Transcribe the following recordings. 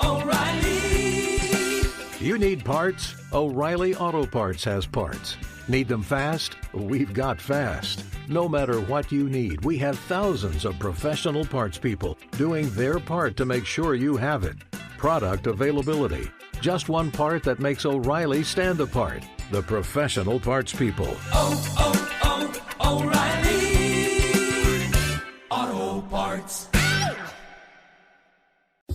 O'Reilly. You need parts? O'Reilly Auto Parts has parts. Need them fast? We've got fast. No matter what you need, we have thousands of professional parts people doing their part to make sure you have it. Product availability. Just one part that makes O'Reilly stand apart. The professional parts people. O'Reilly Auto Parts.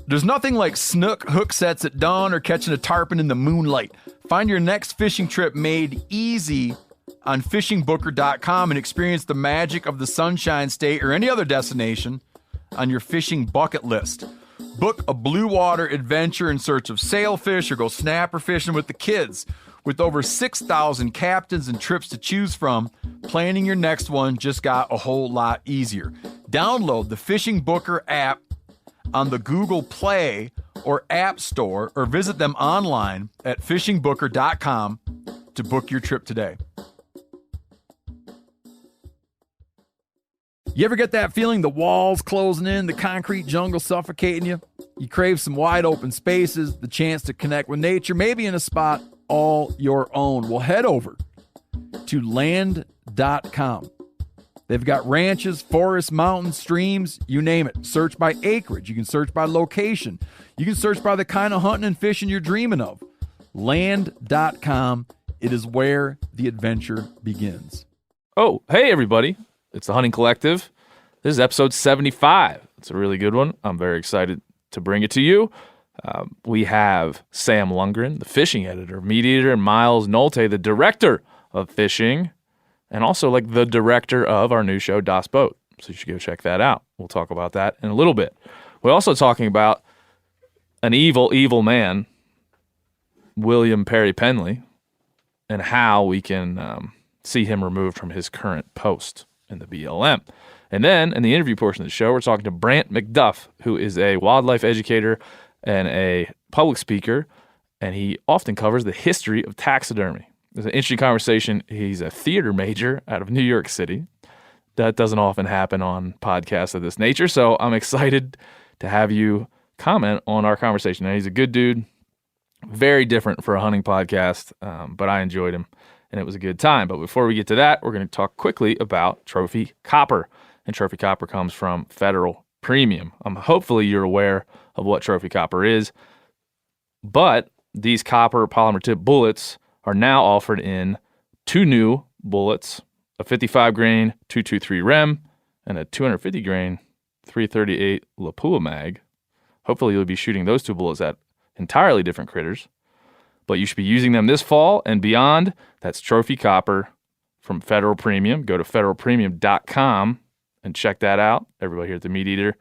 There's nothing like snook hook sets at dawn or catching a tarpon in the moonlight. Find your next fishing trip made easy on fishingbooker.com and experience the magic of the Sunshine State or any other destination on your fishing bucket list. Book a blue water adventure in search of sailfish or go snapper fishing with the kids. With over 6,000 captains and trips to choose from, planning your next one just got a whole lot easier. Download the Fishing Booker app on the Google Play or App Store, or visit them online at fishingbooker.com to book your trip today. You ever get that feeling the walls closing in, the concrete jungle suffocating you? You crave some wide open spaces, the chance to connect with nature, maybe in a spot all your own. Well, head over to land.com. They've got ranches, forests, mountains, streams, you name it. Search by acreage. You can search by location. You can search by the kind of hunting and fishing you're dreaming of. Land.com. It is where the adventure begins. Oh, hey, everybody. It's the Hunting Collective. This is episode 75. It's a really good one. I'm very excited to bring it to you. We have Sam Lundgren, the fishing editor, meat eater, and Miles Nolte, the director of fishing, and also like the director of our new show, Das Boat. So you should go check that out. We'll talk about that in a little bit. We're also talking about an evil, evil man, William Perry Pendley, and how we can see him removed from his current post in the BLM. And then in the interview portion of the show, we're talking to Brant MacDuff, who is a wildlife educator and a public speaker, and he often covers the history of taxidermy. It's an interesting conversation. He's a theater major out of New York City. That doesn't often happen on podcasts of this nature, so I'm excited to have you comment on our conversation. Now, he's a good dude, very different for a hunting podcast, but I enjoyed him, and it was a good time. But before we get to that, we're going to talk quickly about Trophy Copper, and Trophy Copper comes from Federal Premium. Hopefully you're aware of what Trophy Copper is, but these copper polymer tip bullets are now offered in two new bullets, a 55 grain 223 Rem and a 250 grain 338 Lapua mag. Hopefully you'll be shooting those two bullets at entirely different critters, but you should be using them this fall and beyond. That's Trophy Copper from Federal Premium. Go to federalpremium.com and check that out. Everybody here at the Meat Eater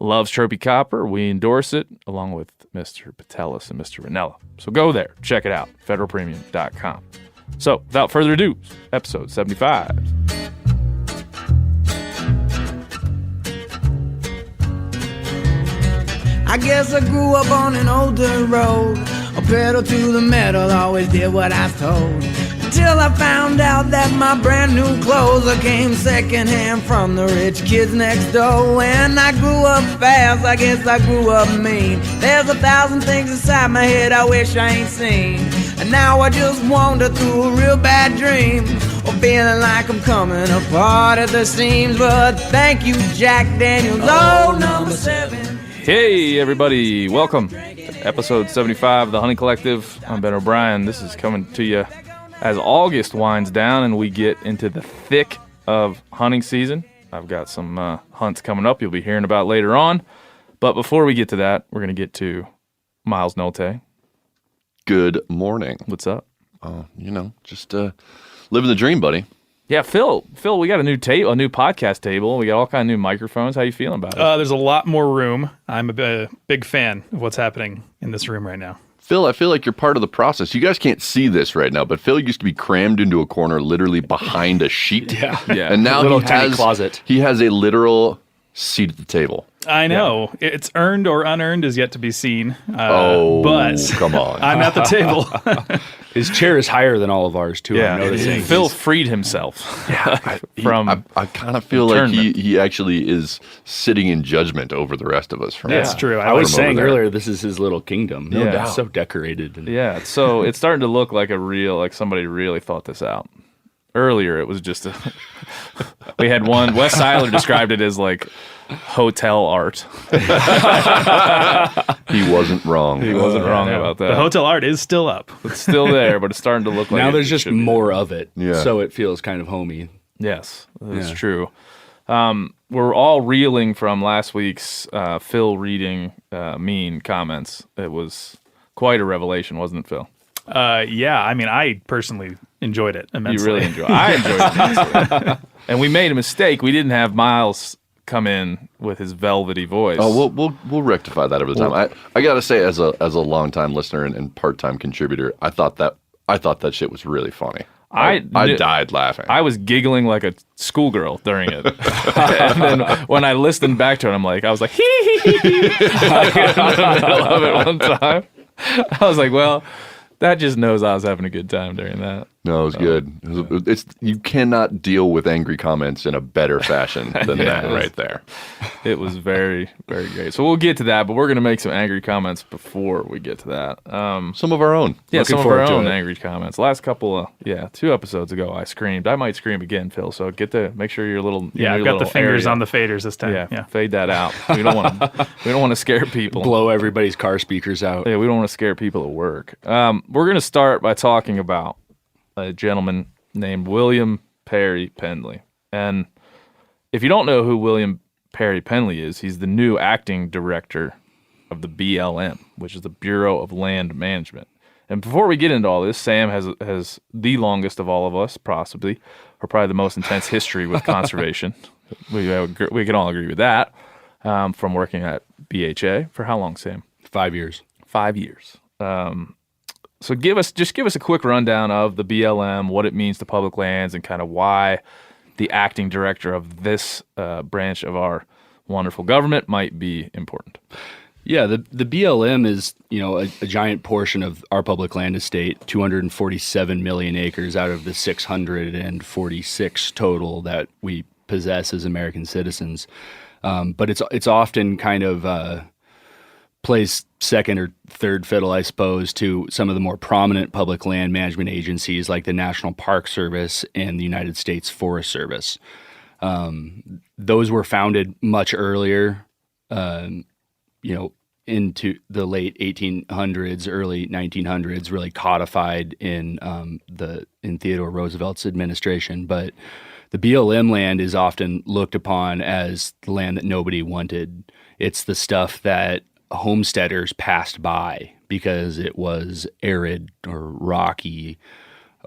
loves Trophy Copper. We endorse it along with Mr. Patelis and Mr. Ranella. So go there, check it out, federalpremium.com. So without further ado, episode 75. I guess I grew up on an older road, a pedal to the metal, always did what I was told. Until I found out that my brand new clothes came secondhand from the rich kids next door. When I grew up fast, I guess I grew up mean. There's 1,000 things inside my head I wish I ain't seen. And now I just wander through a real bad dream, or feeling like I'm coming apart at the seams. But thank you, Jack Daniels, number 7. Hey, everybody. Welcome to episode 75 of the Hunting Collective. I'm Ben O'Brien. This is coming to you as August winds down and we get into the thick of hunting season. I've got some hunts coming up you'll be hearing about later on. But before we get to that, we're going to get to Miles Nolte. Good morning. What's up? Just living the dream, buddy. Yeah, Phil, we got a new podcast table. We got all kind of new microphones. How you feeling about it? There's a lot more room. I'm a big fan of what's happening in this room right now. Phil, I feel like you're part of the process. You guys can't see this right now, but Phil used to be crammed into a corner literally behind a sheet. Yeah. And now little tiny closet. He has a literal seat at the table. I know. It's earned or unearned is yet to be seen. But come on. I'm at the table. His chair is higher than all of ours, too. Yeah, I'm noticing. Phil freed himself from. I kind of feel like he actually is sitting in judgment over the rest of us. That's true. I was saying earlier, this is his little kingdom. No doubt. So decorated. Yeah, so it's starting to look like somebody really thought this out. Earlier, it was just we had one. Wes Seiler described it as like hotel art. He wasn't wrong. He wasn't wrong about that. The hotel art is still up. It's still there, but it's starting to look like now there's just more of it. Yeah. So it feels kind of homey. Yes, that's true. We're all reeling from last week's Phil reading mean comments. It was quite a revelation, wasn't it, Phil? Yeah, I mean, I personally enjoyed it immensely. You really enjoyed it. I enjoyed it immensely. And we made a mistake. We didn't have Miles come in with his velvety voice. Oh, we'll rectify that over the time. I got to say, as a longtime listener and part-time contributor, I thought that shit was really funny. I died laughing. I was giggling like a schoolgirl during it. And then when I listened back to it, I was like, hee hee hee hee. Like in the middle of it one time. I was like, well, that just knows I was having a good time during that. No, it was good. You cannot deal with angry comments in a better fashion than that right there. It was very, very great. So we'll get to that, but we're going to make some angry comments before we get to that. Some of our own. Yeah, some of our own angry comments. Last couple of, 2 episodes ago, I screamed. I might scream again, Phil, so make sure you're a little I've got the fingers on the faders this time. Yeah, fade that out. We don't want to scare people. Blow everybody's car speakers out. Yeah, we don't want to scare people at work. We're going to start by talking about a gentleman named William Perry Pendley. And if you don't know who William Perry Pendley is, he's the new acting director of the BLM, which is the Bureau of Land Management. And before we get into all this, Sam has the longest of all of us, possibly, or probably the most intense history with conservation. We can all agree with that. From working at BHA for how long, Sam? 5 years. 5 years. So give us a quick rundown of the BLM, what it means to public lands, and kind of why the acting director of this branch of our wonderful government might be important. Yeah, the BLM is, a giant portion of our public land estate, 247 million acres out of the 646 total that we possess as American citizens. But it's often kind of plays second or third fiddle, I suppose, to some of the more prominent public land management agencies like the National Park Service and the United States Forest Service. Those were founded much earlier, into the late 1800s, early 1900s, really codified in Theodore Roosevelt's administration. But the BLM land is often looked upon as the land that nobody wanted. It's the stuff that homesteaders passed by because it was arid or rocky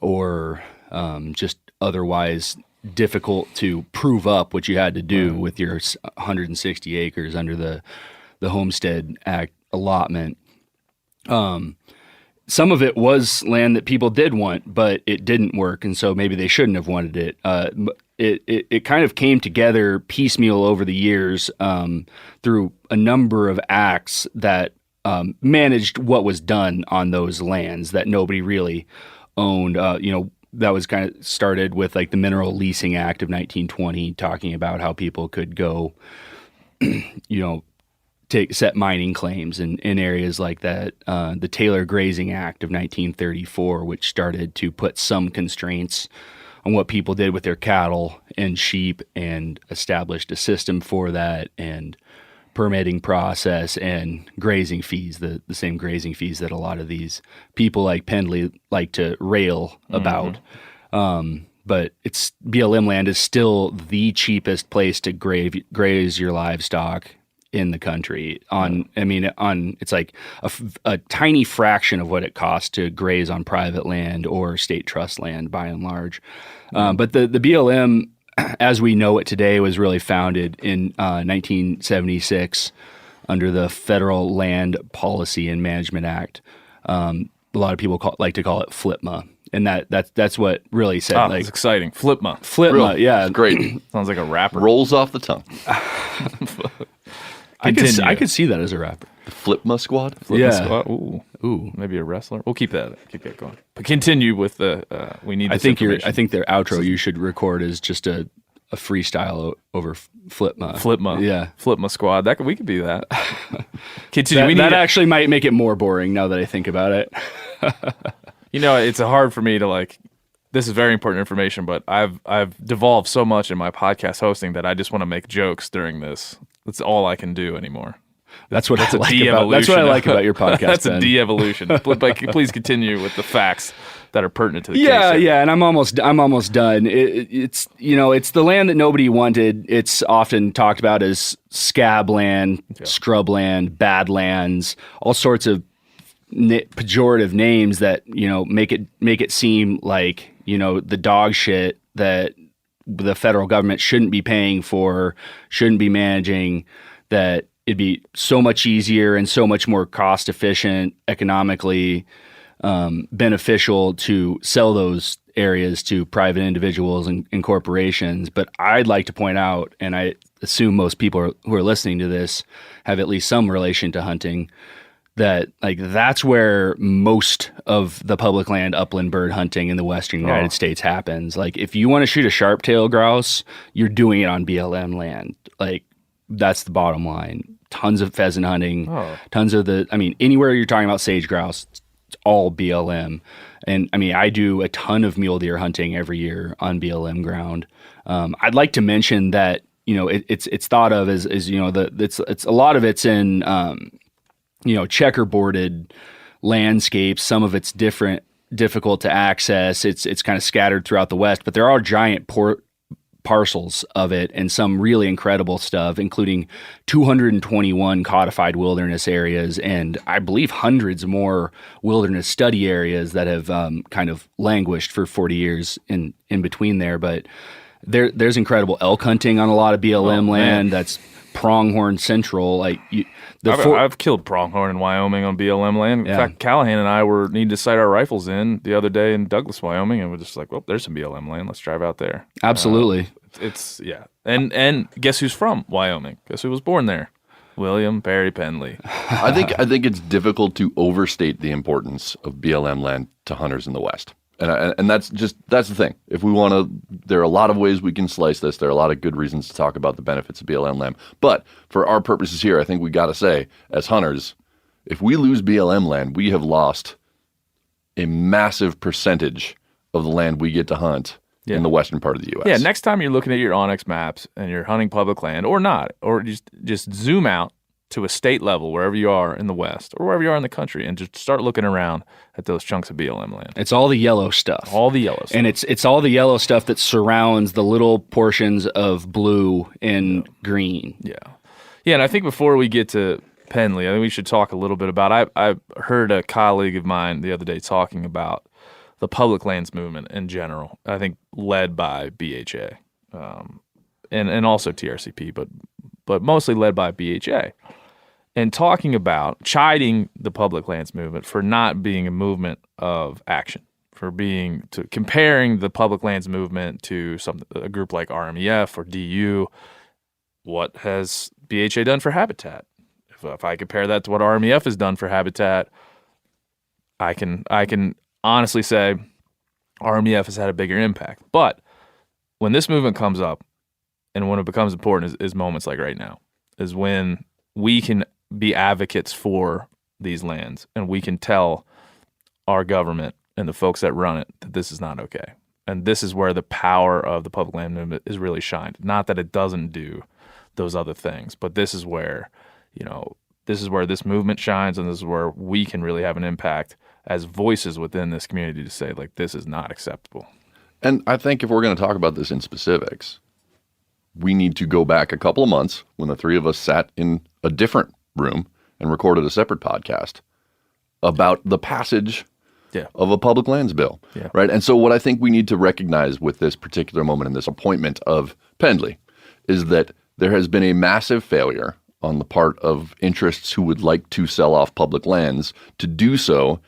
or just otherwise difficult to prove up what you had to do with your 160 acres under the Homestead Act allotment. Some of it was land that people did want, but it didn't work, and so maybe they shouldn't have wanted it. It kind of came together piecemeal over the years through a number of acts that managed what was done on those lands that nobody really owned. That was kind of started with like the Mineral Leasing Act of 1920, talking about how people could go, set mining claims in areas like that. The Taylor Grazing Act of 1934, which started to put some constraints on what people did with their cattle and sheep and established a system for that and permitting process and grazing fees, the same grazing fees that a lot of these people like Pendley like to rail about. But BLM land is still the cheapest place to graze your livestock in the country. It's like a tiny fraction of what it costs to graze on private land or state trust land by and large. But the BLM, as we know it today, was really founded in 1976 under the Federal Land Policy and Management Act. A lot of people like to call it FLPMA. And that's what really said. It's exciting. FLPMA. FLPMA, yeah. It's great. Sounds like a rapper. Rolls off the tongue. I could see that as a rapper. The Flipma Squad? Squad. Ooh. Maybe a wrestler. We'll keep that going. But continue with the we need this information. I think their outro you should record is just a freestyle over Flipma. Yeah. Flipma Squad. We could do that. Continue. That actually might make it more boring now that I think about it. It's hard for me to this is very important information, but I've devolved so much in my podcast hosting that I just want to make jokes during this. That's all I can do anymore. That's what I like about your podcast. That's a de-evolution. Please continue with the facts that are pertinent to the case. Yeah, and I'm almost done. It's the land that nobody wanted. It's often talked about as scab land, scrub land, bad lands, all sorts of pejorative names that make it seem like the dog shit that the federal government shouldn't be paying for, shouldn't be managing, that it'd be so much easier and so much more cost efficient, economically beneficial to sell those areas to private individuals and corporations. But I'd like to point out, and I assume most people who are listening to this have at least some relation to hunting, that that's where most of the public land upland bird hunting in the western United States happens. If you want to shoot a sharp-tailed grouse, you're doing it on BLM land. That's the bottom line. Tons of pheasant hunting, tons of anywhere you're talking about sage grouse, it's all BLM. And I do a ton of mule deer hunting every year on BLM ground. I'd like to mention that, it's thought of as it's a lot of it's in, checkerboarded landscapes. Some of it's difficult to access. It's kind of scattered throughout the West, but there are giant parcels of it and some really incredible stuff, including 221 codified wilderness areas and I believe hundreds more wilderness study areas that have kind of languished for 40 years in between there. But there's incredible elk hunting on a lot of BLM land. That's pronghorn central. I've killed pronghorn in Wyoming on BLM land. In fact, Callahan and I needed to sight our rifles in the other day in Douglas, Wyoming, and we're just well, there's some BLM land. Let's drive out there. Absolutely. And guess who's from Wyoming? Guess who was born there? William Barry Pendley. I think it's difficult to overstate the importance of BLM land to hunters in the West. And that's the thing. If we want to, there are a lot of ways we can slice this. There are a lot of good reasons to talk about the benefits of BLM land. But for our purposes here, I think we got to say, as hunters, if we lose BLM land, we have lost a massive percentage of the land we get to hunt in the western part of the U.S. Yeah, next time you're looking at your Onyx maps and you're hunting public land, or not, or just zoom out to a state level, wherever you are in the West or wherever you are in the country, and just start looking around at those chunks of BLM land. It's all the yellow stuff. And it's all the yellow stuff that surrounds the little portions of blue and green. Yeah. Yeah, and I think before we get to Pendley, I think we should talk a little bit about, I heard a colleague of mine the other day talking about the public lands movement in general, I think led by BHA, and also TRCP, but mostly led by BHA. And talking about chiding the public lands movement for not being a movement of action, for comparing the public lands movement to a group like RMEF or DU. What has BHA done for habitat? If I compare that to what RMEF has done for habitat, I can honestly say RMEF has had a bigger impact. But when this movement comes up and when it becomes important is moments like right now, is when we can be advocates for these lands and we can tell our government and the folks that run it that this is not okay. And this is where the power of the public land movement is really shined. Not that it doesn't do those other things, but this is where, this movement shines, and this is where we can really have an impact as voices within this community to say, this is not acceptable. And I think if we're going to talk about this in specifics, we need to go back a couple of months when the three of us sat in a different room and recorded a separate podcast about the passage of a public lands bill, right? And so what I think we need to recognize with this particular moment and this appointment of Pendley is that there has been a massive failure on the part of interests who would like to sell off public lands to do so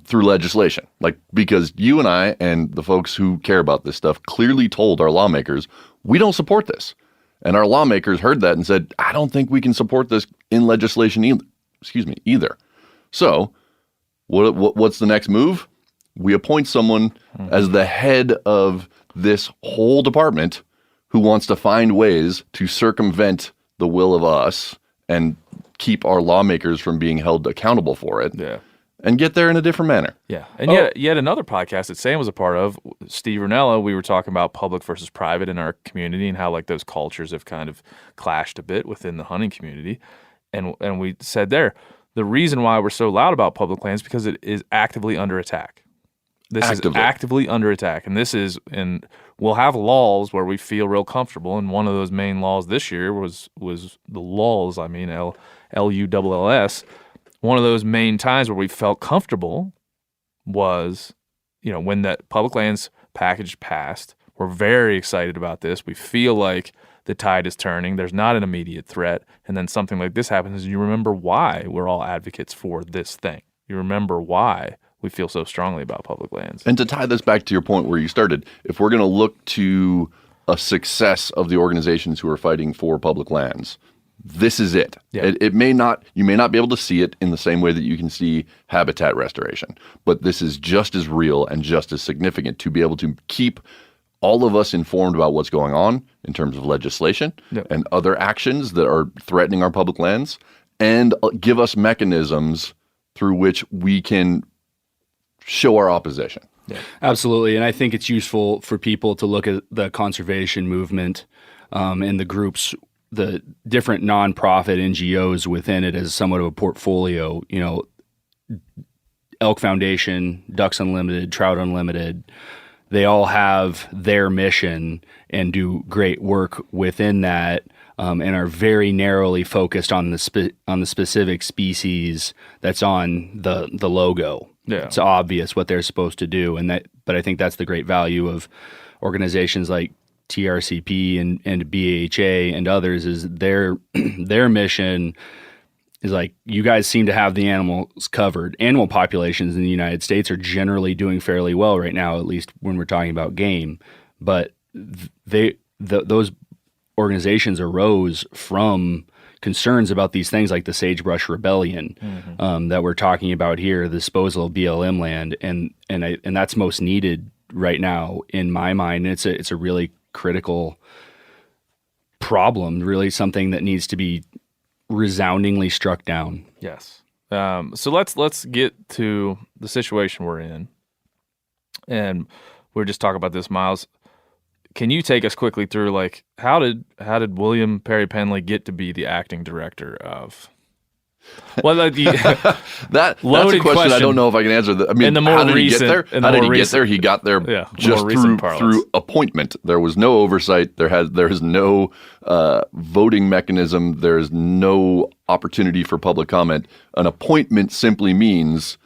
through legislation. Because you and I and the folks who care about this stuff clearly told our lawmakers, we don't support this. And our lawmakers heard that and said, I don't think we can support this in legislation either. So what's the next move? We appoint someone as the head of this whole department who wants to find ways to circumvent the will of us and keep our lawmakers from being held accountable for it. Yeah. And get there in a different manner. Yeah. And yet another podcast that Sam was a part of, Steve Ranella, we were talking about public versus private in our community and how like those cultures have kind of clashed a bit within the hunting community. And we said there, the reason why we're so loud about public lands is because it is actively under attack. This is actively under attack. And we'll have laws where we feel real comfortable. And one of those main laws this year was the lulls, LULLS. One of those main times where we felt comfortable was, when that public lands package passed. We're very excited about this. We feel like the tide is turning. There's not an immediate threat. And then something like this happens, and you remember why we're all advocates for this thing. You remember why we feel so strongly about public lands. And to tie this back to your point where you started, if we're going to look to a success of the organizations who are fighting for public lands, this is it. Yeah. You may not be able to see it in the same way that you can see habitat restoration, but this is just as real and just as significant to be able to keep all of us informed about what's going on in terms of legislation and other actions that are threatening our public lands, and give us mechanisms through which we can show our opposition. Yeah. Absolutely. And I think it's useful for people to look at the conservation movement and the groups, the different nonprofit NGOs within it as somewhat of a portfolio. Elk Foundation, Ducks Unlimited, Trout Unlimited, they all have their mission and do great work within that, and are very narrowly focused on the specific species that's on the logo. Yeah. It's obvious what they're supposed to do, but I think that's the great value of organizations like TRCP and BAHA and others is their mission is like, you guys seem to have the animals covered. Animal populations in the United States are generally doing fairly well right now, at least when we're talking about game. But those organizations arose from concerns about these things like the Sagebrush Rebellion that we're talking about here, the disposal of BLM land, and that's most needed right now in my mind. And it's a really critical problem, really something that needs to be resoundingly struck down. Yes. So let's get to the situation we're in, and we're just talking about this, Miles. Can you take us quickly through, like, how did William Perry Pendley get to be the acting director of? Well, that's a question I don't know if I can answer. How did he get there? He got there just through appointment. There was no oversight. There is no voting mechanism. There is no opportunity for public comment. An appointment simply means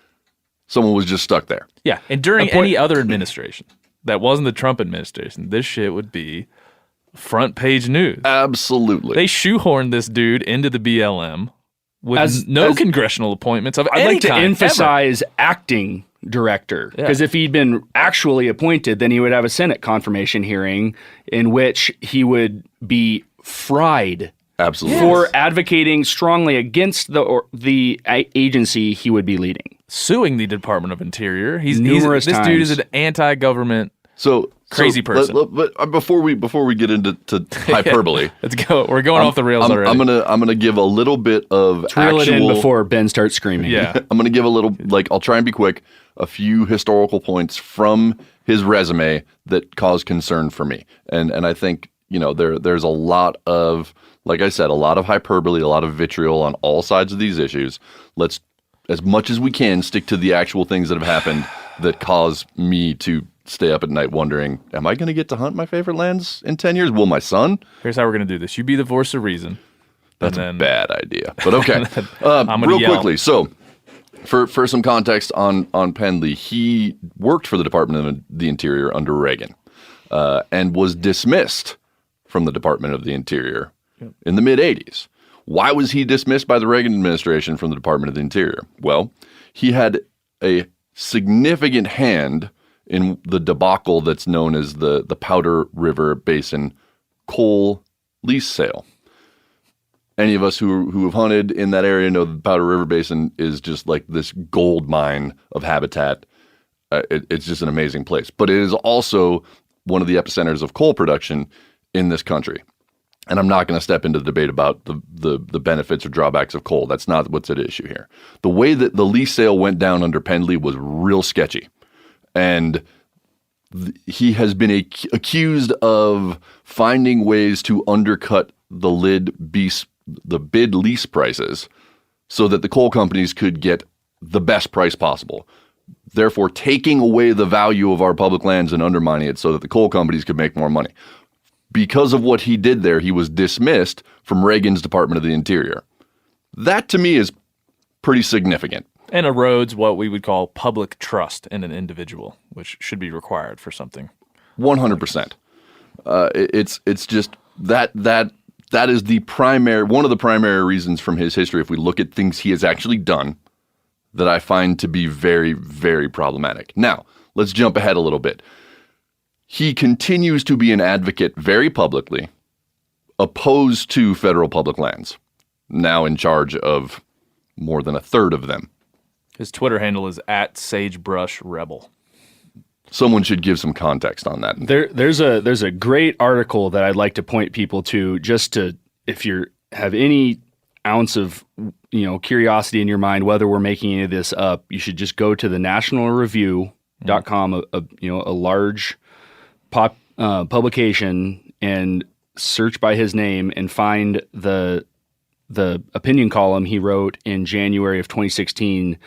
someone was just stuck there. Yeah, and during any other administration that wasn't the Trump administration, this shit would be front page news. Absolutely. They shoehorned this dude into the BLM with no congressional appointments of any kind. I'd like to emphasize acting director, because if he'd been actually appointed, then he would have a Senate confirmation hearing in which he would be fried. Absolutely. For advocating strongly against the agency he would be leading. Suing the Department of Interior. This times. Dude is an anti-government crazy person. But before we get into hyperbole, let's go. We're going off the rails already. I'm gonna give a little bit of reel it in before Ben starts screaming. Yeah, I'm gonna give a little, I'll try and be quick. A few historical points from his resume that cause concern for me, and I think there's a lot of, like I said, a lot of hyperbole, a lot of vitriol on all sides of these issues. Let's, as much as we can, stick to the actual things that have happened that cause me to stay up at night wondering, am I going to get to hunt my favorite lands in 10 years? Will my son? Here's how we're going to do this. You be the voice of reason. That's a bad idea. But okay. Real quickly. So for some context on Pendley, he worked for the Department of the Interior under Reagan and was dismissed from the Department of the Interior in the mid-'80s. Why was he dismissed by the Reagan administration from the Department of the Interior? Well, he had a significant hand in the debacle that's known as the Powder River Basin coal lease sale. Any of us who have hunted in that area know the Powder River Basin is just like this gold mine of habitat. It's just an amazing place. But it is also one of the epicenters of coal production in this country. And I'm not going to step into the debate about the benefits or drawbacks of coal. That's not what's at issue here. The way that the lease sale went down under Pendley was real sketchy. And he has been accused of finding ways to undercut the bid lease prices so that the coal companies could get the best price possible, therefore taking away the value of our public lands and undermining it so that the coal companies could make more money. Because of what he did there, he was dismissed from Reagan's Department of the Interior. That, to me, is pretty significant. And erodes what we would call public trust in an individual, which should be required for something. 100%. It's just that is one of the primary reasons from his history, if we look at things he has actually done, that I find to be very, very problematic. Now, let's jump ahead a little bit. He continues to be an advocate very publicly, opposed to federal public lands, now in charge of more than a third of them. His Twitter handle is @SagebrushRebel. Someone should give some context on that. There's a great article that I'd like to point people to, just to, if you have any ounce of curiosity in your mind whether we're making any of this up, you should just go to the nationalreview.com, a large publication, and search by his name and find the opinion column he wrote in January of 2016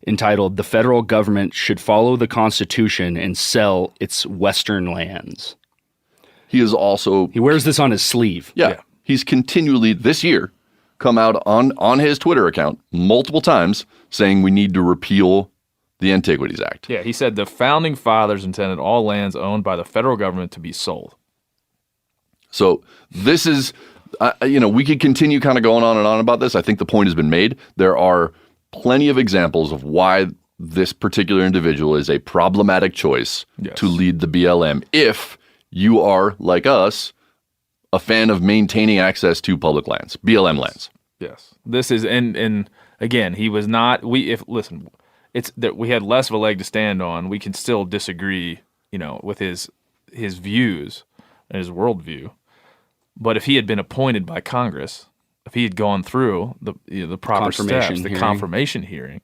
entitled "The Federal Government Should Follow the Constitution and Sell Its Western Lands." He wears this on his sleeve. Yeah. He's continually this year come out on his Twitter account multiple times saying we need to repeal the Antiquities Act. Yeah, he said the founding fathers intended all lands owned by the federal government to be sold. So this is, we could continue kind of going on and on about this. I think the point has been made. There are plenty of examples of why this particular individual is a problematic choice to lead the BLM if you are, like us, a fan of maintaining access to public lands, BLM lands. Yes. This is, and again, he was not, it's that we had less of a leg to stand on. We can still disagree, with his views and his worldview. But if he had been appointed by Congress, if he had gone through the proper steps, the confirmation hearing,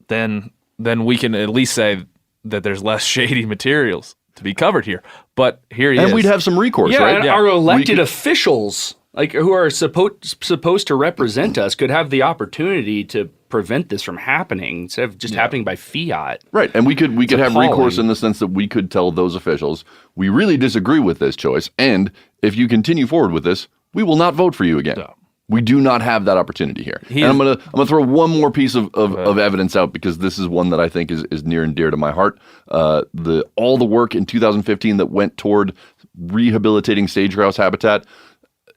then we can at least say that there's less shady materials to be covered here. But here he is. And we'd have some recourse, right? And our elected officials, who are supposed to represent us, could have the opportunity to prevent this from happening instead of just happening by fiat. Right, and we could have recourse in the sense that we could tell those officials, we really disagree with this choice, and if you continue forward with this, we will not vote for you again. No. We do not have that opportunity here. And I'm gonna throw one more piece of evidence out, because this is one that I think is near and dear to my heart. All the work in 2015 that went toward rehabilitating sage-grouse habitat.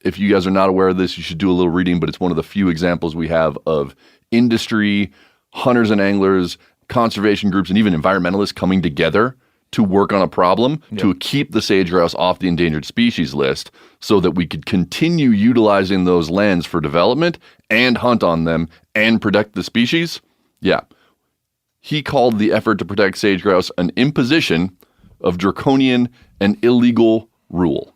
If you guys are not aware of this, you should do a little reading, but it's one of the few examples we have of industry, hunters and anglers, conservation groups, and even environmentalists coming together to work on a problem to keep the sage-grouse off the endangered species list so that we could continue utilizing those lands for development and hunt on them and protect the species. Yeah. He called the effort to protect sage-grouse an imposition of draconian and illegal rule.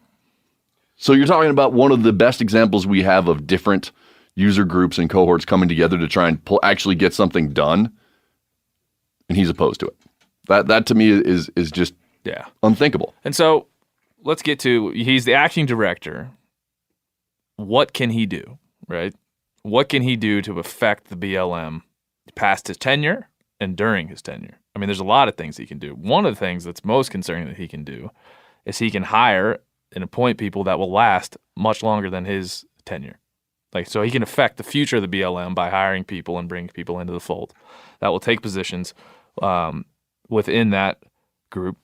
So you're talking about one of the best examples we have of different user groups and cohorts coming together to try and actually get something done, and he's opposed to it. That to me is just unthinkable. And so let's get to, he's the acting director. What can he do, right? What can he do to affect the BLM past his tenure and during his tenure? I mean, there's a lot of things he can do. One of the things that's most concerning that he can do is he can hire and appoint people that will last much longer than his tenure. So he can affect the future of the BLM by hiring people and bringing people into the fold that will take positions within that group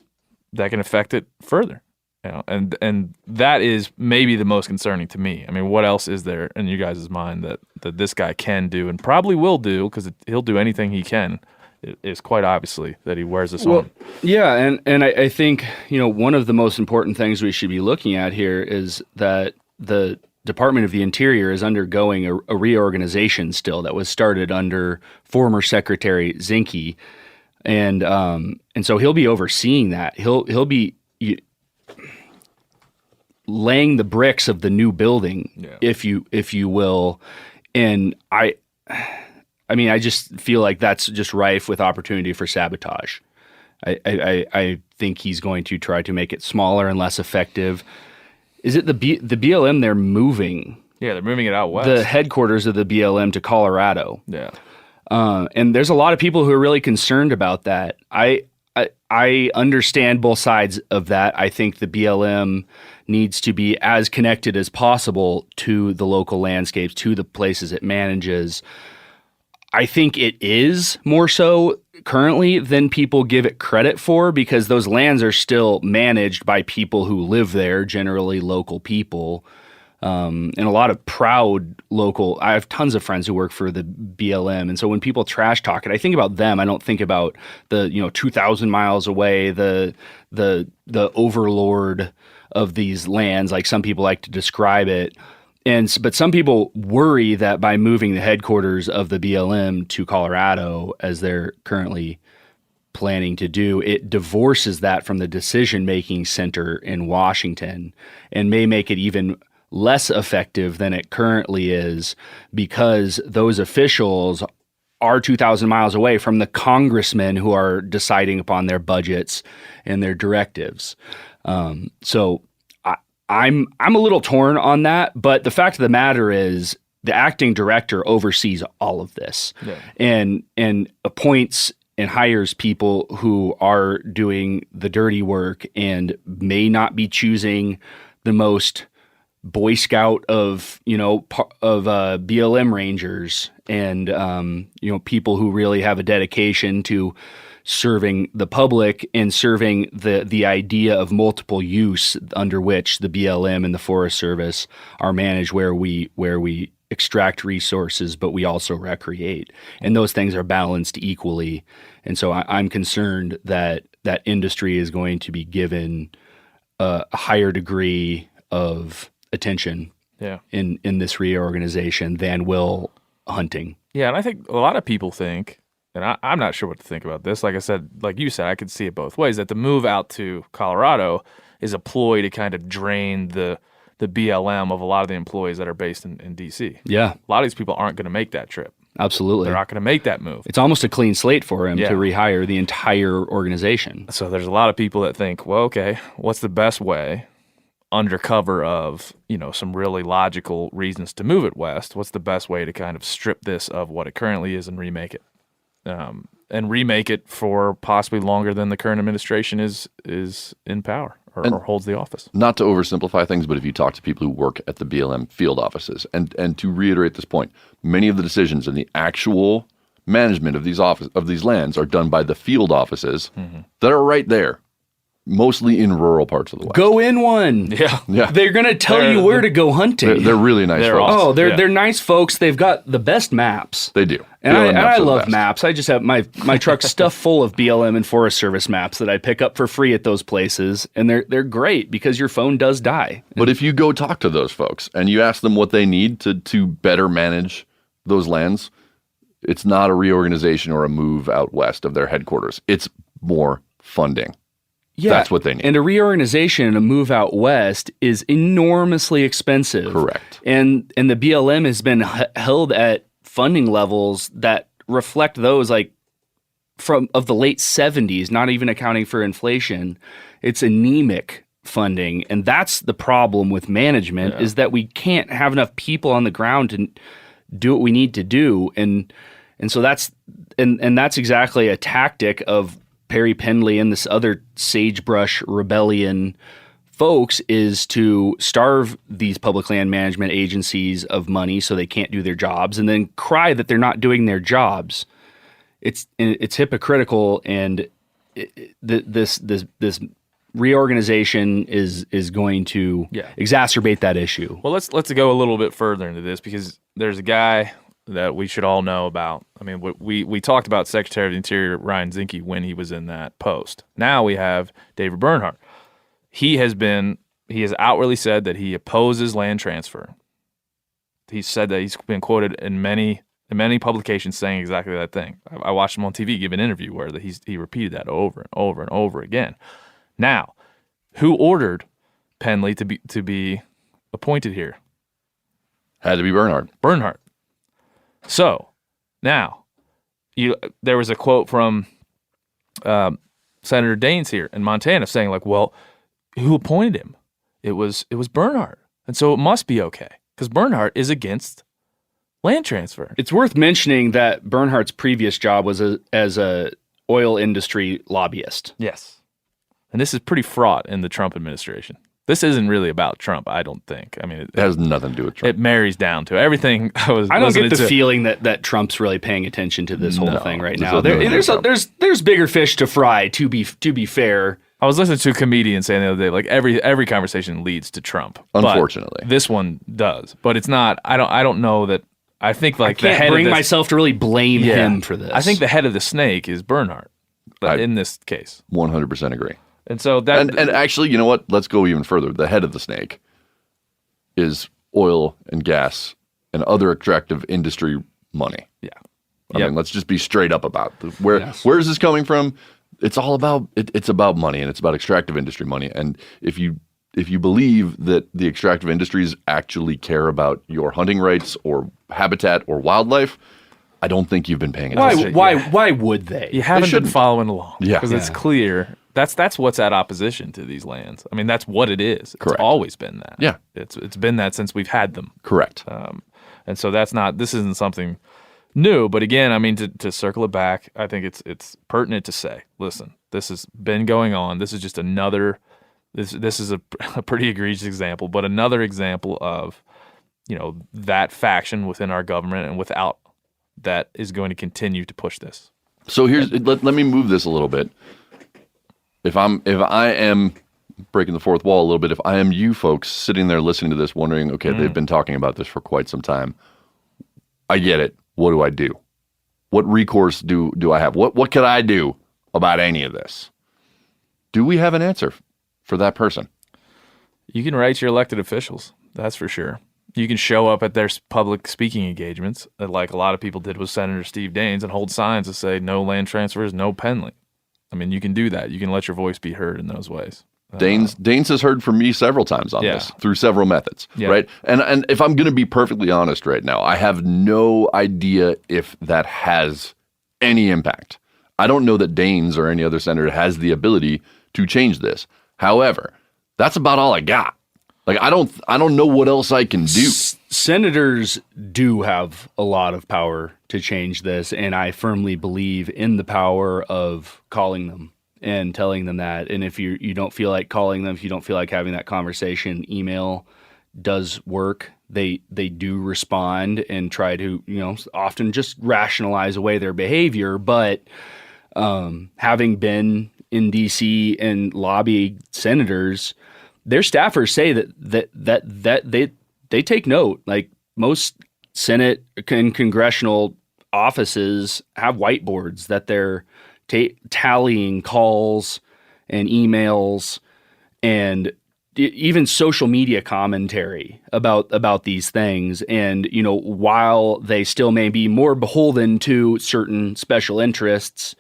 that can affect it further. And that is maybe the most concerning to me. I mean, what else is there in you guys' mind that this guy can do and probably will do, because he'll do anything he can it is quite obviously that he wears this Well, on. yeah, and I think, one of the most important things we should be looking at here is that the Department of the Interior is undergoing a reorganization still that was started under former Secretary Zinke, and so he'll be overseeing that. He'll be laying the bricks of the new building, if you will, and I just feel like that's just rife with opportunity for sabotage. I think he's going to try to make it smaller and less effective. Is it the BLM they're moving? Yeah, they're moving it out west. The headquarters of the BLM to Colorado. Yeah. And there's a lot of people who are really concerned about that. I understand both sides of that. I think the BLM needs to be as connected as possible to the local landscapes, to the places it manages. I think it is more so currently than people give it credit for, because those lands are still managed by people who live there, generally local people. And a lot of proud local. I have tons of friends who work for the BLM, and so when people trash talk it, I think about them. I don't think about the 2,000 miles away, the overlord of these lands, like some people like to describe it. But some people worry that by moving the headquarters of the BLM to Colorado, as they're currently planning to do, it divorces that from the decision-making center in Washington and may make it even less effective than it currently is, because those officials are 2,000 miles away from the congressmen who are deciding upon their budgets and their directives. So I'm a little torn on that, but the fact of the matter is the acting director oversees all of this, and appoints and hires people who are doing the dirty work and may not be choosing the most Boy Scout of BLM Rangers and people who really have a dedication to serving the public and serving the idea of multiple use under which the BLM and the Forest Service are managed, where we extract resources, but we also recreate, and those things are balanced equally. And so I'm concerned that that industry is going to be given a higher degree of attention in this reorganization than will hunting. Yeah, and I think a lot of people think, and I'm not sure what to think about this. Like I said, like you said, I could see it both ways, that the move out to Colorado is a ploy to kind of drain the BLM of a lot of the employees that are based in D.C. Yeah. A lot of these people aren't going to make that trip. Absolutely. They're not going to make that move. It's almost a clean slate for him to rehire the entire organization. So there's a lot of people that think, well, okay, what's the best way, under cover of, some really logical reasons to move it west? What's the best way to kind of strip this of what it currently is and remake it? And remake it for possibly longer than the current administration is in power or holds the office. Not to oversimplify things, but if you talk to people who work at the BLM field offices, and to reiterate this point, many of the decisions and the actual management of these lands are done by the field offices that are right there, mostly in rural parts of the West. Go in one. Yeah. They're going to tell you where to go hunting. They're really nice folks. Oh, they're nice folks. They've got the best maps. They do. And I love maps. I just have my truck stuffed full of BLM and Forest Service maps that I pick up for free at those places, and they're great because your phone does die. But if you go talk to those folks and you ask them what they need to better manage those lands, it's not a reorganization or a move out west of their headquarters. It's more funding. Yeah, that's what they need. And a reorganization and a move out west is enormously expensive. Correct. And the BLM has been held at funding levels that reflect those of the late 70s, not even accounting for inflation. It's anemic funding, and that's the problem with management is that we can't have enough people on the ground to do what we need to do, and so that's exactly a tactic of Perry Pendley and this other sagebrush rebellion folks, is to starve these public land management agencies of money so they can't do their jobs, and then cry that they're not doing their jobs. It's hypocritical, and this reorganization is going to exacerbate that issue. Well, let's go a little bit further into this, because there's a guy that we should all know about. I mean, we talked about Secretary of the Interior Ryan Zinke when he was in that post. Now we have David Bernhardt. He has outwardly said that he opposes land transfer. He said that he's been quoted in many publications saying exactly that thing. I watched him on TV give an interview where he repeated that over and over and over again. Now, who ordered Pendley to be appointed here? Had to be Bernhardt. So now, there was a quote from Senator Daines here in Montana saying, like, well, who appointed him? It was Bernhardt, and so it must be okay because Bernhardt is against land transfer. It's worth mentioning that Bernhardt's previous job was as a oil industry lobbyist. Yes, and this is pretty fraught in the Trump administration. This isn't really about Trump, I don't think. I mean, it has nothing to do with Trump. It marries down to everything. I don't get the feeling that Trump's really paying attention to this whole thing right now. There's bigger fish to fry. To be fair, I was listening to a comedian saying the other day, like every conversation leads to Trump. Unfortunately, this one does, but it's not. I don't know that. I think like I can't bring myself to really blame him for this. I think the head of the snake is Bernhardt, in this case. 100% agree. And so and actually, you know what? Let's go even further. The head of the snake is oil and gas and other extractive industry money. Yeah. I mean, let's just be straight up about where is this coming from? It's all about it's about money, and it's about extractive industry money. And if you believe that the extractive industries actually care about your hunting rights or habitat or wildlife, I don't think you've been paying attention. Why would they? You haven't been following along. Yeah. Because it's clear. That's what's at opposition to these lands. I mean, that's what it is. Correct. It's always been that. Yeah. It's been that since we've had them. Correct. And so this isn't something new. But again, I mean, to circle it back, I think it's pertinent to say, listen, this has been going on. This is just another, this is a pretty egregious example, but another example of, that faction within our government and without that is going to continue to push this. So let me move this a little bit. If I am breaking the fourth wall a little bit, if I am you folks sitting there listening to this wondering, okay, they've been talking about this for quite some time. I get it. What do I do? What recourse do I have? What could I do about any of this? Do we have an answer for that person? You can write to your elected officials. That's for sure. You can show up at their public speaking engagements, like a lot of people did with Senator Steve Daines, and hold signs that say no land transfers, no Pendley. I mean, you can do that. You can let your voice be heard in those ways. Daines has heard from me several times on this through several methods, right? And if I'm going to be perfectly honest right now, I have no idea if that has any impact. I don't know that Daines or any other senator has the ability to change this. However, that's about all I got. Like, I don't know what else I can do. Senators do have a lot of power to change this, and I firmly believe in the power of calling them and telling them that. And if you don't feel like calling them, if you don't feel like having that conversation, email does work. They do respond and try to, often just rationalize away their behavior. But having been in D.C. and lobby senators, their staffers say that they take note. Like, most Senate and congressional offices have whiteboards that they're tallying calls and emails and even social media commentary about these things. And, while they still may be more beholden to certain special interests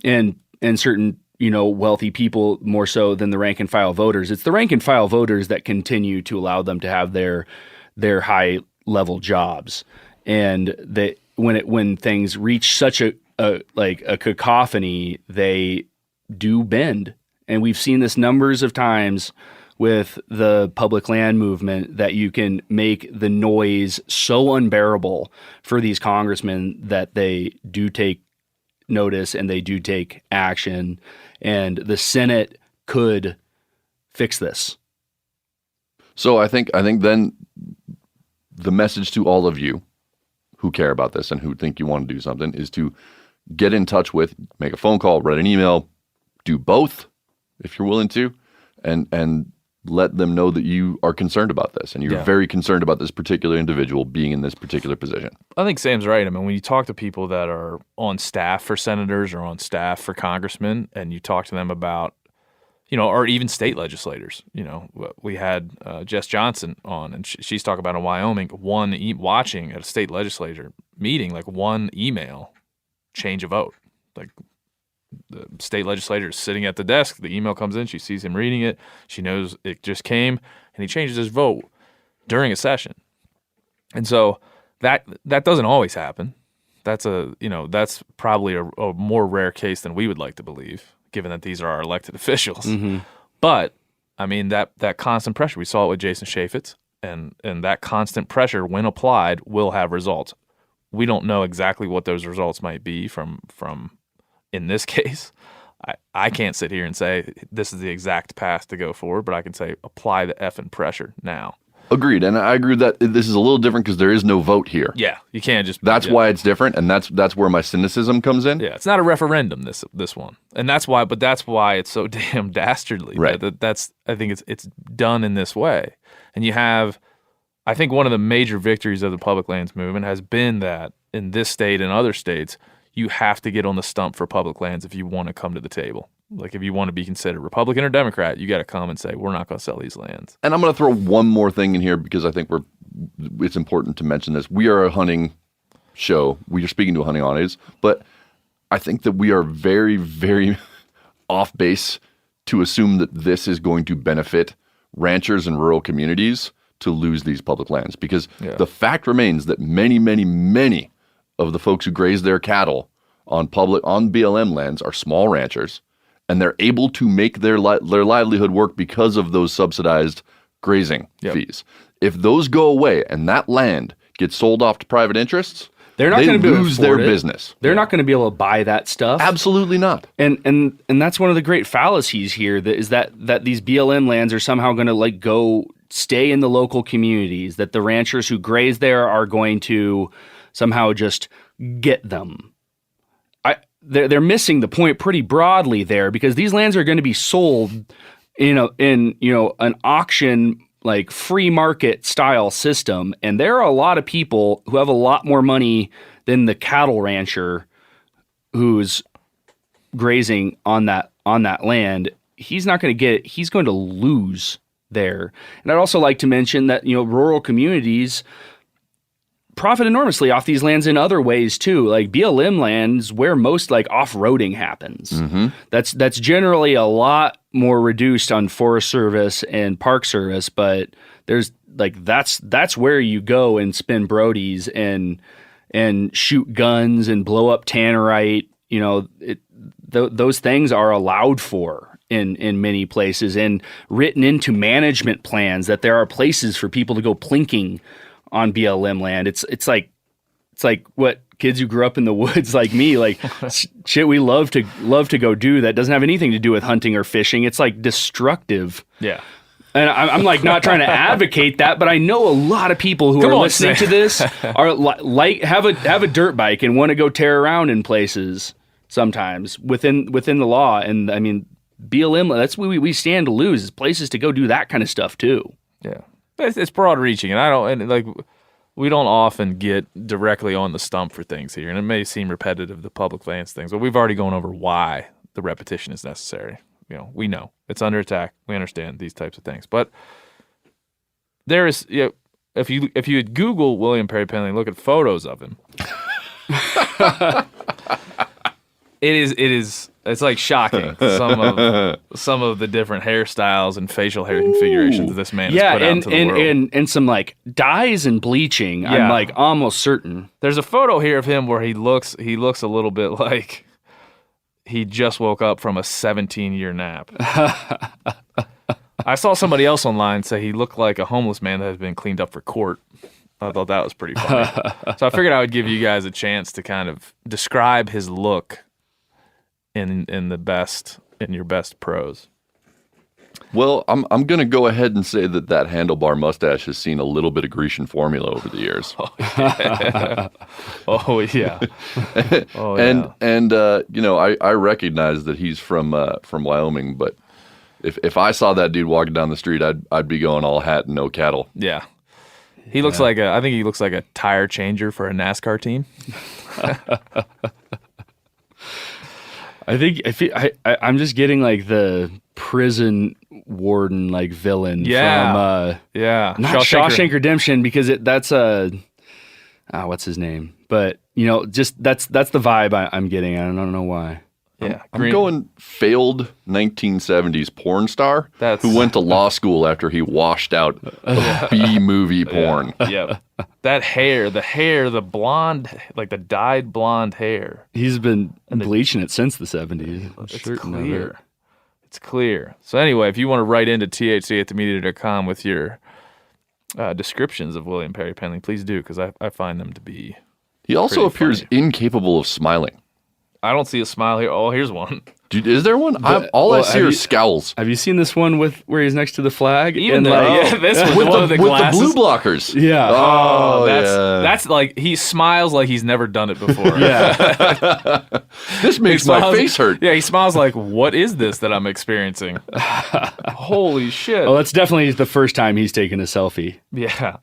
and certain, wealthy people more so than the rank and file voters, it's the rank and file voters that continue to allow them to have their high level jobs. And that when things reach such a cacophony, they do bend. And we've seen this numbers of times with the public land movement, that you can make the noise so unbearable for these congressmen that they do take notice and they do take action. And the Senate could fix this. So I think then the message to all of you who care about this and who think you want to do something is to get in touch with, make a phone call, write an email, do both if you're willing to, and let them know that you are concerned about this and you're very concerned about this particular individual being in this particular position. I think Sam's right. I mean, when you talk to people that are on staff for senators or on staff for congressmen, and you talk to them about, or even state legislators, we had Jess Johnson on, and she's talking about in Wyoming, watching at a state legislature meeting, like one email, change a vote. Like, the state legislator is sitting at the desk. The email comes in. She sees him reading it. She knows it just came, and he changes his vote during a session. And so that doesn't always happen. That's probably a more rare case than we would like to believe, given that these are our elected officials. Mm-hmm. But I mean that constant pressure. We saw it with Jason Chaffetz, and that constant pressure, when applied, will have results. We don't know exactly what those results might be from. In this case, I can't sit here and say this is the exact path to go forward, but I can say apply the effing pressure now. Agreed, and I agree that this is a little different because there is no vote here. Yeah, you can't just. That's why it's different, and that's where my cynicism comes in. Yeah, it's not a referendum. This one, and that's why it's so damn dastardly. Right. I think it's done in this way, and you have. I think one of the major victories of the public lands movement has been that in this state and other states, you have to get on the stump for public lands if you want to come to the table. Like, if you want to be considered Republican or Democrat, you got to come and say, we're not going to sell these lands. And I'm going to throw one more thing in here because I think it's important to mention this. We are a hunting show. We are speaking to a hunting audience, but I think that we are very, very off base to assume that this is going to benefit ranchers and rural communities to lose these public lands, because the fact remains that many, many, many of the folks who graze their cattle on BLM lands are small ranchers, and they're able to make their livelihood work because of those subsidized grazing fees. If those go away and that land gets sold off to private interests, they're not going to lose their business. They're not going to be able to buy that stuff. Absolutely not. And that's one of the great fallacies here, that these BLM lands are somehow going to go stay in the local communities, that the ranchers who graze there are going to somehow just get them. They're missing the point pretty broadly there, because these lands are going to be sold in an auction, like free market style system, and there are a lot of people who have a lot more money than the cattle rancher who's grazing on that land. He's not going to get it. He's going to lose there. And I'd also like to mention that rural communities profit enormously off these lands in other ways too. Like BLM lands, where most off-roading happens. Mm-hmm. That's generally a lot more reduced on Forest Service and Park Service, but there's that's where you go and spin brodies and shoot guns and blow up tannerite. Those things are allowed for in many places and written into management plans, that there are places for people to go plinking on BLM land. It's like what kids who grew up in the woods like me, shit we love to go do that doesn't have anything to do with hunting or fishing. It's destructive. Yeah. And I'm not trying to advocate that, but I know a lot of people who are listening to this are have a dirt bike and want to go tear around in places sometimes within the law. And I mean, BLM, that's what we stand to lose, is places to go do that kind of stuff too. Yeah. It's broad reaching, and we don't often get directly on the stump for things here, and it may seem repetitive, the public lands things, but we've already gone over why the repetition is necessary. We know it's under attack. We understand these types of things, but there is, if you would Google William Perry Pendley and look at photos of him, it's shocking some of the different hairstyles and facial hair configurations that this man has put out into the world. And some dyes and bleaching. Yeah. I'm almost certain. There's a photo here of him where he looks a little bit like he just woke up from a 17-year nap. I saw somebody else online say he looked like a homeless man that has been cleaned up for court. I thought that was pretty funny. So I figured I would give you guys a chance to kind of describe his look in your best prose. Well, I'm going to go ahead and say that handlebar mustache has seen a little bit of Grecian formula over the years. Oh yeah. I recognize that he's from Wyoming, but If I saw that dude walking down the street, I'd be going all hat and no cattle. Yeah. He looks like I think he looks like a tire changer for a NASCAR team. I'm just getting like the prison warden like villain from yeah. not Shawshank Redemption, because that's what's his name? But just that's the vibe I'm getting. I don't know why. Yeah, I'm going failed 1970s porn star who went to law school after he washed out of B-movie porn. Yeah. That hair, the blonde, like the dyed blonde hair. He's been bleaching it since the 70s. It's clear. It's clear. So anyway, if you want to write into thc@themedia.com with your descriptions of William Perry Pendley, please do, because I find them to be He also appears incapable of smiling. I don't see a smile here. Oh, here's one. Dude, is there one? I see are scowls. Have you seen this one where he's next to the flag? Even this one with the blue blockers. Yeah. Oh, that's like he smiles like he's never done it before. Yeah. This makes my face hurt. Yeah, he smiles like, what is this that I'm experiencing? Holy shit. Oh, that's definitely the first time he's taken a selfie. Yeah.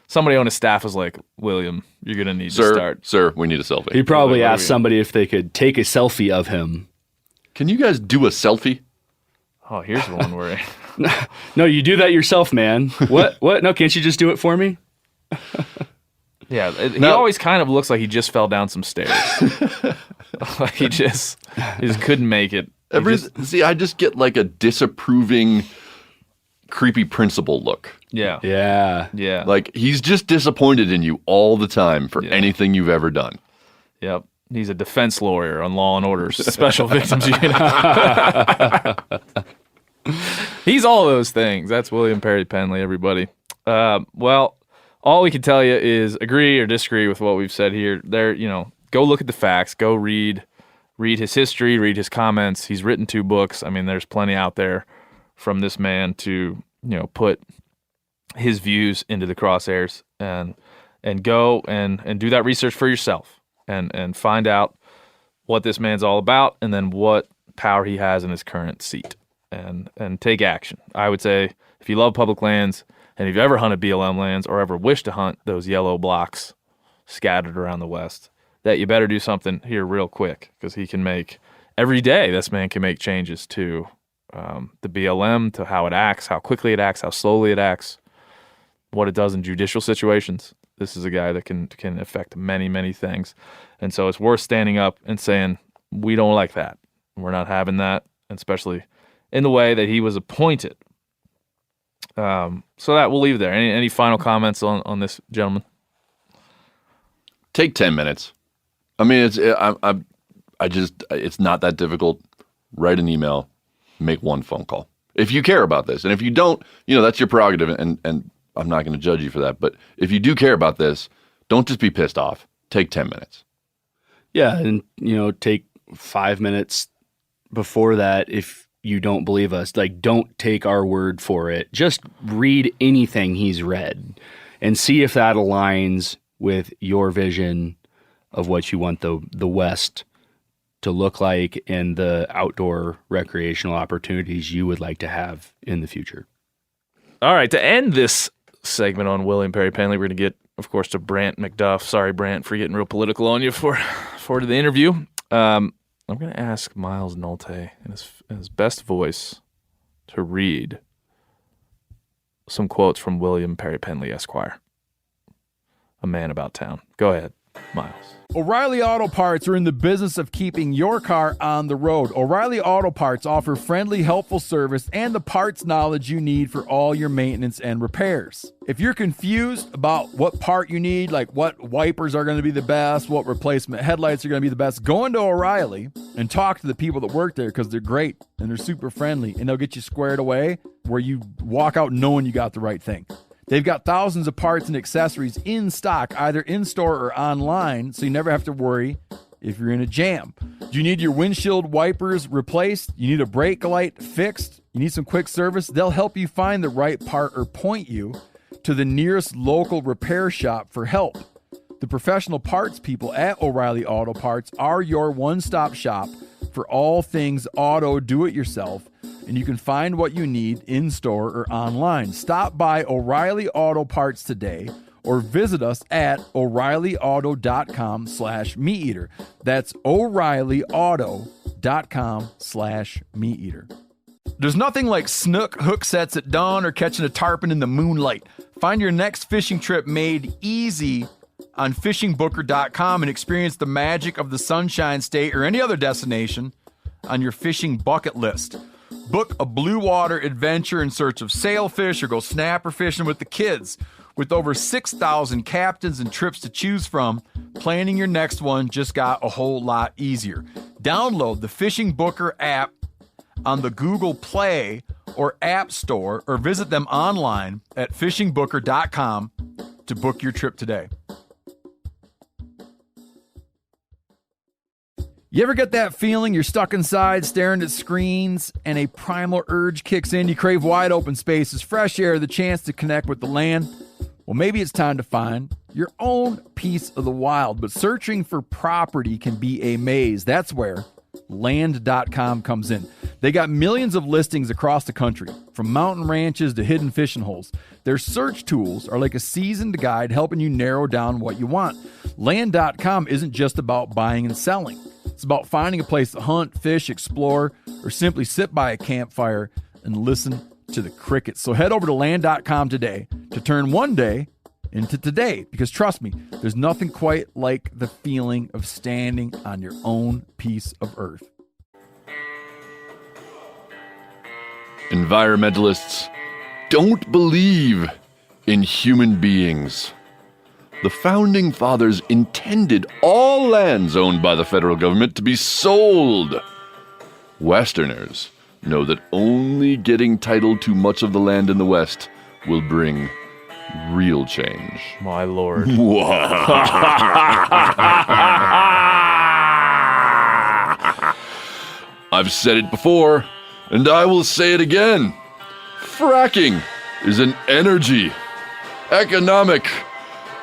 Somebody on his staff was like, William, you're going to need to start. Sir, we need a selfie. He probably asked somebody if they could take a selfie of him. Can you guys do a selfie? Oh, here's one where... No, you do that yourself, man. What? No, can't you just do it for me? Yeah, he always kind of looks like he just fell down some stairs. Like he just couldn't make it. I just get like a disapproving, creepy principal look. Yeah. Yeah. Yeah. Like he's just disappointed in you all the time for anything you've ever done. Yep. He's a defense lawyer on Law and Order's Special Victims Unit. He's all those things. That's William Perry Pendley, everybody. Well, all we can tell you is agree or disagree with what we've said here. Go look at the facts. Go read his history, read his comments. He's written 2 books. I mean, there's plenty out there from this man to, put his views into the crosshairs and go and do that research for yourself and find out what this man's all about and then what power he has in his current seat and take action. I would say if you love public lands and if you've ever hunted BLM lands or ever wish to hunt those yellow blocks scattered around the West, that you better do something here real quick, because he can make, every day this man can make changes to the BLM, to how it acts, how quickly it acts, how slowly it acts, what it does in judicial situations. This is a guy that can affect many, many things. And so it's worth standing up and saying, we don't like that. We're not having that, especially in the way that he was appointed. So that we'll leave it there. Any final comments on this gentleman? Take 10 minutes. I mean, it's not that difficult. Write an email, make one phone call. If you care about this, and if you don't, that's your prerogative, and I'm not going to judge you for that. But if you do care about this, don't just be pissed off. Take 10 minutes. Yeah, and take 5 minutes before that if you don't believe us. Like, don't take our word for it. Just read anything he's read and see if that aligns with your vision of what you want the West to look like and the outdoor recreational opportunities you would like to have in the future. All right, to end this segment on William Perry Pendley, we're going to get, of course, to Brant MacDuff. Sorry, Brant, for getting real political on you for the interview. I'm going to ask Miles Nolte in his best voice to read some quotes from William Perry Pendley, Esquire, a man about town. Go ahead, Miles. O'Reilly Auto Parts are in the business of keeping your car on the road. O'Reilly Auto Parts offer friendly, helpful service and the parts knowledge you need for all your maintenance and repairs. If you're confused about what part you need, like what wipers are going to be the best, what replacement headlights are going to be the best, go into O'Reilly and talk to the people that work there, because they're great and they're super friendly, and they'll get you squared away where you walk out knowing you got the right thing. They've got thousands of parts and accessories in stock, either in-store or online, so you never have to worry if you're in a jam. Do you need your windshield wipers replaced? You need a brake light fixed? You need some quick service? They'll help you find the right part or point you to the nearest local repair shop for help. The professional parts people at O'Reilly Auto Parts are your one-stop shop for all things auto do-it-yourself. and you can find what you need in-store or online. Stop by O'Reilly Auto Parts today or visit us at O'ReillyAuto.com/meateater. That's O'ReillyAuto.com/meateater. There's nothing like snook hook sets at dawn or catching a tarpon in the moonlight. Find your next fishing trip made easy on fishingbooker.com and experience the magic of the Sunshine State or any other destination on your fishing bucket list. Book a blue water adventure in search of sailfish or go snapper fishing with the kids. With over 6,000 captains and trips to choose from, planning your next one just got a whole lot easier. Download the Fishing Booker app on the Google Play or App Store or visit them online at fishingbooker.com to book your trip today. You ever get that feeling you're stuck inside staring at screens and a primal urge kicks in? You crave wide open spaces, fresh air, the chance to connect with the land. Well, maybe it's time to find your own piece of the wild, but searching for property can be a maze. That's where Land.com comes in. They got millions of listings across the country, from mountain ranches to hidden fishing holes. Their search tools are like a seasoned guide helping you narrow down what you want. Land.com isn't just about buying and selling. It's about finding a place to hunt, fish, explore, or simply sit by a campfire and listen to the crickets. So head over to Land.com today to turn one day into today, because trust me, there's nothing quite like the feeling of standing on your own piece of earth. Environmentalists don't believe in human beings. The Founding Fathers intended all lands owned by the federal government to be sold. Westerners know that only getting title to much of the land in the West will bring real change. My lord. I've said it before, and I will say it again. Fracking is an energy, economic,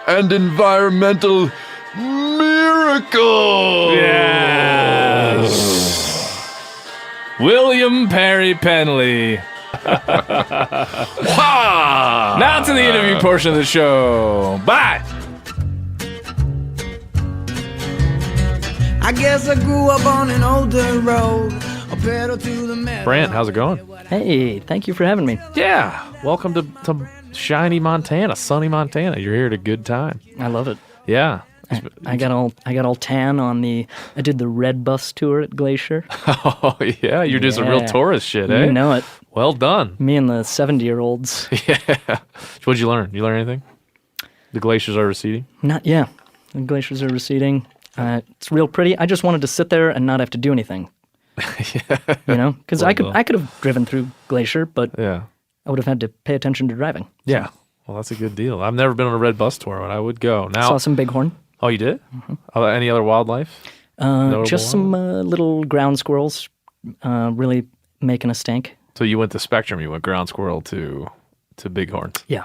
and environmental miracle. Yes. William Perry Pendley. Now to the interview portion of the show. Bye. I guess I grew up on an older road, a pedal to the metal. Brant, how's it going? Hey, thank you for having me. Yeah. Welcome to shiny Montana, sunny Montana. You're here at a good time. I love it. Yeah. I got all tan on I did the Red Bus tour at Glacier. Oh, yeah. You're doing some real tourist shit, eh? You know it. Well done. Me and the 70-year-olds. Yeah. What'd you learn? You learn anything? The glaciers are receding? The glaciers are receding. It's real pretty. I just wanted to sit there and not have to do anything. Yeah. You know? Because I could have driven through Glacier, but Yeah. I would have had to pay attention to driving. Yeah. Well, that's a good deal. I've never been on a red bus tour, but I would go. Now, Saw some bighorn. Oh, you did? Mm-hmm. Any other wildlife? Just some little ground squirrels really making a stink. So you went to Spectrum. You went ground squirrel to bighorns. Yeah.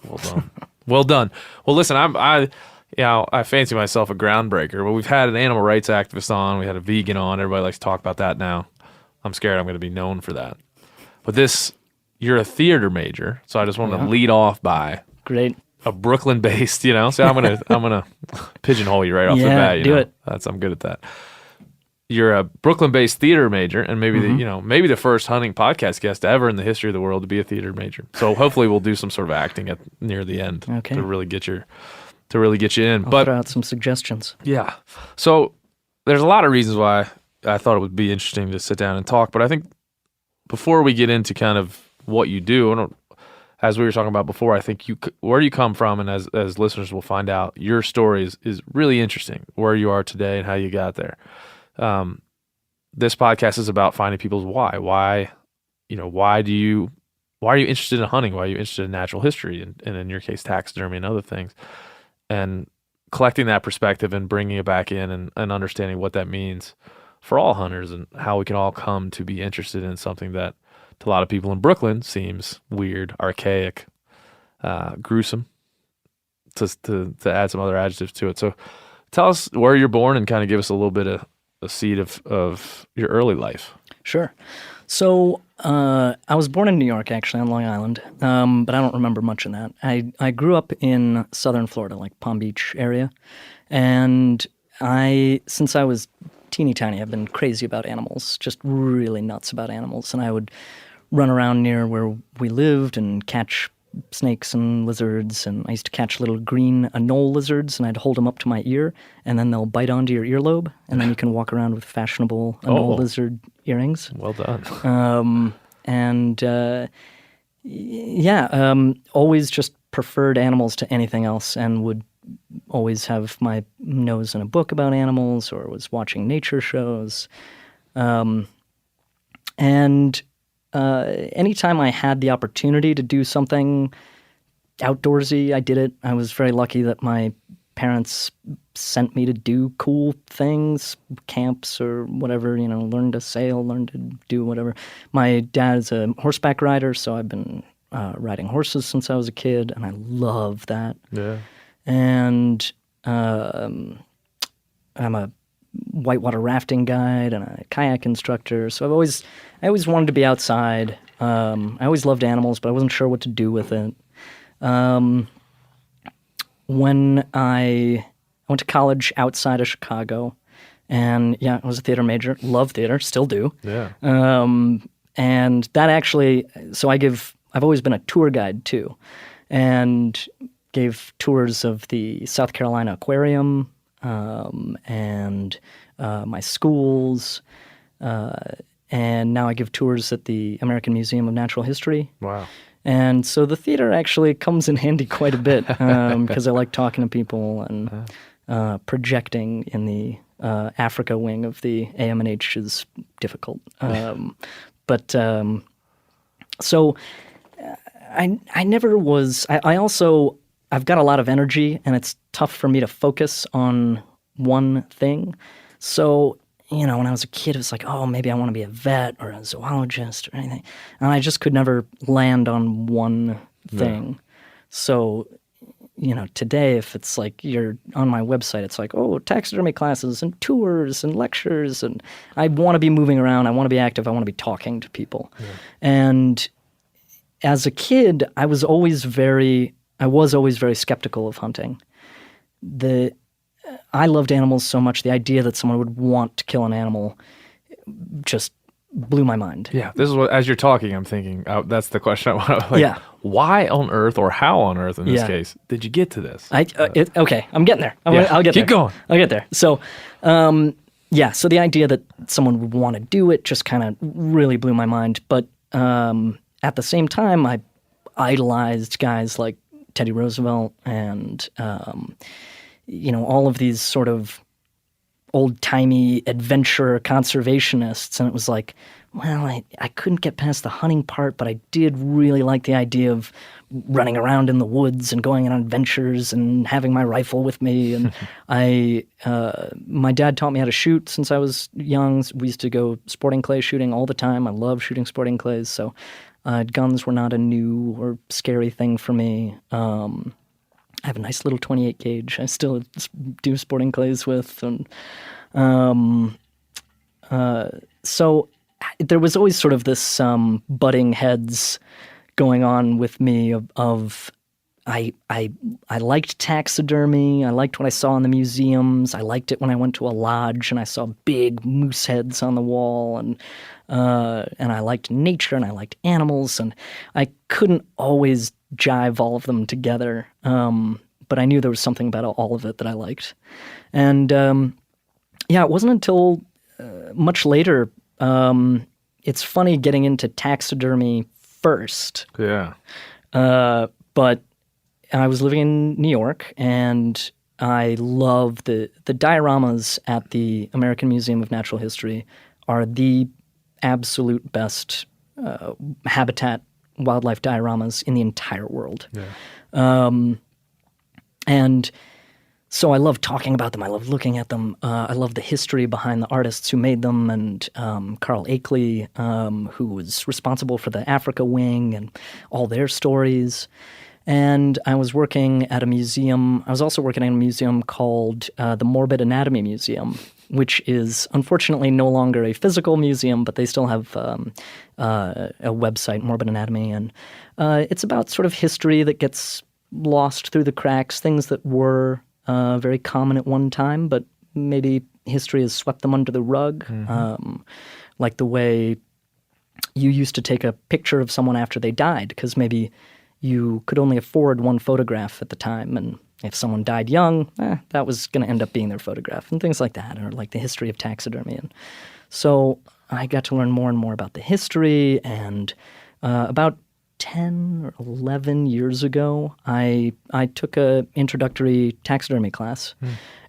Well done. Well done. Well, listen, I fancy myself a groundbreaker, but we've had an animal rights activist on. We had a vegan on. Everybody likes to talk about that now. I'm scared I'm going to be known for that. But you're a theater major, so I just want to lead off by Great. a Brooklyn-based, so I'm gonna pigeonhole you right off the bat. Do it. I'm good at that. You're a Brooklyn-based theater major, and maybe maybe the first hunting podcast guest ever in the history of the world to be a theater major. So hopefully we'll do some sort of acting near the end to really get you in. I'll throw out some suggestions. Yeah. So there's a lot of reasons why I thought it would be interesting to sit down and talk, but I think before we get into kind of what you do, as we were talking about before, I think where you come from, and as listeners will find out, your story is really interesting, where you are today and how you got there. This podcast is about finding people's why. Why are you interested in hunting? Why are you interested in natural history and in your case, taxidermy and other things? And collecting that perspective and bringing it back in and understanding what that means for all hunters and how we can all come to be interested in something that to a lot of people in Brooklyn seems weird, archaic, gruesome, to add some other adjectives to it. So tell us where you're born and kind of give us a little bit of a seed of your early life. Sure. So I was born in New York, actually, on Long Island, but I don't remember much of that. I grew up in southern Florida, like Palm Beach area, and since I was teeny tiny, I've been crazy about animals, just really nuts about animals, and I would run around near where we lived and catch snakes and lizards, and I used to catch little green anole lizards, and I'd hold them up to my ear, and then they'll bite onto your earlobe, and then you can walk around with fashionable anole lizard earrings. Well done. Always just preferred animals to anything else, and would always have my nose in a book about animals, or was watching nature shows. Anytime I had the opportunity to do something outdoorsy, I did it. I was very lucky that my parents sent me to do cool things, camps or whatever, learn to sail, learn to do whatever. My dad's a horseback rider, so I've been riding horses since I was a kid, and I love that. Yeah. And I'm a whitewater rafting guide and a kayak instructor, so I always wanted to be outside. I always loved animals, but I wasn't sure what to do with it. When I went to college outside of Chicago, and I was a theater major, love theater, still do. Yeah. And that actually, I've always been a tour guide too, and gave tours of the South Carolina Aquarium, and my schools, and now I give tours at the American Museum of Natural History. Wow. And so the theater actually comes in handy quite a bit, because I like talking to people and projecting in the Africa wing of the AMNH is difficult. So I never was. I've got a lot of energy, and it's tough for me to focus on one thing. So, when I was a kid, it was like, oh, maybe I want to be a vet or a zoologist or anything. And I just could never land on one thing. Yeah. So, today, if it's like you're on my website, it's like, oh, taxidermy classes and tours and lectures. And I want to be moving around. I want to be active. I want to be talking to people. Yeah. And as a kid, I was always very skeptical of hunting. I loved animals so much. The idea that someone would want to kill an animal just blew my mind. Yeah, this is what, as you're talking, I'm thinking, that's the question I want to, why on earth, or how on earth in this case, did you get to this? Okay, I'm getting there. I'll get there. Keep going. I'll get there. So, so the idea that someone would want to do it just kind of really blew my mind. But at the same time, I idolized guys like Teddy Roosevelt and all of these sort of old-timey adventure conservationists, and it was like, well, I couldn't get past the hunting part, but I did really like the idea of running around in the woods and going on adventures and having my rifle with me. And my dad taught me how to shoot since I was young. We used to go sporting clay shooting all the time. I love shooting sporting clays, so guns were not a new or scary thing for me. I have a nice little 28 gauge I still do sporting clays with. And so there was always sort of this butting heads going on with me of I liked taxidermy. I liked what I saw in the museums. I liked it when I went to a lodge and I saw big moose heads on the wall. And I liked nature and I liked animals. And I couldn't always jive all of them together. But I knew there was something about all of it that I liked. And it wasn't until much later. It's funny getting into taxidermy first. Yeah. But I was living in New York, and I love the dioramas at the American Museum of Natural History are the absolute best habitat wildlife dioramas in the entire world. Yeah. And so I love talking about them. I love looking at them. I love the history behind the artists who made them, and Carl Akeley, who was responsible for the Africa wing and all their stories. And I was working at a museum. I was also working at a museum called the Morbid Anatomy Museum, which is unfortunately no longer a physical museum, but they still have a website, Morbid Anatomy, and it's about sort of history that gets lost through the cracks, things that were very common at one time, but maybe history has swept them under the rug, like the way you used to take a picture of someone after they died because maybe you could only afford one photograph at the time, and if someone died young, that was going to end up being their photograph, and things like that, or like the history of taxidermy. And so I got to learn more and more about the history, and about 10 or 11 years ago, I took a introductory taxidermy class,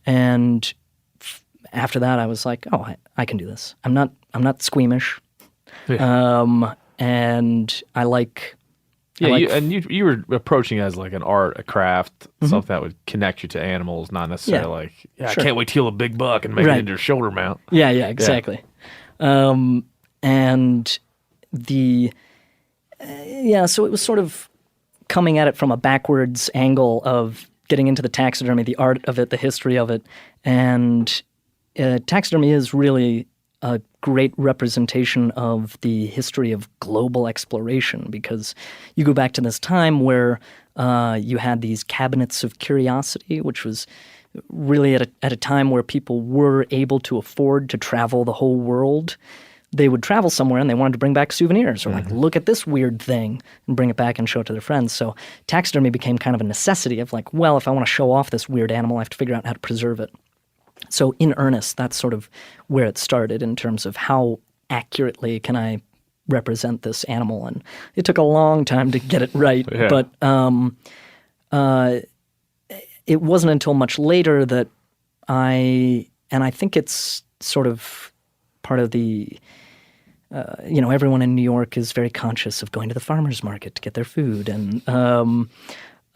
and after that, I was like, oh, I can do this. I'm not squeamish, and I like. Yeah, you were approaching it as like an art, a craft, something that would connect you to animals, not necessarily I can't wait to kill a big buck and make it into a shoulder mount. Yeah, exactly. And so it was sort of coming at it from a backwards angle of getting into the taxidermy, the art of it, the history of it, and taxidermy is really a great representation of the history of global exploration because you go back to this time where you had these cabinets of curiosity, which was really at a time where people were able to afford to travel the whole world. They would travel somewhere and they wanted to bring back souvenirs or like, look at this weird thing and bring it back and show it to their friends. So taxidermy became kind of a necessity of like, well, if I want to show off this weird animal, I have to figure out how to preserve it. So in earnest, that's sort of where it started in terms of how accurately can I represent this animal. And it took a long time to get it right. Yeah. But it wasn't until much later that I think it's sort of part of the, everyone in New York is very conscious of going to the farmer's market to get their food. And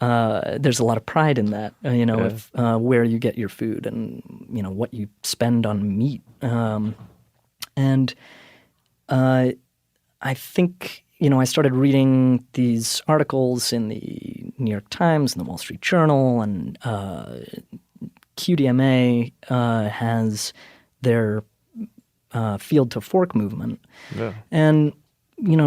there's a lot of pride in that, of where you get your food and, what you spend on meat. And I think, I started reading these articles in the New York Times and the Wall Street Journal, and QDMA has their field to fork movement. Yeah. And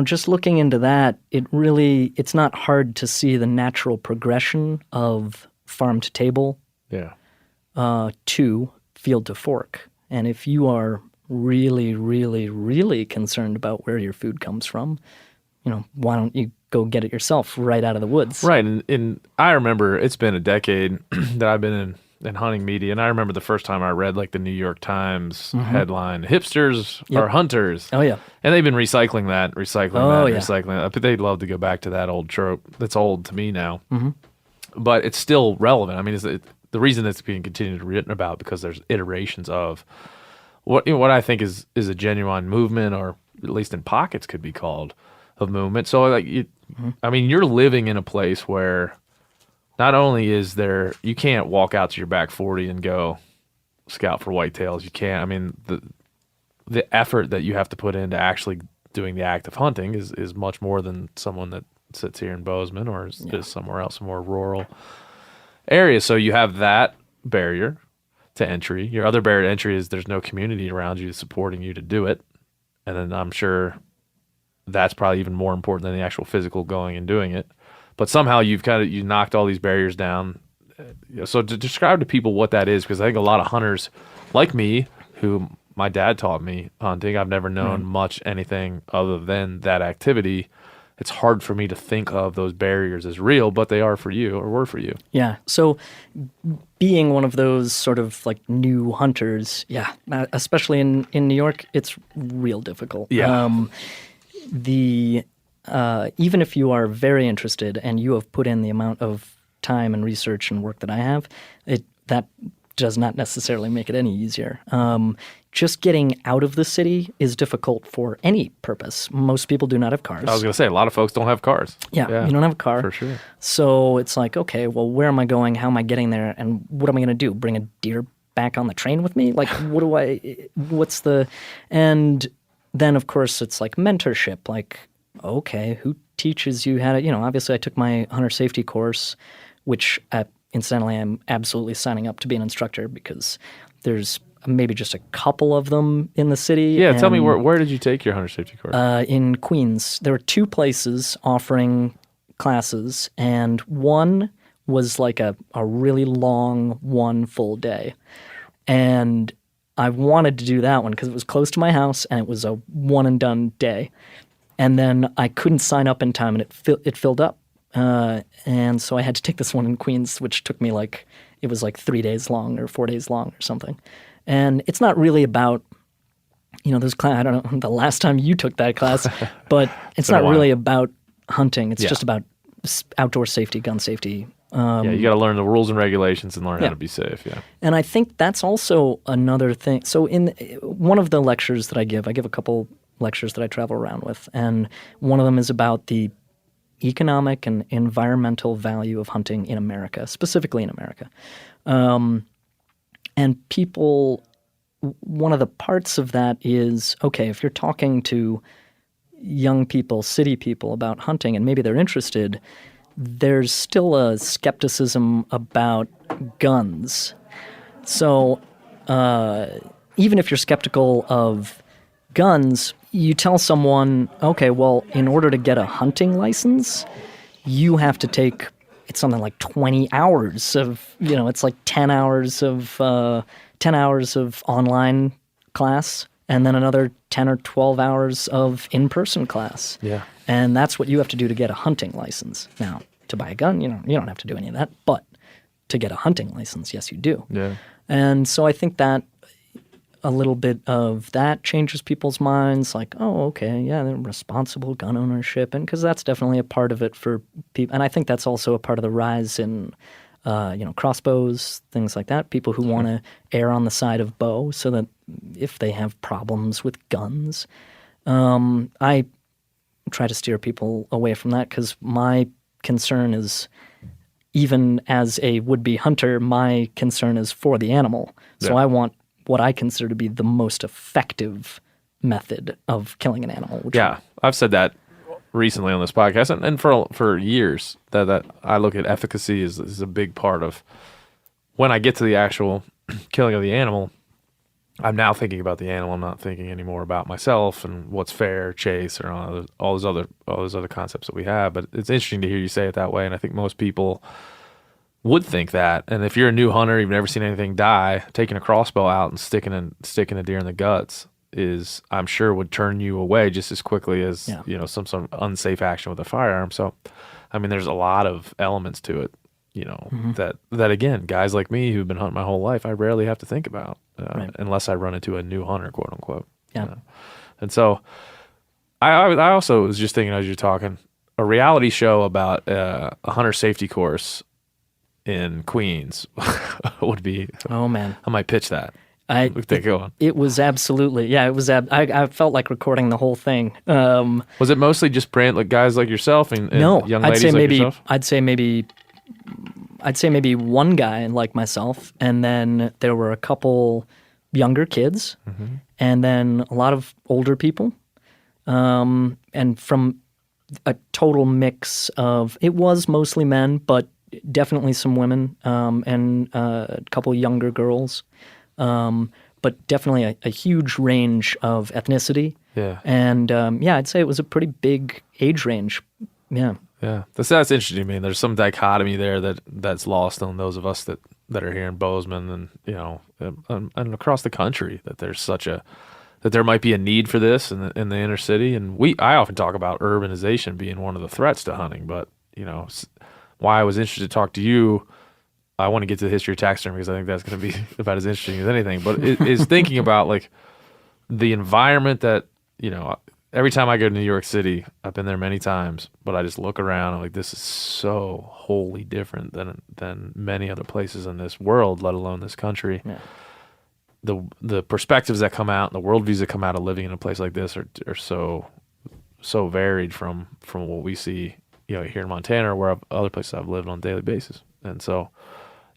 just looking into that, it's not hard to see the natural progression of farm to table to field to fork. And if you are really, really, really concerned about where your food comes from, why don't you go get it yourself right out of the woods? Right. And I remember it's been a decade that I've been in hunting media, and I remember the first time I read like the New York Times headline, hipsters are hunters. Oh yeah. And they've been recycling that. But they'd love to go back to that old trope that's old to me now. But it's still relevant. I mean, the reason it's being continued to be written about because there's iterations of what I think is a genuine movement, or at least in pockets could be called, of movement. So like I mean, you're living in a place where not only is there, you can't walk out to your back 40 and go scout for whitetails. You can't. I mean, the effort that you have to put into actually doing the act of hunting is much more than someone that sits here in Bozeman or is somewhere else, a more rural area. So you have that barrier to entry. Your other barrier to entry is there's no community around you supporting you to do it. And then I'm sure that's probably even more important than the actual physical going and doing it. But somehow you knocked all these barriers down. So to describe to people what that is, because I think a lot of hunters like me, who my dad taught me hunting, I've never known much anything other than that activity. It's hard for me to think of those barriers as real, but they are for you, or were for you. Yeah. So being one of those sort of like new hunters, especially in New York, it's real difficult. Yeah. Even if you are very interested and you have put in the amount of time and research and work that I have, that does not necessarily make it any easier. Just getting out of the city is difficult for any purpose. Most people do not have cars. I was going to say, a lot of folks don't have cars. Yeah, you don't have a car. For sure. So it's like, okay, well, where am I going? How am I getting there? And what am I going to do? Bring a deer back on the train with me? Like, and then, of course, it's like mentorship. Like, okay, who teaches you how to, obviously I took my hunter safety course, which incidentally I'm absolutely signing up to be an instructor because there's maybe just a couple of them in the city. Yeah, tell me and, where did you take your hunter safety course? in Queens. There were 2 places offering classes, and one was like a really long 1 full day. And I wanted to do that one because it was close to my house and it was a one and done day. And then I couldn't sign up in time and it filled up. And so I had to take this one in Queens, which took me it was 3 days long or 4 days long or something. And it's not really about, those class. I don't know the last time you took that class, but it's not really about hunting. It's just about outdoor safety, gun safety. You got to learn the rules and regulations and learn how to be safe. Yeah. And I think that's also another thing. So in one of the lectures that I give a couple lectures that I travel around with, and one of them is about the economic and environmental value of hunting in America, specifically in America. And people, one of the parts of that is, okay, if you're talking to young people, city people about hunting, and maybe they're interested, there's still a skepticism about guns. So even if you're skeptical of guns, you tell someone, okay, well, in order to get a hunting license, you have to take, it's something like 20 hours of, it's like 10 hours of online class, and then another 10 or 12 hours of in-person class. Yeah. And that's what you have to do to get a hunting license. Now, to buy a gun, you don't have to do any of that, but to get a hunting license, yes, you do. Yeah. And so I think that a little bit of that changes people's minds, like, oh, okay, yeah, they're responsible gun ownership, and because that's definitely a part of it for people. And I think that's also a part of the rise in, crossbows, things like that. People who want to err on the side of bow, so that if they have problems with guns, I try to steer people away from that because my concern is, even as a would-be hunter, my concern is for the animal. So I want what I consider to be the most effective method of killing an animal. I've said that recently on this podcast, and for years that I look at efficacy is a big part of when I get to the actual killing of the animal. I'm now thinking about the animal. I'm not thinking anymore about myself and what's fair, chase, or all those other concepts that we have. But it's interesting to hear you say it that way, and I think most people would think that. And if you're a new hunter, you've never seen anything die, taking a crossbow out and sticking a deer in the guts is, I'm sure, would turn you away just as quickly as some sort of unsafe action with a firearm. So, I mean, there's a lot of elements to it. That again, guys like me who've been hunting my whole life, I rarely have to think about unless I run into a new hunter, quote unquote. Yeah. And so I also was just thinking as you're talking, a reality show about a hunter safety course in Queens would be. Oh man, I might pitch that. It was absolutely, it was. I felt like recording the whole thing. Was it mostly just Brant, like guys like yourself and no, young ladies yourself? I'd say maybe one guy like myself, and then there were a couple younger kids, and then a lot of older people, and from a total mix of, it was mostly men, but definitely some women, and a couple younger girls, but definitely a huge range of ethnicity. Yeah. And I'd say it was a pretty big age range. Yeah. Yeah, that's interesting to me. There's some dichotomy there that's lost on those of us that are here in Bozeman and across the country. That there's that there might be a need for this in the inner city, and I often talk about urbanization being one of the threats to hunting. But why I was interested to talk to you, I want to get to the history of taxidermy because I think that's going to be about as interesting as anything. But is thinking about like the environment that every time I go to New York City, I've been there many times, but I just look around and like, this is so wholly different than many other places in this world, let alone this country. Yeah. The perspectives that come out and the worldviews that come out of living in a place like this are so varied from what we see, here in Montana or where other places I've lived on a daily basis. And so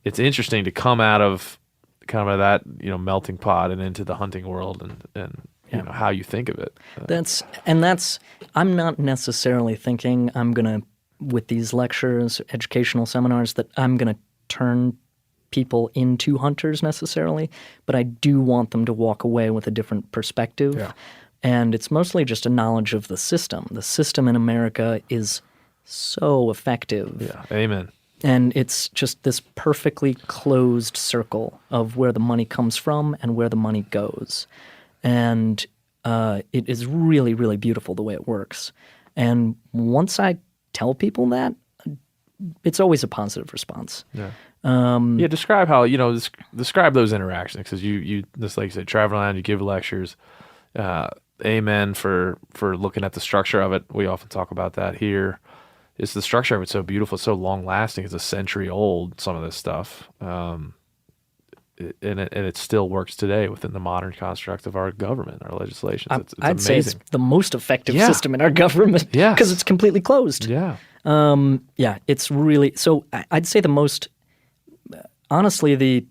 it's interesting to come out of kind of that, melting pot and into the hunting world and how you think of it. I'm not necessarily thinking I'm going to, with these lectures, educational seminars, that I'm going to turn people into hunters necessarily, but I do want them to walk away with a different perspective. Yeah. And it's mostly just a knowledge of the system. The system in America is so effective. Yeah. Amen. And it's just this perfectly closed circle of where the money comes from and where the money goes. And it is really, really beautiful the way it works. And once I tell people that, it's always a positive response. Yeah. Describe how, describe those interactions, because you just like you said, travel around, you give lectures. Amen for looking at the structure of it. We often talk about that here. It's the structure of it so beautiful, so long lasting. It's a century old, some of this stuff. And it still works today within the modern construct of our government, our legislation. It's I'd amazing. say it's the most effective system in our government because it's completely closed. Yeah. It's really – so I'd say the most – honestly, the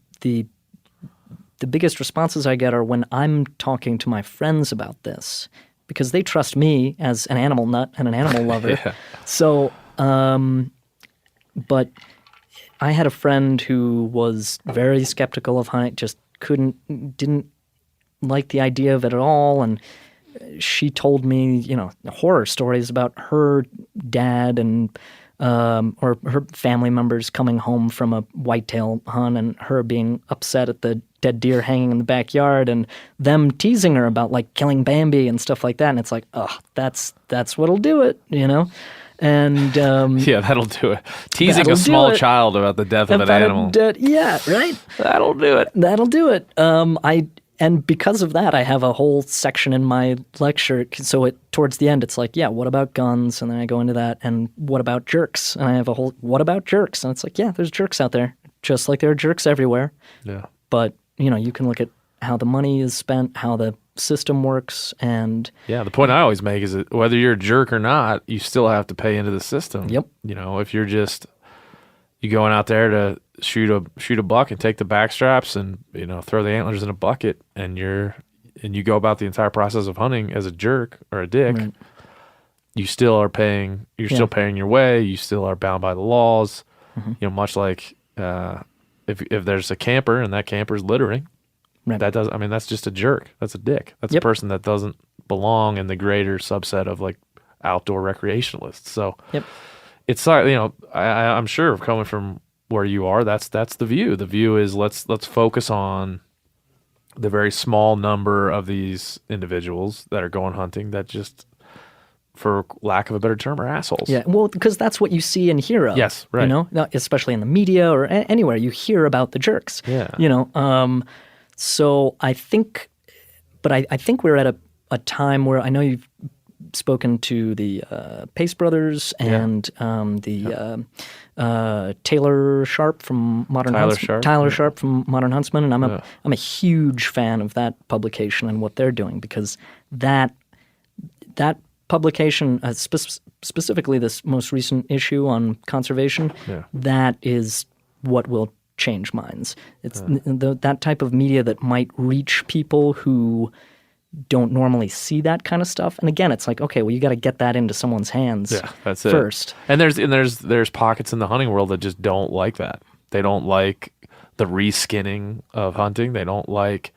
biggest responses I get are when I'm talking to my friends about this because they trust me as an animal nut and an animal lover. Yeah. So but I had a friend who was very skeptical of hunting, just didn't like the idea of it at all, and she told me, horror stories about her dad and or her family members coming home from a whitetail hunt and her being upset at the dead deer hanging in the backyard and them teasing her about like killing Bambi and stuff like that. And it's like, that's what'll do it, And yeah, that'll do it. Teasing a small child about the death of an animal. Yeah, right. That'll do it. That'll do it. And because of that, I have a whole section in my lecture. So towards the end, it's like, yeah, what about guns? And then I go into that. And what about jerks? And I have a whole, what about jerks? And it's like, yeah, there's jerks out there, just like there are jerks everywhere. Yeah. But, you can look at how the money is spent, how the system works, and... Yeah, the point I always make is that whether you're a jerk or not, you still have to pay into the system. Yep. If you're just... You going out there to shoot a buck and take the back straps and throw the antlers in a bucket and you go about the entire process of hunting as a jerk or a dick, right. You still are paying. You're still paying your way. You still are bound by the laws. Mm-hmm. Much like if there's a camper and that camper is littering, right. That's just a jerk. That's a dick. That's a person that doesn't belong in the greater subset of like outdoor recreationalists. So. Yep. It's I'm sure coming from where you are, that's the view. The view is let's focus on the very small number of these individuals that are going hunting that just, for lack of a better term, are assholes. Yeah, well, because that's what you see and hear of. Yes, right. Especially in the media or anywhere, you hear about the jerks. Yeah. So I think we're at a time where I know you've spoken to the Pace Brothers and Taylor Sharp from Modern Huntsman. Tyler Sharp from Modern Huntsman, and I'm a huge fan of that publication and what they're doing because that publication, specifically this most recent issue on conservation, that is what will change minds. It's that type of media that might reach people who don't normally see that kind of stuff. And again, it's like, okay, well, you got to get that into someone's hands that's first. And there's pockets in the hunting world that just don't like that. They don't like the reskinning of hunting. They don't like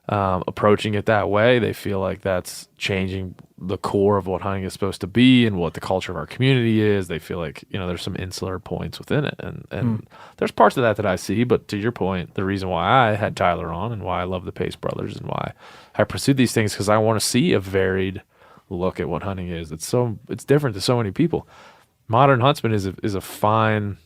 approaching it that way. They feel like that's changing the core of what hunting is supposed to be and what the culture of our community is. They feel like, there's some insular points within it. And there's parts of that I see. But to your point, the reason why I had Tyler on and why I love the Pace Brothers and why I pursued these things because I want to see a varied look at what hunting is. It's different to so many people. Modern Huntsman is a fine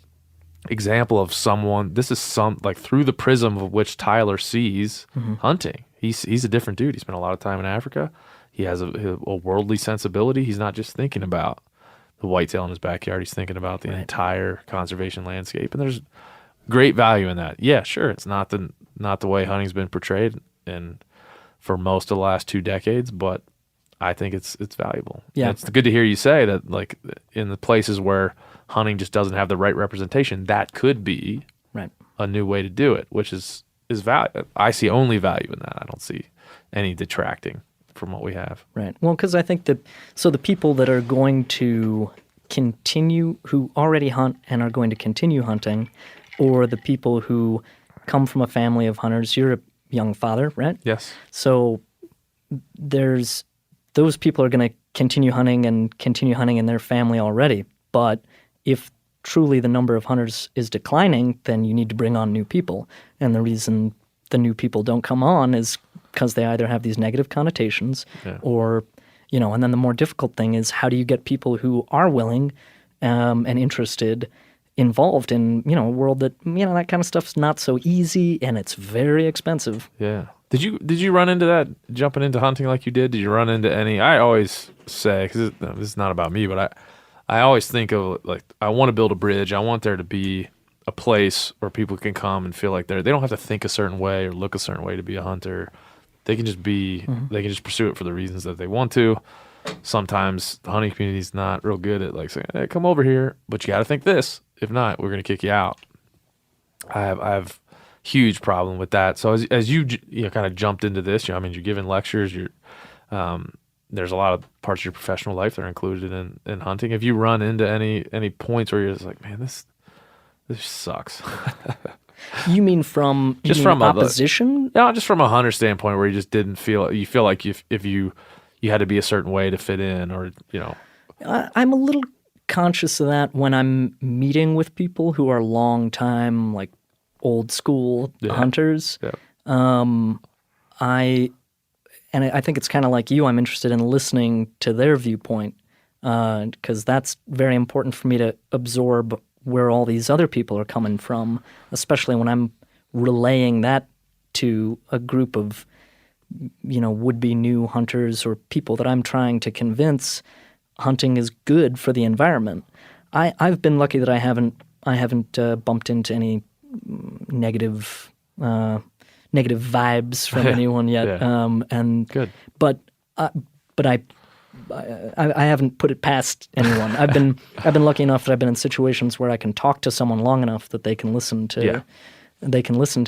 example of someone. This is through the prism of which Tyler sees hunting. He's a different dude. He spent a lot of time in Africa. He has a worldly sensibility. He's not just thinking about the whitetail in his backyard. He's thinking about the entire conservation landscape, and there's great value in that. Yeah, sure, it's not the way hunting's been portrayed and for most of the last 2 decades, but I think it's valuable. Yeah, and it's good to hear you say that. Like in the places where hunting just doesn't have the right representation, that could be a new way to do it, which is value. I see only value in that. I don't see any detracting from what we have. Right. Well, because I think the people that are going to continue, who already hunt and are going to continue hunting, or the people who come from a family of hunters. You're a young father, right? Yes. So those people are going to continue hunting in their family already. But if truly the number of hunters is declining, then you need to bring on new people. And the reason the new people don't come on is because they either have these negative connotations or, and then the more difficult thing is how do you get people who are willing and interested involved in, a world that, that kind of stuff's not so easy and it's very expensive. Yeah. Did you run into that jumping into hunting like you did? Did you run into any? I always say, because this is not about me, but I always think of like I want to build a bridge. I want there to be a place where people can come and feel like they don't have to think a certain way or look a certain way to be a hunter. They can just be. They can just pursue it for the reasons that they want to. Sometimes the hunting community is not real good at like saying, "Hey, come over here," but you got to think this. If not, we're going to kick you out. I have huge problem with that. So as you kind of jumped into this, you're giving lectures. There's a lot of parts of your professional life that are included in hunting. Have you run into any points where you're just like, man, this sucks? You mean from opposition? No, just from a hunter standpoint, where you just didn't feel like if you had to be a certain way to fit in, or I'm a little conscious of that when I'm meeting with people who are long time, like old school hunters. Yeah. I think it's kind of like you. I'm interested in listening to their viewpoint because that's very important for me to absorb where all these other people are coming from, especially when I'm relaying that to a group of, would-be new hunters or people that I'm trying to convince hunting is good for the environment. I've been lucky that I haven't bumped into any negative vibes from anyone yet. Yeah. And good, but I haven't put it past anyone. I've been lucky enough that I've been in situations where I can talk to someone long enough that they can listen to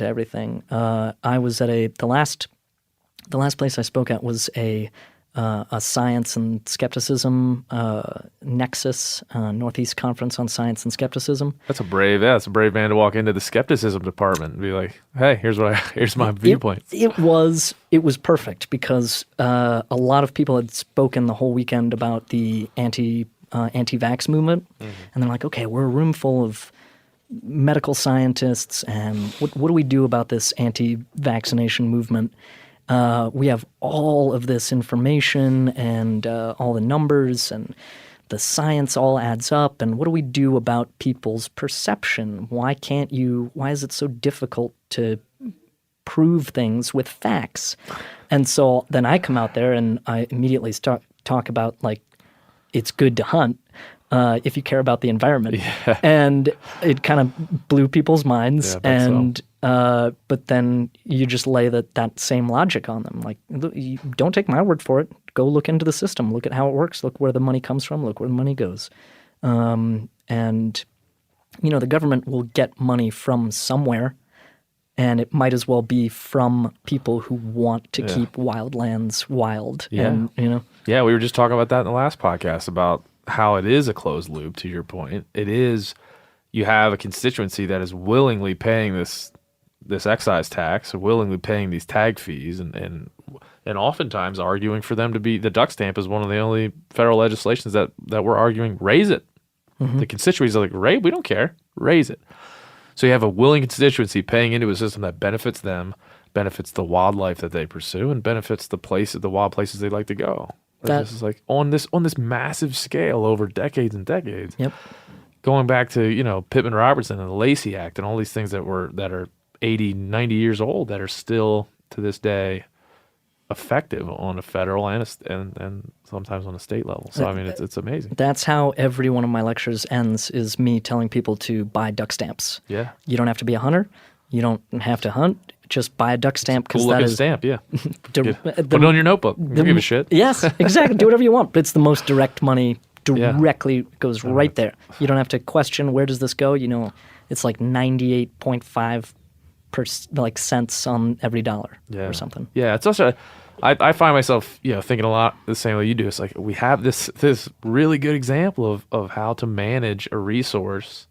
everything. I was at the last place I spoke at was a science and skepticism nexus, Northeast Conference on Science and Skepticism. That's a brave man to walk into the skepticism department and be like, "Hey, here's my viewpoint." It was perfect because a lot of people had spoken the whole weekend about the anti-vax movement, and they're like, "Okay, we're a room full of medical scientists, and what do we do about this anti-vaccination movement?" We have all of this information and all the numbers and the science all adds up. And what do we do about people's perception? Why is it so difficult to prove things with facts? And so then I come out there and I immediately talk about like, it's good to hunt if you care about the environment. Yeah. And it kind of blew people's minds. But then you just lay that same logic on them. Like, you don't take my word for it. Go look into the system. Look at how it works. Look where the money comes from. Look where the money goes. And the government will get money from somewhere, and it might as well be from people who want to keep wildlands wild. Yeah. And, Yeah, we were just talking about that in the last podcast about how it is a closed loop, to your point. It is, you have a constituency that is willingly paying this excise tax, or willingly paying these tag fees, and oftentimes arguing for them to be, the duck stamp is one of the only federal legislations that we're arguing, raise it. The constituencies are like, we don't care, raise it. So you have a willing constituency paying into a system that benefits them, benefits the wildlife that they pursue, and benefits the wild places they like to go. This is like on this massive scale over decades and decades. Yep. Going back to, Pittman Robertson and the Lacey Act and all these things that are 80, 90 years old that are still to this day effective on a federal and sometimes on a state level. So it's amazing. That's how every one of my lectures ends, is me telling people to buy duck stamps. Yeah. You don't have to be a hunter. You don't have to hunt. Just buy a duck stamp, because cool that looking is stamp. Yeah. Put it on your notebook. Don't give a shit. Yes, exactly. Do whatever you want. But it's the most direct money. Directly goes right there. You don't have to question, where does this go? It's like 98.5 cents on every dollar or something. Yeah, it's such I find myself thinking a lot the same way you do. It's like we have this really good example of how to manage a resource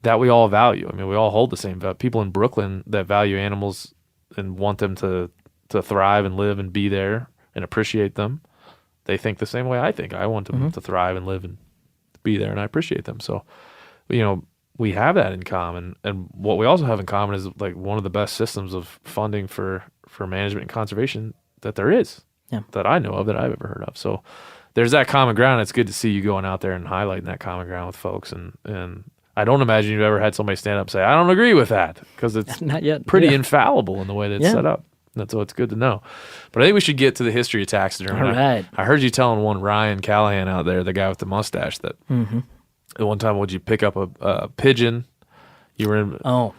that we all value. I mean, we all hold the same value. People in Brooklyn that value animals and want them to thrive and live and be there and appreciate them, they think the same way I think. I want them to thrive and live and be there, and I appreciate them. So, we have that in common. And what we also have in common is like one of the best systems of funding for management and conservation that there is, that I know of, that I've ever heard of. So there's that common ground. It's good to see you going out there and highlighting that common ground with folks. And I don't imagine you've ever had somebody stand up and say, I don't agree with that, because it's Not yet. pretty infallible in the way that it's set up. That's so it's good to know. But I think we should get to the history of taxidermy. All right. I heard you telling one Ryan Callahan out there, the guy with the mustache, that at one time, would you pick up a pigeon? You were in... it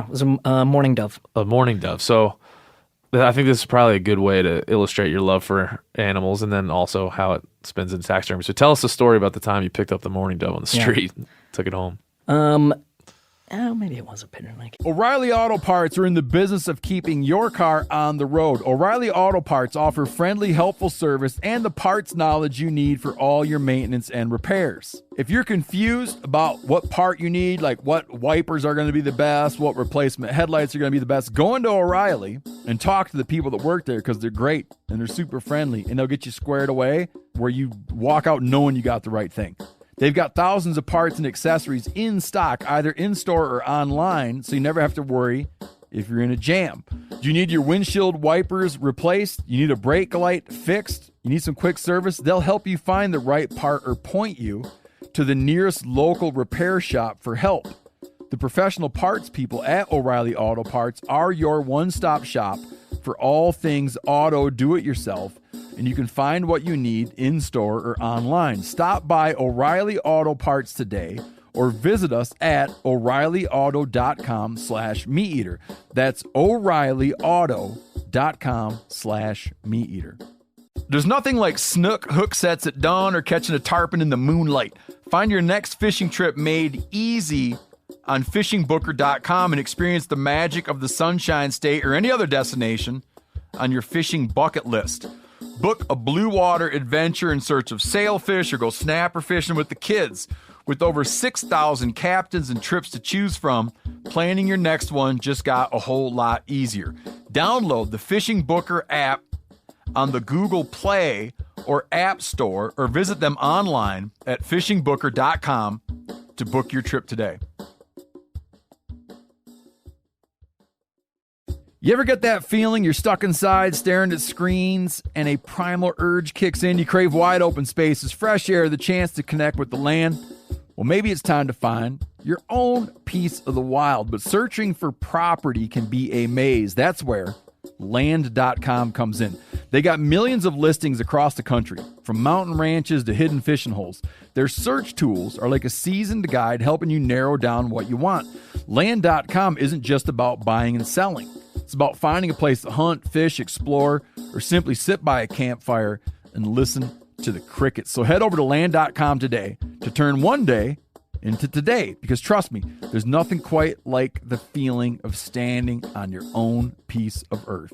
was a mourning dove. A mourning dove. So I think this is probably a good way to illustrate your love for animals, and then also how it spins into taxidermy. So tell us a story about the time you picked up the mourning dove on the street and took it home. Maybe it was a pigeon. O'Reilly Auto Parts are in the business of keeping your car on the road. O'Reilly Auto Parts offer friendly, helpful service and the parts knowledge you need for all your maintenance and repairs. If you're confused about what part you need, like what wipers are going to be the best, what replacement headlights are going to be the best, go into O'Reilly and talk to the people that work there, because they're great and they're super friendly, and they'll get you squared away where you walk out knowing you got the right thing. They've got thousands of parts and accessories in stock, either in-store or online, so you never have to worry if you're in a jam. Do you need your windshield wipers replaced? You need a brake light fixed? You need some quick service? They'll help you find the right part or point you to the nearest local repair shop for help. The professional parts people at O'Reilly Auto Parts are your one-stop shop for all things auto do-it-yourself, and you can find what you need in-store or online. Stop by O'Reilly Auto Parts today or visit us at O'ReillyAuto.com/MeatEater. That's O'ReillyAuto.com/MeatEater. There's nothing like snook hook sets at dawn or catching a tarpon in the moonlight. Find your next fishing trip made easy on fishingbooker.com and experience the magic of the Sunshine State or any other destination on your fishing bucket list. Book a blue water adventure in search of sailfish, or go snapper fishing with the kids. With over 6,000 captains and trips to choose from, planning your next one just got a whole lot easier. Download the Fishing Booker app on the Google Play or App Store, or visit them online at fishingbooker.com to book your trip today. You ever get that feeling you're stuck inside staring at screens and a primal urge kicks in? You crave wide open spaces, fresh air, the chance to connect with the land. Well, maybe it's time to find your own piece of the wild, but searching for property can be a maze. That's where Land.com comes in. They got millions of listings across the country, from mountain ranches to hidden fishing holes. Their search tools are like a seasoned guide helping you narrow down what you want. Land.com isn't just about buying and selling. It's about finding a place to hunt, fish, explore, or simply sit by a campfire and listen to the crickets. So head over to Land.com today to turn one day into today, because trust me, there's nothing quite like the feeling of standing on your own piece of earth.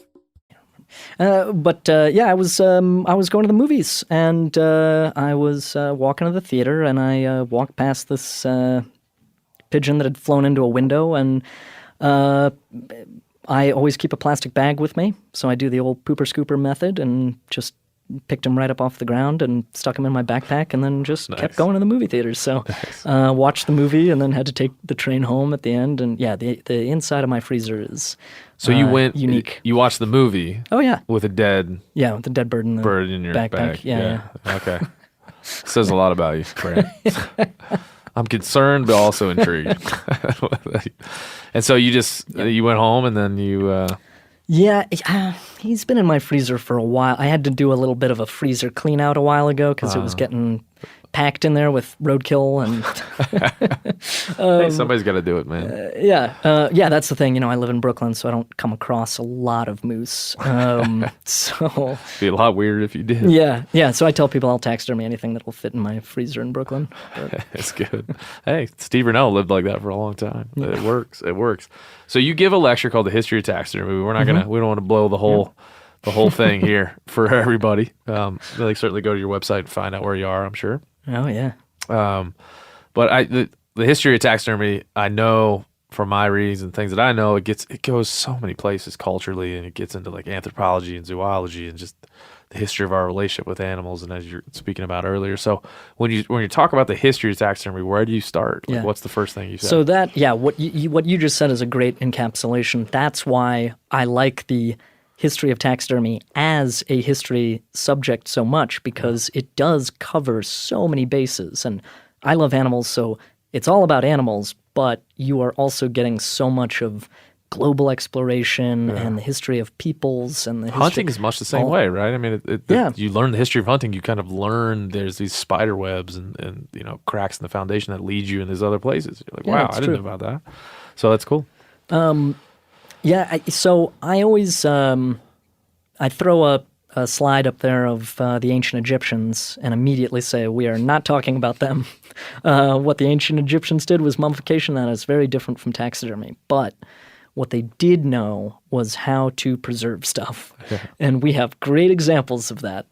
I was going to the movies, and I was walking to the theater, and I walked past this pigeon that had flown into a window, and I always keep a plastic bag with me, so I do the old pooper scooper method and just picked him right up off the ground and stuck him in my backpack, and then just kept going to the movie theaters. So watched the movie and then had to take the train home at the end. And yeah, the inside of my freezer is so you went unique. You watched the movie. Oh yeah, with a dead with the dead bird in your backpack. Bag. Yeah. Okay, says a lot about you, Brant. I'm concerned, but also intrigued. And so you went home, and then you. He's been in my freezer for a while. I had to do a little bit of a freezer clean out a while ago because it was getting packed in there with roadkill and. Hey, somebody's got to do it, man. That's the thing. I live in Brooklyn, so I don't come across a lot of moose. So it'd be a lot weirder if you did. Yeah. So I tell people I'll taxidermy anything that will fit in my freezer in Brooklyn. It's good. Hey, Steve Rennell lived like that for a long time. Yeah. It works. So you give a lecture called "The History of Taxidermy." We're not gonna. We don't want to blow the whole thing here for everybody. Certainly go to your website and find out where you are, I'm sure. Oh yeah. But the the history of taxidermy, I know from my readings and things that I know, it goes so many places culturally, and it gets into like anthropology and zoology and just the history of our relationship with animals, and as you're speaking about earlier. So when you talk about the history of taxidermy, where do you start? Like, what's the first thing you say? So what you just said is a great encapsulation. That's why I like the history of taxidermy as a history subject so much, because it does cover so many bases. And I love animals, so it's all about animals, but you are also getting so much of global exploration and the history of peoples and the hunting is much the same way, right? I mean, you learn the history of hunting. You kind of learn there's these spider webs and cracks in the foundation that lead you in these other places. You're like, wow, I didn't know about that. So that's cool. So I always I throw a slide up there of the ancient Egyptians and immediately say we are not talking about them. What the ancient Egyptians did was mummification. That is very different from taxidermy, but what they did know was how to preserve stuff. And we have great examples of that.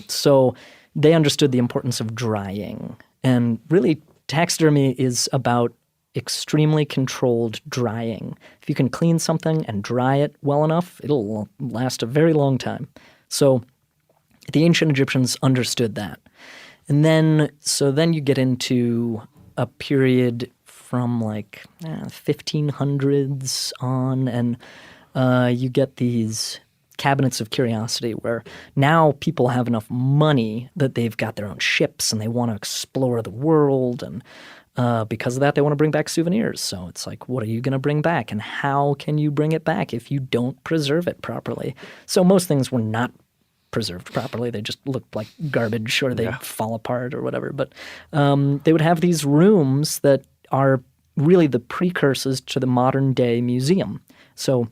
So they understood the importance of drying. And really, taxidermy is about extremely controlled drying. If you can clean something and dry it well enough, it'll last a very long time. So the ancient Egyptians understood that. And then you get into a period from like 1500s on, and you get these cabinets of curiosity where now people have enough money that they've got their own ships and they want to explore the world, and because of that they want to bring back souvenirs. So it's like, what are you going to bring back, and how can you bring it back if you don't preserve it properly? So most things were not preserved properly. They just looked like garbage, or they fall apart or whatever. But they would have these rooms that are really the precursors to the modern day museum. So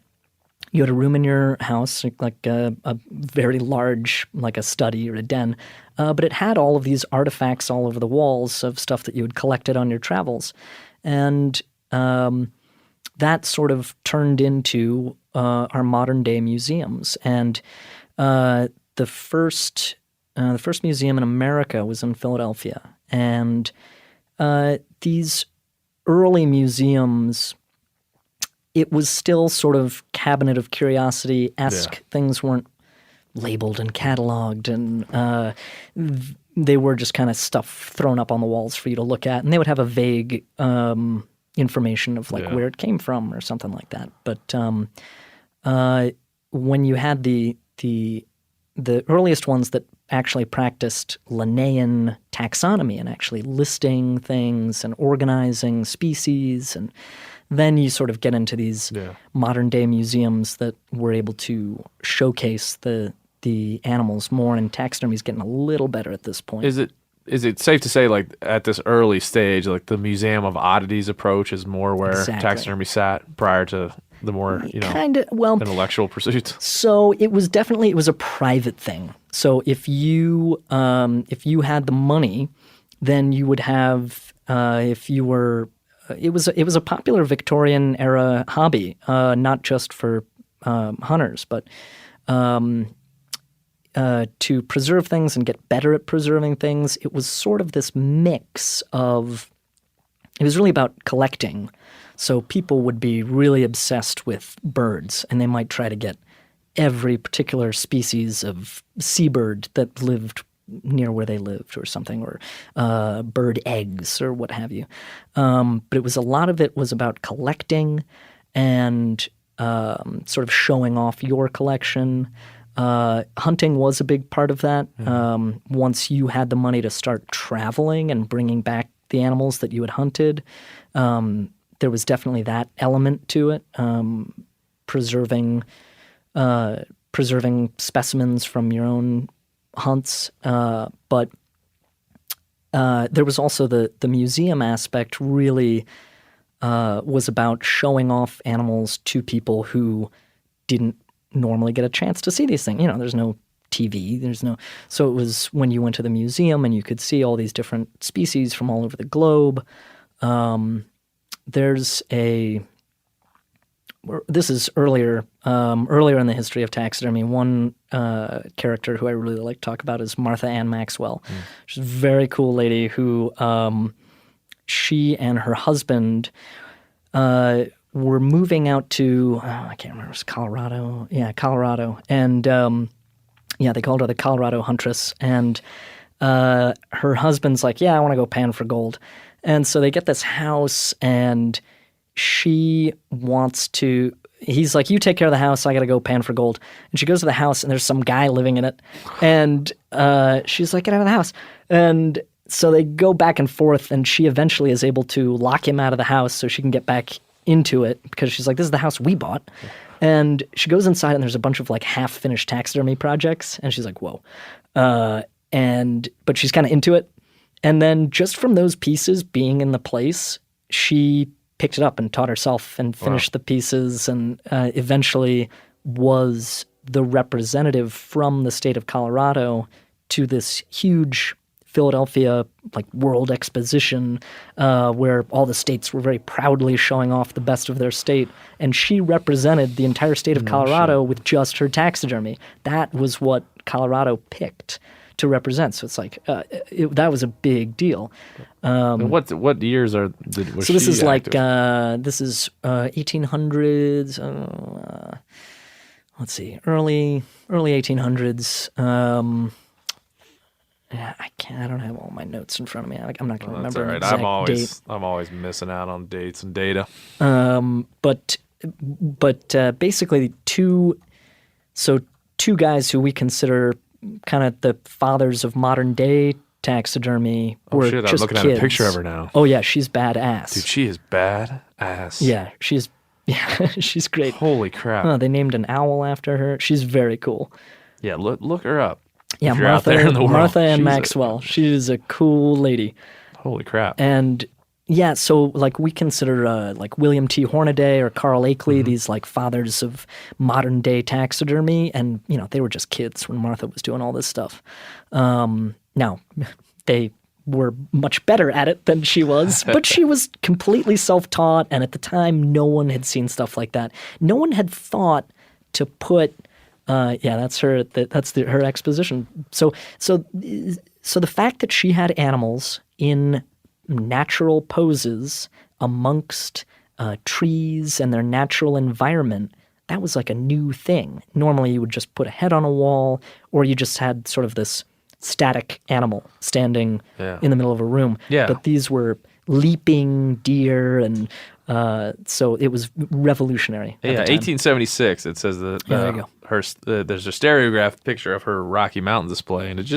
you had a room in your house, like a very large, like a study or a den, but it had all of these artifacts all over the walls of stuff that you had collected on your travels. And that sort of turned into our modern day museums. And the first museum in America was in Philadelphia. And these early museums, it was still sort of cabinet of curiosity-esque. Things weren't labeled and cataloged, and they were just kind of stuff thrown up on the walls for you to look at. And they would have a vague information of like where it came from or something like that. But when you had the earliest ones that actually practiced Linnaean taxonomy and actually listing things and organizing species, and then you sort of get into these modern day museums that were able to showcase the animals more, and taxidermy is getting a little better at this point. Is it safe to say, like, at this early stage, like the Museum of Oddities approach is more where taxidermy sat prior to the more, intellectual pursuits? So it was a private thing. So if you had the money, then you would have, it was a popular Victorian era hobby, not just for hunters, but to preserve things and get better at preserving things. It was sort of this mix of, it was really about collecting. So people would be really obsessed with birds, and they might try to get every particular species of seabird that lived near where they lived or something, or bird eggs or what have you. But it was, a lot of it was about collecting and sort of showing off your collection. Hunting was a big part of that. Once you had the money to start traveling and bringing back the animals that you had hunted, there was definitely that element to it, preserving specimens from your own hunts. But there was also the museum aspect. Really was about showing off animals to people who didn't normally get a chance to see these things. There's no TV, so it was when you went to the museum and you could see all these different species from all over the globe. This is earlier in the history of taxidermy. One character who I really like to talk about is Martha Ann Maxwell. She's a very cool lady who she and her husband were moving out to, I can't remember, it was Colorado. Yeah, Colorado. And they called her the Colorado Huntress. And her husband's like, yeah, I want to go pan for gold. And so they get this house, and she wants to, he's like, you take care of the house, I got to go pan for gold. And she goes to the house, and there's some guy living in it. And she's like, get out of the house. And so they go back and forth, and she eventually is able to lock him out of the house so she can get back into it, because she's like, this is the house we bought. And she goes inside, and there's a bunch of like half-finished taxidermy projects, and she's like, whoa. But she's kind of into it. And then just from those pieces being in the place, she picked it up and taught herself and finished the pieces, and eventually was the representative from the state of Colorado to this huge Philadelphia like world exposition where all the states were very proudly showing off the best of their state, and she represented the entire state of Colorado with just her taxidermy. That was what Colorado picked to represent. So it's like that was a big deal. What years was so this she is like active? this is 1800s. Let's see, early 1800s. I don't have all my notes in front of me. I'm not going to remember an exact date. I'm always missing out on dates and data. But basically two guys who we consider kind of the fathers of modern day taxidermy were I'm just looking kids. at a picture of her now. Oh yeah, she's badass. Dude, she is badass. Yeah, she's great. Holy crap. They named an owl after her. She's very cool. Yeah, look her up. Yeah, if you're out there in the world. Martha and She's Maxwell. She's a cool lady. Holy crap. And yeah, so like we consider like William T. Hornaday or Carl Akeley, these like fathers of modern day taxidermy, and they were just kids when Martha was doing all this stuff. Now, they were much better at it than she was, but she was completely self-taught, and at the time, no one had seen stuff like that. No one had thought to put that's her. That's her exposition. So the fact that she had animals in natural poses amongst trees and their natural environment, that was like a new thing. Normally, you would just put a head on a wall, or you just had sort of this static animal standing in the middle of a room. Yeah. But these were leaping deer, and so it was revolutionary. Yeah, 1876. It says that there you go. There's a stereographed picture of her Rocky Mountain display, and it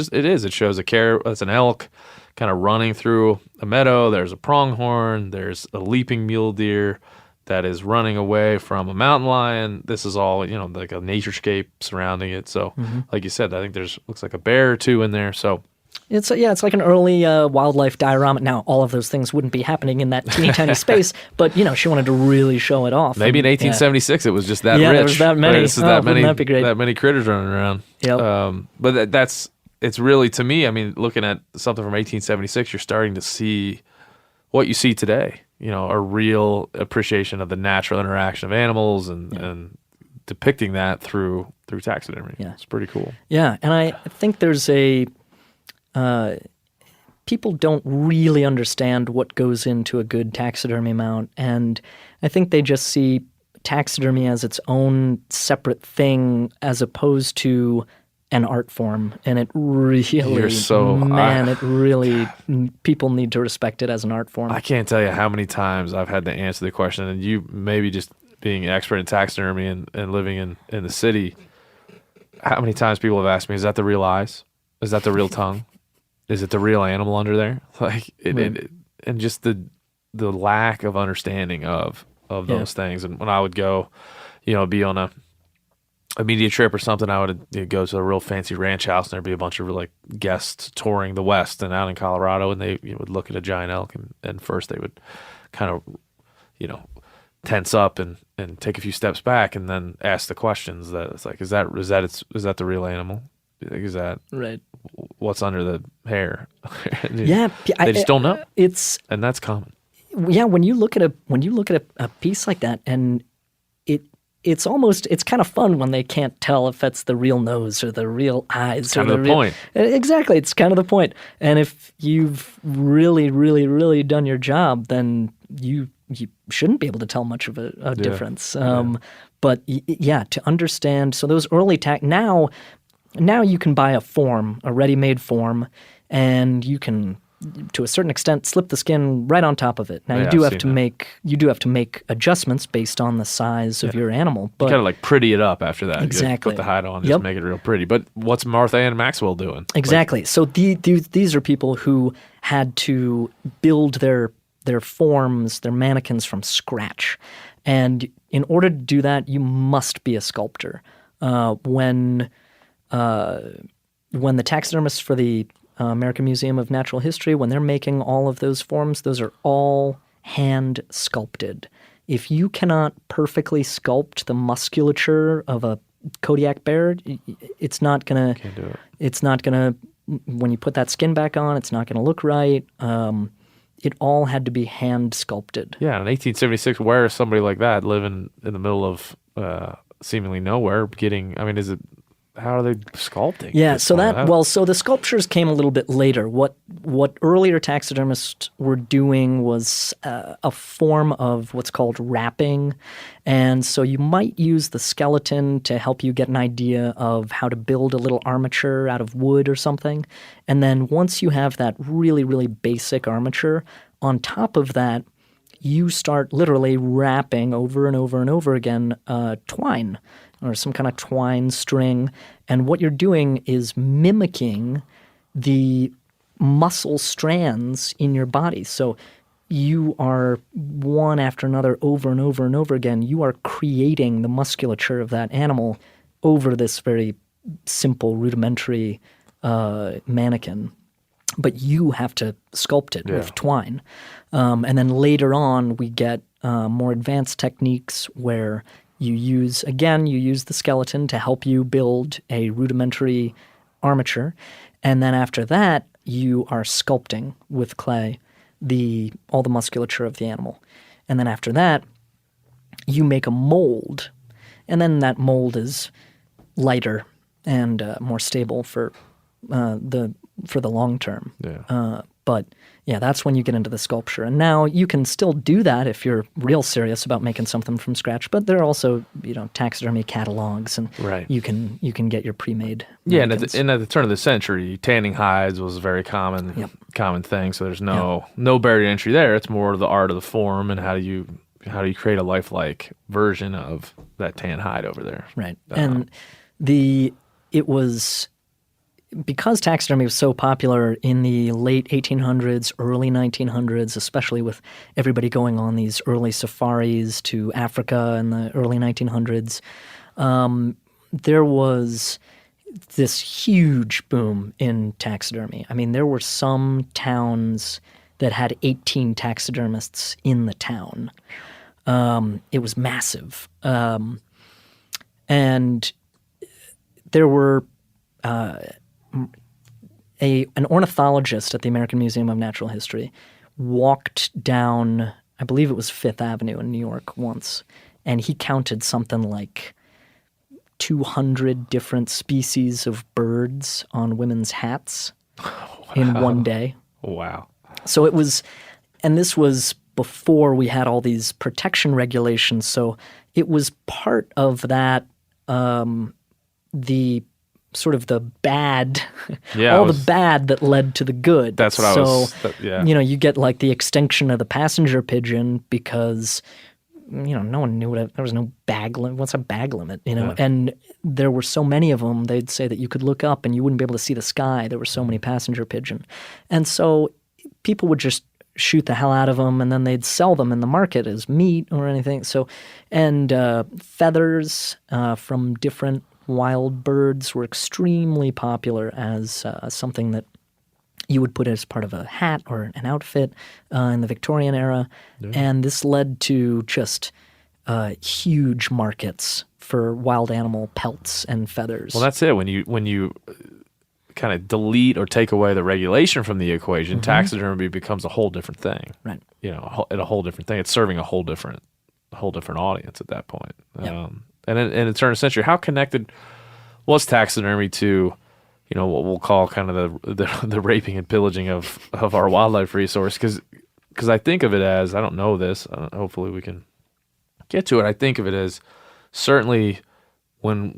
shows it's an elk kind of running through a meadow. There's a pronghorn. There's a leaping mule deer that is running away from a mountain lion. This is all like a naturescape surrounding it. So, like you said, I think looks like a bear or two in there. So. It's like an early wildlife diorama. Now, all of those things wouldn't be happening in that teeny tiny space, but she wanted to really show it off. Maybe in 1876 it was just that rich. There was that many. Wouldn't that be great? That many critters running around. Yep. But it's really, to me, I mean, looking at something from 1876, you're starting to see what you see today. A real appreciation of the natural interaction of animals and depicting that through taxidermy. Yeah. It's pretty cool. Yeah, and I think there's people don't really understand what goes into a good taxidermy mount, and I think they just see taxidermy as its own separate thing as opposed to an art form, and it really, people need to respect it as an art form. I can't tell you how many times I've had to answer the question, and you maybe just being an expert in taxidermy and living in the city, how many times people have asked me, is that the real eyes? Is that the real tongue? Is it the real animal under there? And just the lack of understanding of those things. And when I would go, be on a media trip or something, I would go to a real fancy ranch house, and there'd be a bunch of like guests touring the West and out in Colorado, and they would look at a giant elk, and first they would kind of, tense up and take a few steps back, and then ask the questions that it's like, is that the real animal? Is that right? What's under the hair? Yeah, they just don't know. And that's common. Yeah, when you look at a piece like that, and it's kind of fun when they can't tell if that's the real nose or the real eyes. Kind of the point. Exactly, it's kind of the point. And if you've really, really, really done your job, then you shouldn't be able to tell much of a difference. But to understand, so those early now you can buy a ready-made form, and you can, to a certain extent, slip the skin right on top of it. Now you do have to make adjustments based on the size of your animal. But you kind of like pretty it up after that. Exactly. You put the hide on, just make it real pretty. But what's Martha Ann Maxwell doing? Exactly. So these are people who had to build their forms, their mannequins from scratch. And in order to do that, you must be a sculptor. When the taxidermists for the American Museum of Natural History, when they're making all of those forms, those are all hand sculpted. If you cannot perfectly sculpt the musculature of a Kodiak bear, it's not gonna. Can't do it. It's not gonna. When you put that skin back on, it's not gonna look right. It all had to be hand sculpted. Yeah, in 1876, where is somebody like that living in the middle of seemingly nowhere how are they sculpting? Yeah, so the sculptures came a little bit later. What earlier taxidermists were doing was a form of what's called wrapping. And so you might use the skeleton to help you get an idea of how to build a little armature out of wood or something. And then once you have that really, really basic armature, on top of that, you start literally wrapping over and over and over again twine or some kind of twine string. And what you're doing is mimicking the muscle strands in your body. So you are one after another over and over and over again. You are creating the musculature of that animal over this very simple, rudimentary mannequin. But you have to sculpt it with twine. And then later on, we get more advanced techniques where you use the skeleton to help you build a rudimentary armature. And then after that, you are sculpting with clay all the musculature of the animal. And then after that, you make a mold. And then that mold is lighter and more stable for the long term. Yeah. But yeah, that's when you get into the sculpture. And now you can still do that if you're real serious about making something from scratch. But there are also, taxidermy catalogs, and you can get your pre-made. Yeah, and at the turn of the century, tanning hides was a very common thing. So there's no barrier to entry there. It's more the art of the form and how do you create a lifelike version of that tan hide over there. Right. And it was. Because taxidermy was so popular in the late 1800s, early 1900s, especially with everybody going on these early safaris to Africa in the early 1900s, there was this huge boom in taxidermy. I mean, there were some towns that had 18 taxidermists in the town. It was massive. And there were... an ornithologist at the American Museum of Natural History walked down, I believe it was Fifth Avenue in New York once, and he counted something like 200 different species of birds on women's hats in one day. Wow. So this was before we had all these protection regulations, so it was part of that, the sort of the bad, the bad that led to the good. That's what I was. You get like the extinction of the passenger pigeon because, no one knew there was no bag limit. What's a bag limit? And there were so many of them. They'd say that you could look up and you wouldn't be able to see the sky. There were so many passenger pigeon, and so people would just shoot the hell out of them, and then they'd sell them in the market as meat or anything. So, and feathers from different wild birds were extremely popular as something that you would put as part of a hat or an outfit in the Victorian era. Yeah. And this led to just huge markets for wild animal pelts and feathers. Well, that's it. When you kind of delete or take away the regulation from the equation, taxidermy becomes a whole different thing. Right. A whole different thing. It's serving a whole different audience at that point. Yep. And in the turn of the century, how connected was taxidermy to, what we'll call kind of the raping and pillaging of our wildlife resource? Because I think of it as, I don't know this, hopefully we can get to it. I think of it as certainly when,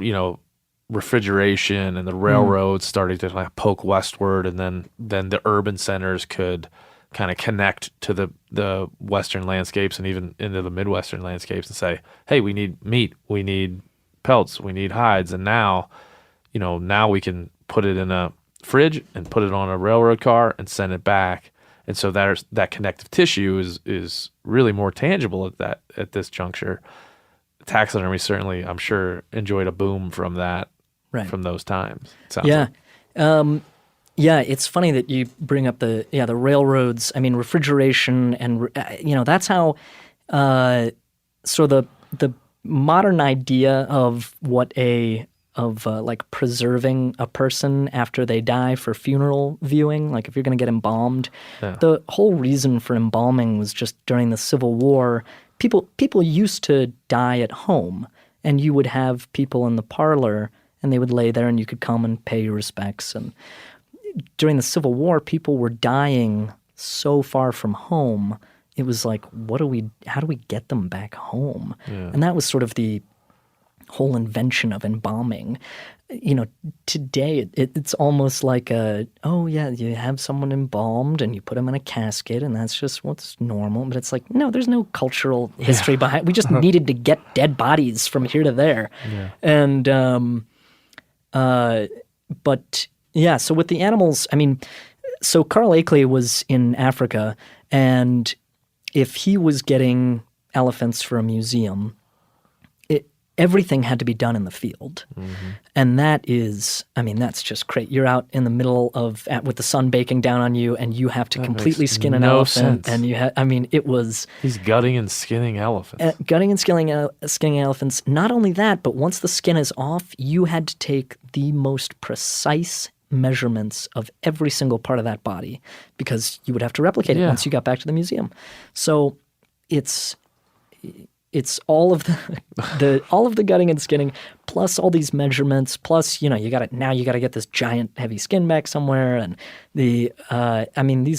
refrigeration and the railroads started to like poke westward, and then the urban centers could kind of connect to the western landscapes and even into the midwestern landscapes and say, hey, we need meat, we need pelts, we need hides. And now we can put it in a fridge and put it on a railroad car and send it back. And so that connective tissue is really more tangible at this juncture. Taxidermy certainly, I'm sure, enjoyed a boom from that, from those times. Yeah. Yeah, it's funny that you bring up the railroads. I mean, refrigeration, and that's how the modern idea of like preserving a person after they die for funeral viewing, like if you're going to get embalmed, the whole reason for embalming was just during the Civil War. People used to die at home, and you would have people in the parlor, and they would lay there, and you could come and pay your respects. And during the Civil War, people were dying so far from home. It was like, how do we get them back home? Yeah. And that was sort of the whole invention of embalming. Today it's almost like you have someone embalmed and you put them in a casket, and that's just what's normal. But it's like, no, there's no cultural history behind. We just needed to get dead bodies from here to there. Yeah. And so with the animals, I mean, so Carl Akeley was in Africa, and if he was getting elephants for a museum, everything had to be done in the field. Mm-hmm. And that's just great. You're out in the middle with the sun baking down on you, and you have to completely skin an elephant. Sense. And it was... He's gutting and skinning elephants. Skinning elephants. Not only that, but once the skin is off, you had to take the most precise measurements of every single part of that body, because you would have to replicate it once you got back to the museum. So it's all of the gutting and skinning, plus all these measurements, plus you got to get this giant heavy skin back somewhere, and these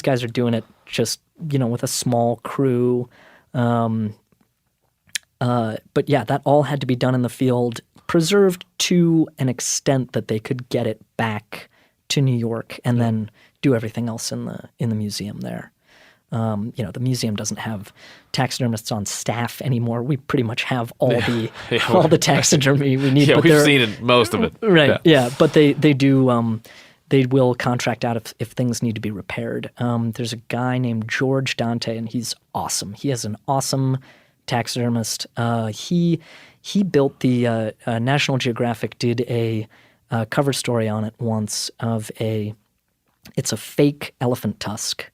guys are doing it just with a small crew, but that all had to be done in the field, preserved to an extent that they could get it back to New York and then do everything else in the museum there. The museum doesn't have taxidermists on staff anymore. We pretty much have all the taxidermy we need. Yeah, but we've seen most of it. Right. Yeah, but they do. They will contract out if things need to be repaired. There's a guy named George Dante, and he's awesome. He is an awesome taxidermist. He built the National Geographic did a cover story on it once of it's a fake elephant tusk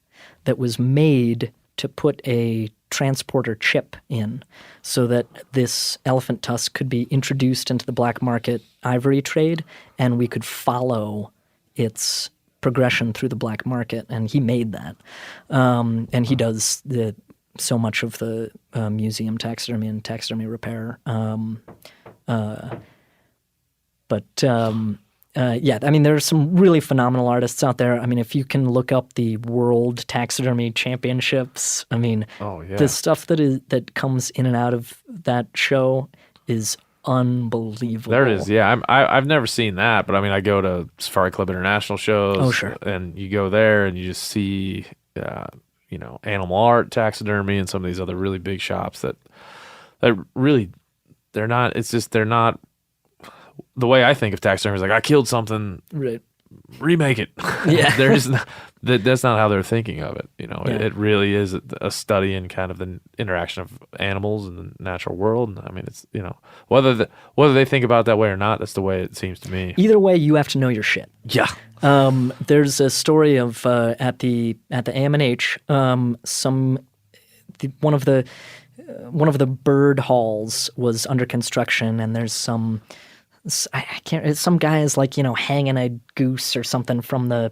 that was made to put a transporter chip in so that this elephant tusk could be introduced into the black market ivory trade, and we could follow its progression through the black market. And he made that. And he does so much of the museum taxidermy and taxidermy repair. There are some really phenomenal artists out there. I mean, if you can look up the World Taxidermy Championships, the stuff that comes in and out of that show is unbelievable. There it is. Yeah, I've never seen that, but I go to Safari Club International shows. Oh, sure. And you go there and you just see, animal art, taxidermy, and some of these other really big shops that really, they're not. It's just they're not. The way I think of taxidermy is like, I killed something, right? Remake it. Yeah, that's not how they're thinking of it. It really is a study in kind of the interaction of animals and the natural world. And it's whether they think about it that way or not, that's the way it seems to me. Either way, you have to know your shit. Yeah. There's a story of at the AMNH, one of the bird halls was under construction, and there's some guy is hanging a goose or something from the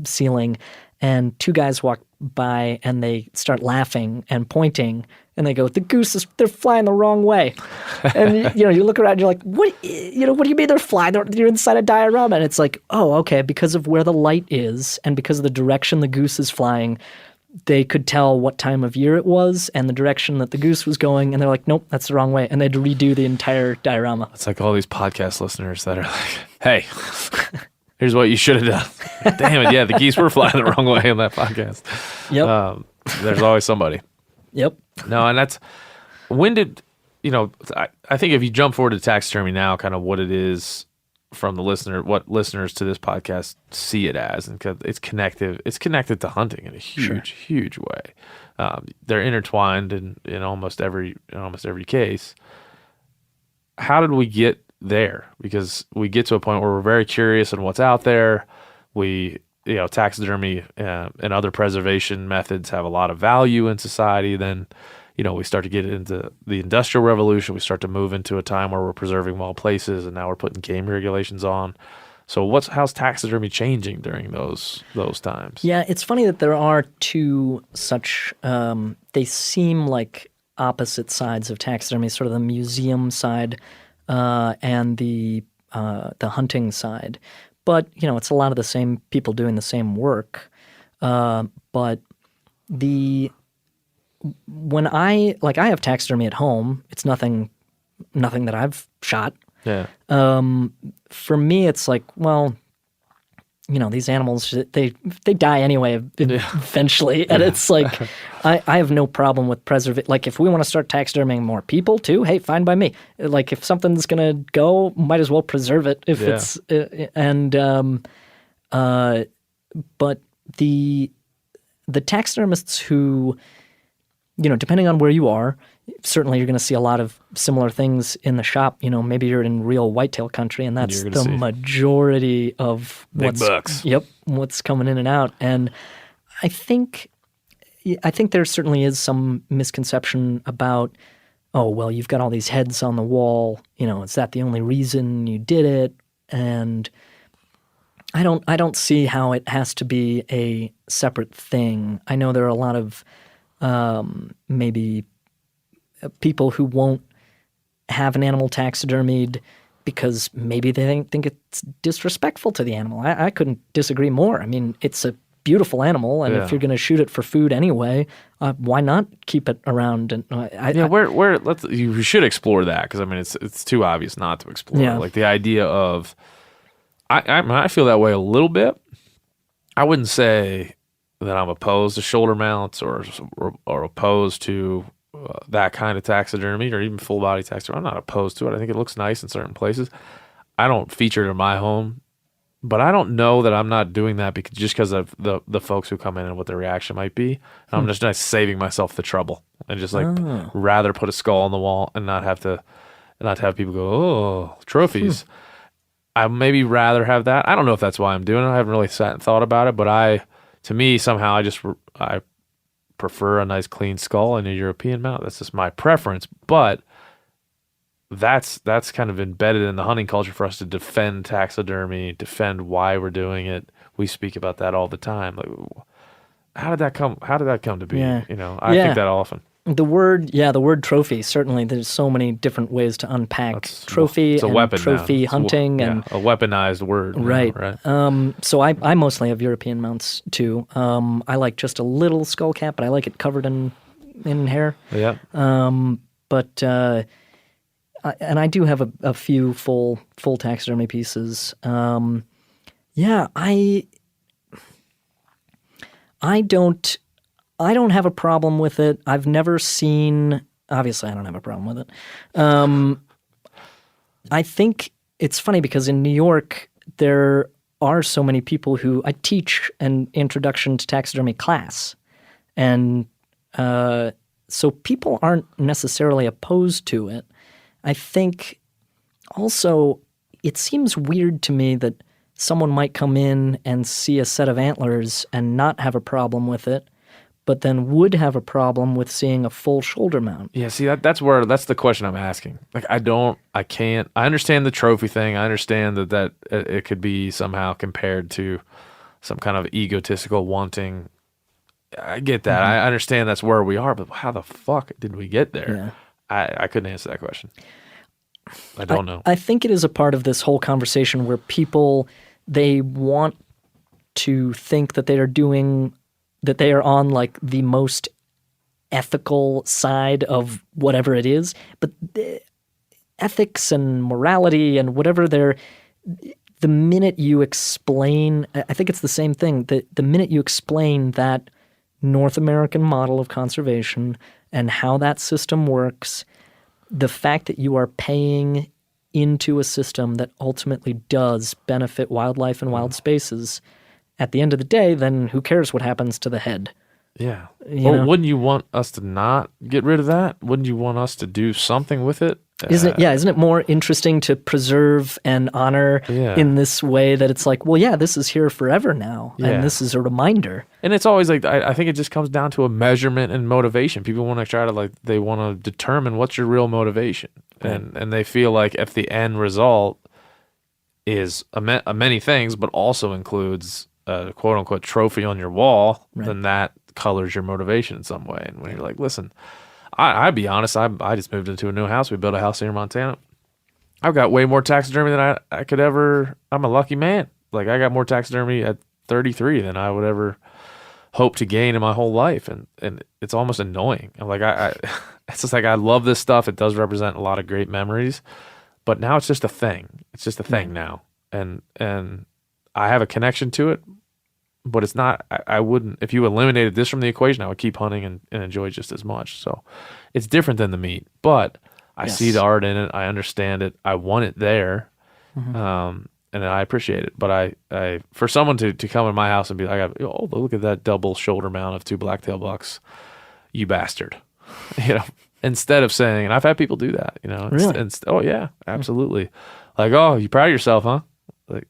ceiling, and two guys walk by and they start laughing and pointing, And they go, the goose they're flying the wrong way. And you look around, and you're like, what do you mean they're flying? You're inside a diorama. And it's like, oh, okay, because of where the light is and because of the direction the goose is flying, they could tell what time of year it was and the direction that the goose was going. And they're like, nope, that's the wrong way. And they had to redo the entire diorama. It's like all these podcast listeners that are like, hey, here's what you should have done. Damn it, yeah, the geese were flying the wrong way on that podcast. Yep. There's always somebody. Yep. No, and that's when did I think if you jump forward to taxidermy now, kind of what it is from the listener, what listeners to this podcast see it as, and it's connected to hunting in a huge way. They're intertwined in almost every case. How did we get there? Because we get to a point where we're very curious on what's out there. Taxidermy and other preservation methods have a lot of value in society. Then, we start to get into the Industrial Revolution. We start to move into a time where we're preserving wild places, and now we're putting game regulations on. So how's taxidermy changing during those times? Yeah, it's funny that there are two such, they seem like opposite sides of taxidermy, sort of the museum side and the hunting side. But, it's a lot of the same people doing the same work. But when I have taxidermy at home, it's nothing that I've shot. Yeah. For me, it's like, well, these animals, they die anyway eventually. And it's like, I have no problem with preserving. Like, if we want to start taxidermying more people too, hey, fine by me. Like, if something's going to go, might as well preserve it if it's, but the taxidermists who, depending on where you are, certainly you're going to see a lot of similar things in the shop. Maybe you're in real whitetail country, and that's the majority of what's coming in and out. And I think there certainly is some misconception about, oh, well, you've got all these heads on the wall. Is that the only reason you did it? And I don't see how it has to be a separate thing. I know there are a lot of maybe people who won't have an animal taxidermied because maybe they think it's disrespectful to the animal. I couldn't disagree more. I mean, it's a beautiful animal, and if you're going to shoot it for food anyway, why not keep it around? And you should explore that, because I mean, it's too obvious not to explore. Yeah. Like the idea of, I feel that way a little bit. I wouldn't say that I'm opposed to shoulder mounts or opposed to that kind of taxidermy or even full body taxidermy. I'm not opposed to it. I think it looks nice in certain places. I don't feature it in my home, but I don't know that I'm not doing that because of the folks who come in and what their reaction might be. And I'm just not saving myself the trouble and just rather put a skull on the wall and not have people go, oh, trophies. I maybe rather have that. I don't know if that's why I'm doing it. I haven't really sat and thought about it, but to me, somehow I prefer a nice clean skull and a European mount. That's just my preference, but that's kind of embedded in the hunting culture for us to defend taxidermy, defend why we're doing it. We speak about that all the time. Like, how did that come to be? Yeah. I think that often. The word trophy, certainly there's so many different ways to unpack trophy it's a and weapon trophy now. hunting. A weaponized word. Right. Right. So I mostly have European mounts too. I like just a little skull cap, but I like it covered in hair. Yeah. But and I do have a few full taxidermy pieces. I don't have a problem with it. I've never seen. Obviously, I don't have a problem with it. I think it's funny because in New York there are so many people who I teach an introduction to taxidermy class, and so people aren't necessarily opposed to it. I think also it seems weird to me that someone might come in and see a set of antlers and not have a problem with it, but then would have a problem with seeing a full shoulder mount. Yeah, see, that's the question I'm asking. Like, I can't. I understand the trophy thing. I understand that it could be somehow compared to some kind of egotistical wanting I get that. I understand that's where we are, but how the fuck did we get there? Yeah. I couldn't answer that question. I don't know. I think it is a part of this whole conversation where people, they want to think that they are on like the most ethical side of whatever it is, but the ethics and morality and whatever the minute you explain, I think it's the same thing, the minute you explain that North American model of conservation and how that system works, the fact that you are paying into a system that ultimately does benefit wildlife and wild spaces, at the end of the day, then who cares what happens to the head? Yeah. You know? Wouldn't you want us to not get rid of that? Wouldn't you want us to do something with it? Isn't it more interesting to preserve and honor in this way that it's like, well, yeah, this is here forever now, and this is a reminder. And it's always like, I think it just comes down to a measurement and motivation. People want to try to they want to determine what's your real motivation. Right. And they feel like if the end result is many things, but also includes a quote unquote trophy on your wall, then that colors your motivation in some way. And when you're like, listen, I'd be honest, I just moved into a new house. We built a house here in Montana. I've got way more taxidermy than I could ever. I'm a lucky man. Like, I got more taxidermy at 33 than I would ever hope to gain in my whole life. And it's almost annoying. I'm like, it's just like, I love this stuff. It does represent a lot of great memories, but now it's just a thing. It's just a thing now. And I have a connection to it, but it's not, I wouldn't, if you eliminated this from the equation, I would keep hunting and enjoy just as much. So it's different than the meat, but I see the art in it. I understand it. I want it there. And I appreciate it. But I for someone to come in my house and be like, oh, look at that double shoulder mount of 2 blacktail bucks, you bastard. Instead of saying, and I've had people do that, Really? Oh yeah, absolutely. Like, oh, you proud of yourself, huh? Like,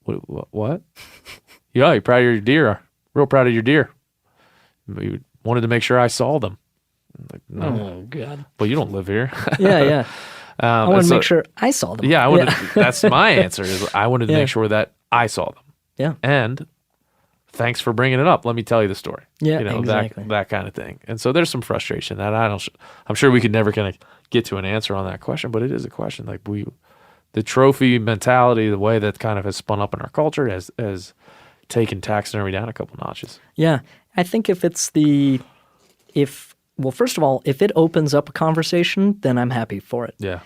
what? Yeah, you're proud of your deer. Real proud of your deer. You wanted to make sure I saw them. I'm like, no. Oh, God. Well, you don't live here. Yeah. I want to make sure I saw them. Yeah, that's my answer. Is I wanted to make sure that I saw them. Yeah. And thanks for bringing it up. Let me tell you the story. Yeah, exactly. That kind of thing. And so there's some frustration that I'm sure we could never kind of get to an answer on that question, but it is a question. Like, the trophy mentality, the way that kind of has spun up in our culture has taken taxidermy down a couple notches. Yeah. I think first of all, if it opens up a conversation, then I'm happy for it. Yeah.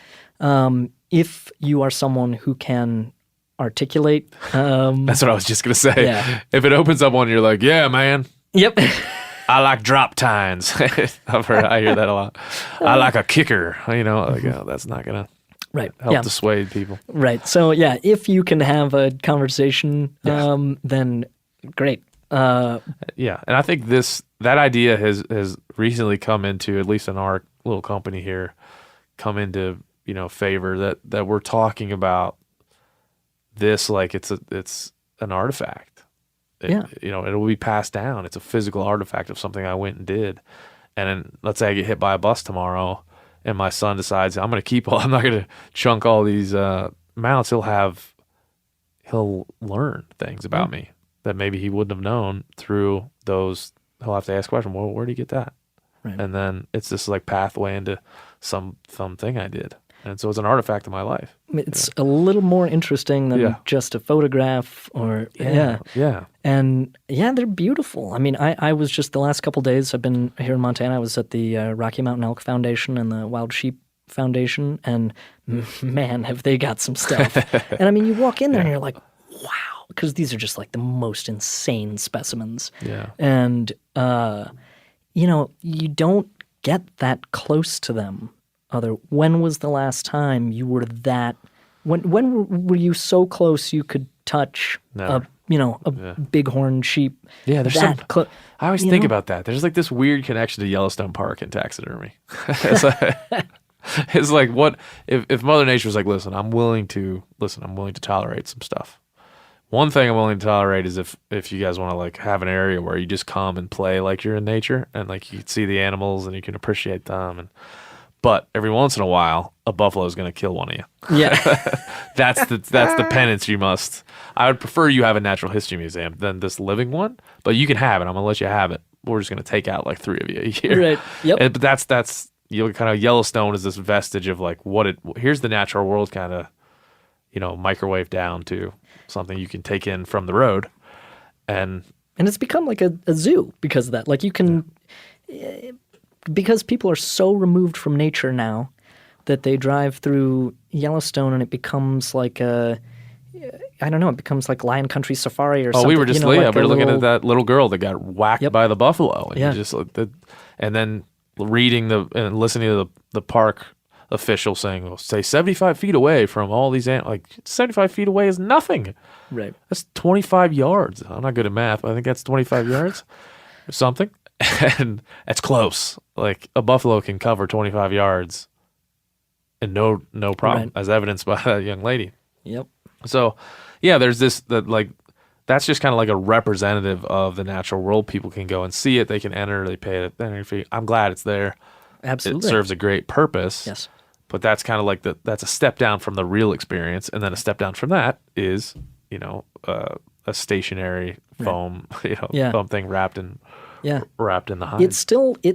If you are someone who can articulate. That's what I was just going to say. Yeah. If it opens up one, you're like, yeah, man. Yep. I like drop tines. I hear that a lot. I like a kicker. That's not going to help dissuade people. Right. So, yeah, if you can have a conversation, then great. Yeah, and I think that idea has recently come into, at least in our little company here, come into favor that we're talking about this like it's an artifact. It will be passed down. It's a physical artifact of something I went and did. And then let's say I get hit by a bus tomorrow, and my son decides I'm going to keep I'm not going to chunk all these mounts. He'll learn things about me that maybe he wouldn't have known through those. He'll have to ask questions. Well, where did you get that? Right. And then it's this like pathway into something I did. And so it's an artifact of my life. It's a little more interesting than just a photograph or Yeah. And they're beautiful. I mean, I was just the last couple days, I've been here in Montana. I was at the Rocky Mountain Elk Foundation and the Wild Sheep Foundation, and man, have they got some stuff. And I mean, you walk in there and you're like, wow, because these are just like the most insane specimens. Yeah. And, you don't get that close to them. When was the last time you were that? When were you so close you could touch Never. a bighorn sheep? Yeah, there's that some. I always think about that. There's like this weird connection to Yellowstone Park and taxidermy. It's like what if Mother Nature was like, listen, I'm willing to tolerate some stuff. One thing I'm willing to tolerate is if you guys want to like have an area where you just come and play like you're in nature and like you can see the animals and you can appreciate them but every once in a while, a buffalo is going to kill one of you. Yeah. That's the penance you must. I would prefer you have a natural history museum than this living one, but you can have it. I'm gonna let you have it. We're just gonna take out like 3 of you a year. Right. Yep. But that's kind of Yellowstone is this vestige of like here's the natural world kind of, microwave down to something you can take in from the road, and it's become like a zoo because of that. Like you can, because people are so removed from nature now that they drive through Yellowstone and it becomes like it becomes like Lion Country Safari or something. We were just like we were looking at that little girl that got whacked by the buffalo, and Yeah. you just and then reading and listening to the park official saying, well, stay 75 feet away from all these like 75 feet away is nothing. Right. That's 25 yards. I'm not good at math, but I think that's 25 yards or something. And that's close. Like a buffalo can cover 25 yards and no problem, Right. as evidenced by that young lady. Yep. So, yeah, there's that's just kind of like a representative of the natural world. People can go and see it. They can enter. They pay an entry fee. I'm glad it's there. Absolutely. It serves a great purpose. Yes. But that's kind of like that's a step down from the real experience, and then a step down from that is a stationary foam foam thing wrapped in the hide. It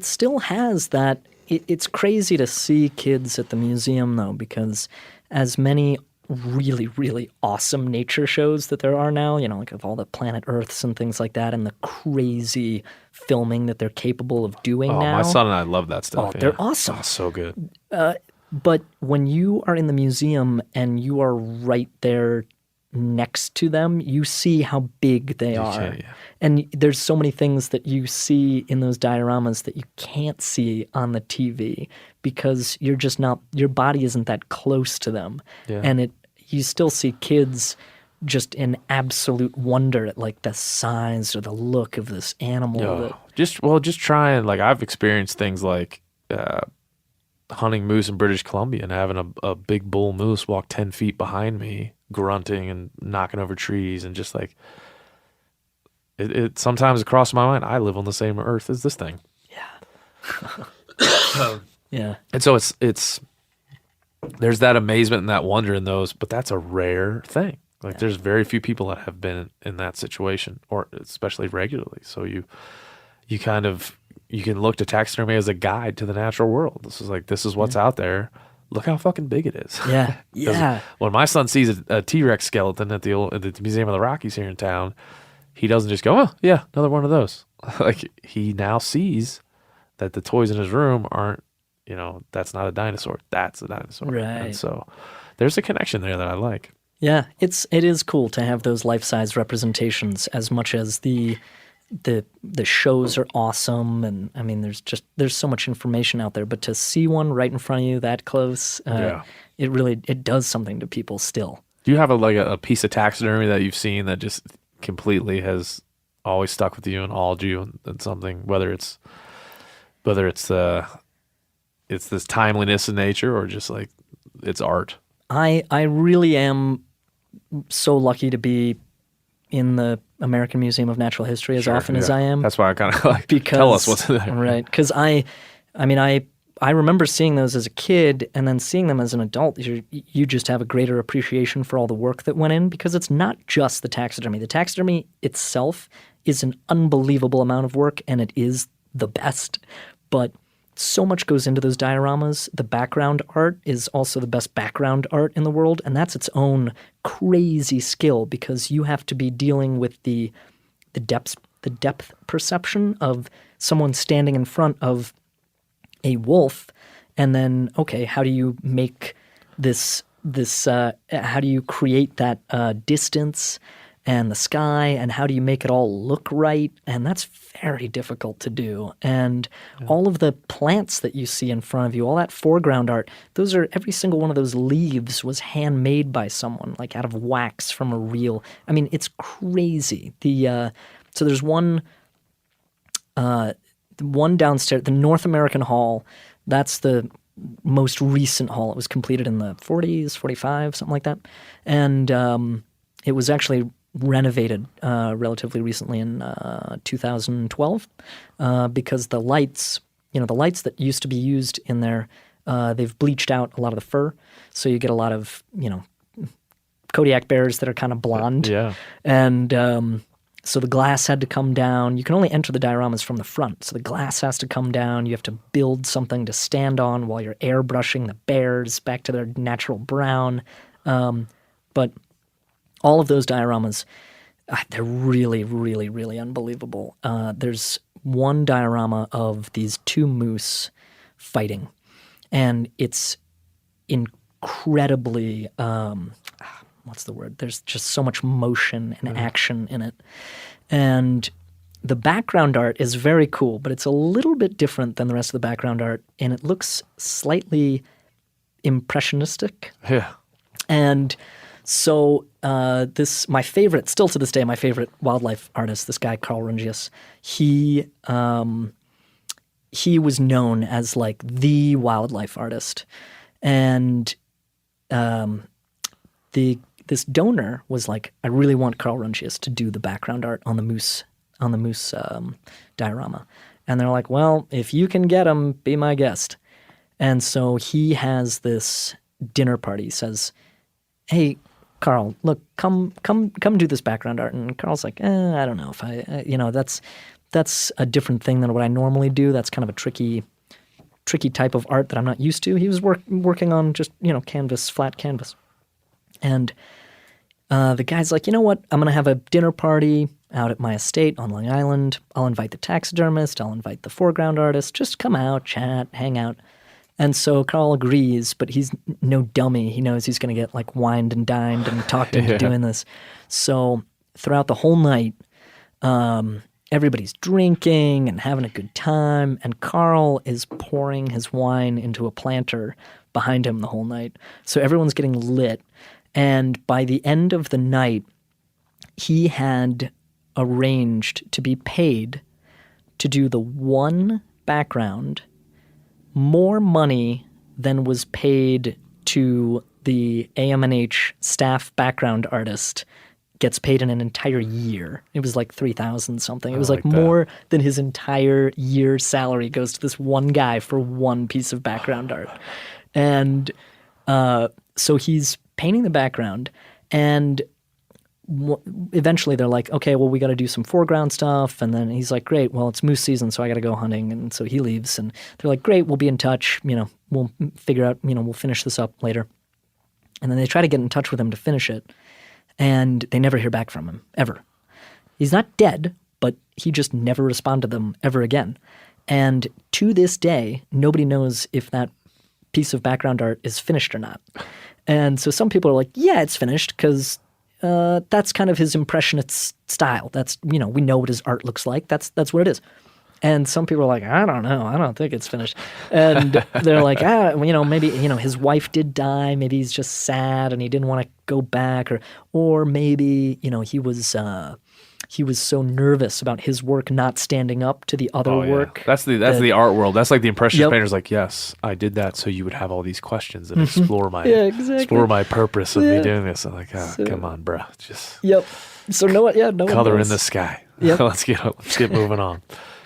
still has that. It's crazy to see kids at the museum though, because as many really, really awesome nature shows that there are now, like of all the Planet Earths and things like that, and the crazy filming that they're capable of doing now. My son and I love that stuff. They're awesome. Oh, so good. But when you are in the museum and you are right there next to them, you see how big they are. Yeah. And there's so many things that you see in those dioramas that you can't see on the TV because you're just not, your body isn't that close to them. Yeah. And you still see kids just in absolute wonder at like the size or the look of this animal. Just try and I've experienced things like hunting moose in British Columbia and having a big bull moose walk 10 feet behind me, grunting and knocking over trees, and just like it sometimes crossed my mind, I live on the same earth as this thing. Yeah. Yeah. And so it's there's that amazement and that wonder in those, but that's a rare thing. There's very few people that have been in that situation, or especially regularly. So you can look to taxidermy as a guide to the natural world. This is what's out there. Look how fucking big it is. Yeah. Yeah. When my son sees a T-Rex skeleton at the Museum of the Rockies here in town, he doesn't just go, oh yeah, another one of those. He now sees that the toys in his room aren't, that's not a dinosaur. That's a dinosaur. Right. And so there's a connection there that I like. Yeah, it is cool to have those life-size representations as much as the shows are awesome, and I mean there's so much information out there, but to see one right in front of you that close, it does something to people still. Do you have a piece of taxidermy that you've seen that just completely has always stuck with you and awed you and something, whether it's this timeliness in nature or just like it's art? I really am so lucky to be in the American Museum of Natural History as often as I am. That's why I kind of tell us what's there. Right, because I remember seeing those as a kid, and then seeing them as an adult, you just have a greater appreciation for all the work that went in, because it's not just the taxidermy. The taxidermy itself is an unbelievable amount of work, and it is the best, but so much goes into those dioramas. The background art is also the best background art in the world, and that's its own crazy skill, because you have to be dealing with the depth perception of someone standing in front of a wolf, and then how do you make this how do you create that distance and the sky, and how do you make it all look right? And that's very difficult to do. And all of the plants that you see in front of you, all that foreground art, every single one of those leaves was handmade by someone, like out of wax from a reel. I mean, it's crazy. So there's one downstairs, the North American Hall. That's the most recent hall. It was completed in the 40s, 45, something like that. And it was actually renovated relatively recently in 2012 because the lights that used to be used in there, they've bleached out a lot of the fur, so you get a lot of Kodiak bears that are kind of blonde. Yeah. And so the glass had to come down. You can only enter the dioramas from the front. So the glass has to come down. You have to build something to stand on while you're airbrushing the bears back to their natural brown. But all of those dioramas, they're really, really, really unbelievable. There's one diorama of these two moose fighting, and it's incredibly what's the word? There's just so much motion and action in it. And the background art is very cool, but it's a little bit different than the rest of the background art, and it looks slightly impressionistic. Yeah. And so my favorite, still to this day, my favorite wildlife artist, this guy Carl Rungius, he was known as like the wildlife artist, and this donor was like, I really want Carl Rungius to do the background art on the moose diorama, and they're like, well, if you can get him, be my guest. And so he has this dinner party. He says, hey, Carl, look, come do this background art. And Carl's like, I don't know if that's a different thing than what I normally do. That's kind of a tricky type of art that I'm not used to. He was working on just, flat canvas. And the guy's like, you know what? I'm going to have a dinner party out at my estate on Long Island. I'll invite the taxidermist. I'll invite the foreground artist. Just come out, chat, hang out. And so Carl agrees, but he's no dummy. He knows he's going to get like wined and dined and talked into doing this. So throughout the whole night, everybody's drinking and having a good time, and Carl is pouring his wine into a planter behind him the whole night. So everyone's getting lit. And by the end of the night, he had arranged to be paid to do the one background more money than was paid to the AMNH staff background artist gets paid in an entire year. It was like $3,000 something. It was like more than his entire year's salary goes to this one guy for one piece of background art. And so he's painting the background, and eventually they're like, okay, well, we got to do some foreground stuff. And then he's like, great, well, it's moose season, so I got to go hunting. And so he leaves, and they're like, great, we'll be in touch. We'll figure out, we'll finish this up later. And then they try to get in touch with him to finish it, and they never hear back from him, ever. He's not dead, but he just never responded to them ever again. And to this day, nobody knows if that piece of background art is finished or not. And so some people are like, yeah, it's finished, because that's kind of his impressionist style. That's, we know what his art looks like. That's what it is. And some people are like, I don't know. I don't think it's finished. And they're like, maybe, his wife did die. Maybe he's just sad and he didn't want to go back. Or maybe, he was so nervous about his work not standing up to the other work. That's the art world. That's like the impressionist painter's like, yes, I did that so you would have all these questions and explore my explore my purpose of me doing this. I'm like, come on, bro, just So no color in the sky. Yep. let's get moving on.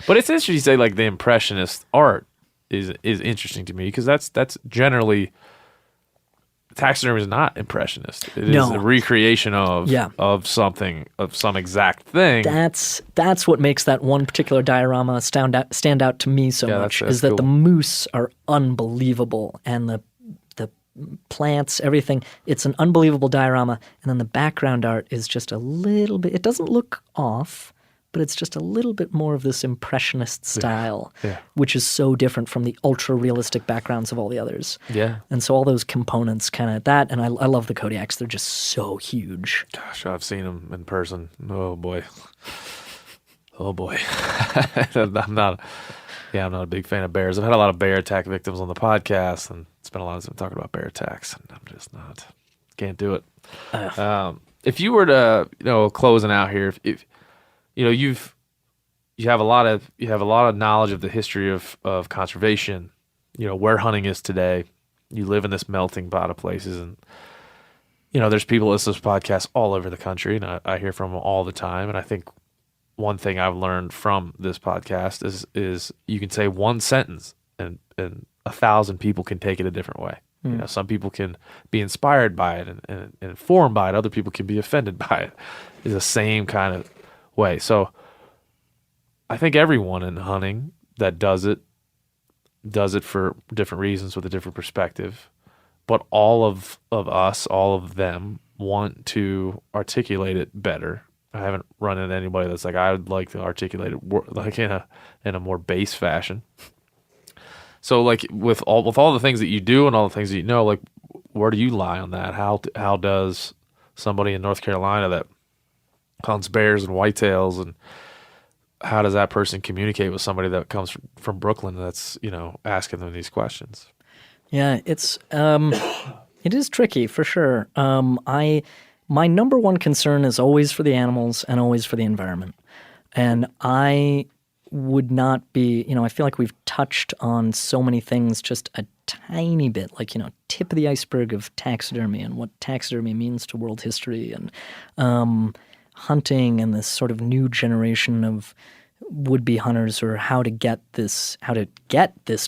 But it's interesting you say like the impressionist art is interesting to me, because that's generally. Taxidermy is not impressionist. It is a recreation of something, of some exact thing. That's what makes that one particular diorama stand out to me so much, is that the moose are unbelievable, and the plants, everything. It's an unbelievable diorama, and then the background art is just a little bit. It doesn't look off, but it's just a little bit more of this impressionist style, which is so different from the ultra-realistic backgrounds of all the others. Yeah. And so all those components kind of that, and I love the Kodiaks. They're just so huge. Gosh, I've seen them in person. Oh, boy. I'm not a big fan of bears. I've had a lot of bear attack victims on the podcast, and spent a lot of time talking about bear attacks, and I'm just can't do it. If you were to, closing out here, if you have a lot of knowledge of the history of conservation, where hunting is today. You live in this melting pot of places, and there's people listen to this podcast all over the country, and I hear from them all the time. And I think one thing I've learned from this podcast is you can say one sentence and 1,000 people can take it a different way. You know, some people can be inspired by it and informed by it. Other people can be offended by it. It's the same kind of way. So I think everyone in hunting that does it for different reasons with a different perspective. But all of us, all of them, want to articulate it better. I haven't run into anybody that's like, I would like to articulate it like in a more base fashion. So like with all the things that you do and all the things that you know, like where do you lie on that? How does somebody in North Carolina that hunts bears and whitetails, and how does that person communicate with somebody that comes from Brooklyn that's, you know, asking them these questions? Yeah, it is tricky for sure. My number one concern is always for the animals and always for the environment. And I would not be, you know, I feel like we've touched on so many things just a tiny bit, like, you know, tip of the iceberg of taxidermy and what taxidermy means to world history and hunting and this sort of new generation of would-be hunters, or how to get this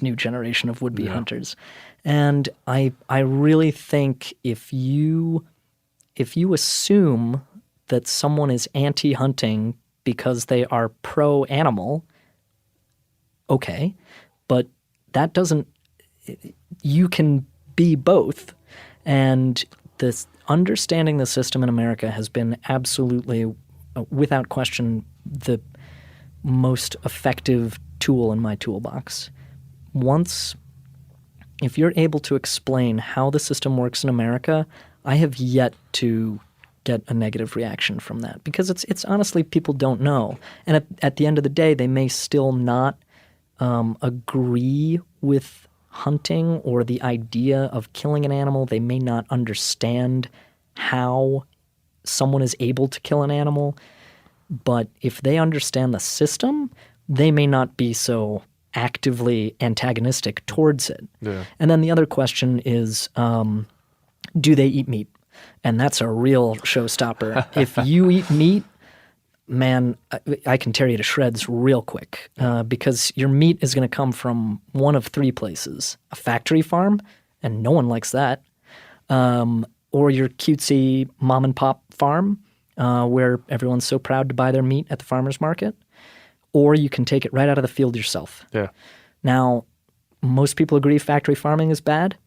new generation of would-be hunters. And I really think if you assume that someone is anti-hunting because they are pro-animal, okay, but that doesn't – you can be both. And this understanding the system in America has been absolutely, without question, the most effective tool in my toolbox. If you're able to explain how the system works in America, I have yet to get a negative reaction from that, because it's honestly, people don't know. And at the end of the day, they may still not agree with hunting or the idea of killing an animal. They may not understand how someone is able to kill an animal. But if they understand the system, they may not be so actively antagonistic towards it. Yeah. And then the other question is, do they eat meat? And that's a real showstopper. If you eat meat, man, I can tear you to shreds real quick, because your meat is going to come from one of three places: a factory farm, and no one likes that, or your cutesy mom and pop farm, where everyone's so proud to buy their meat at the farmer's market, or you can take it right out of the field yourself. Yeah. Now, most people agree factory farming is bad.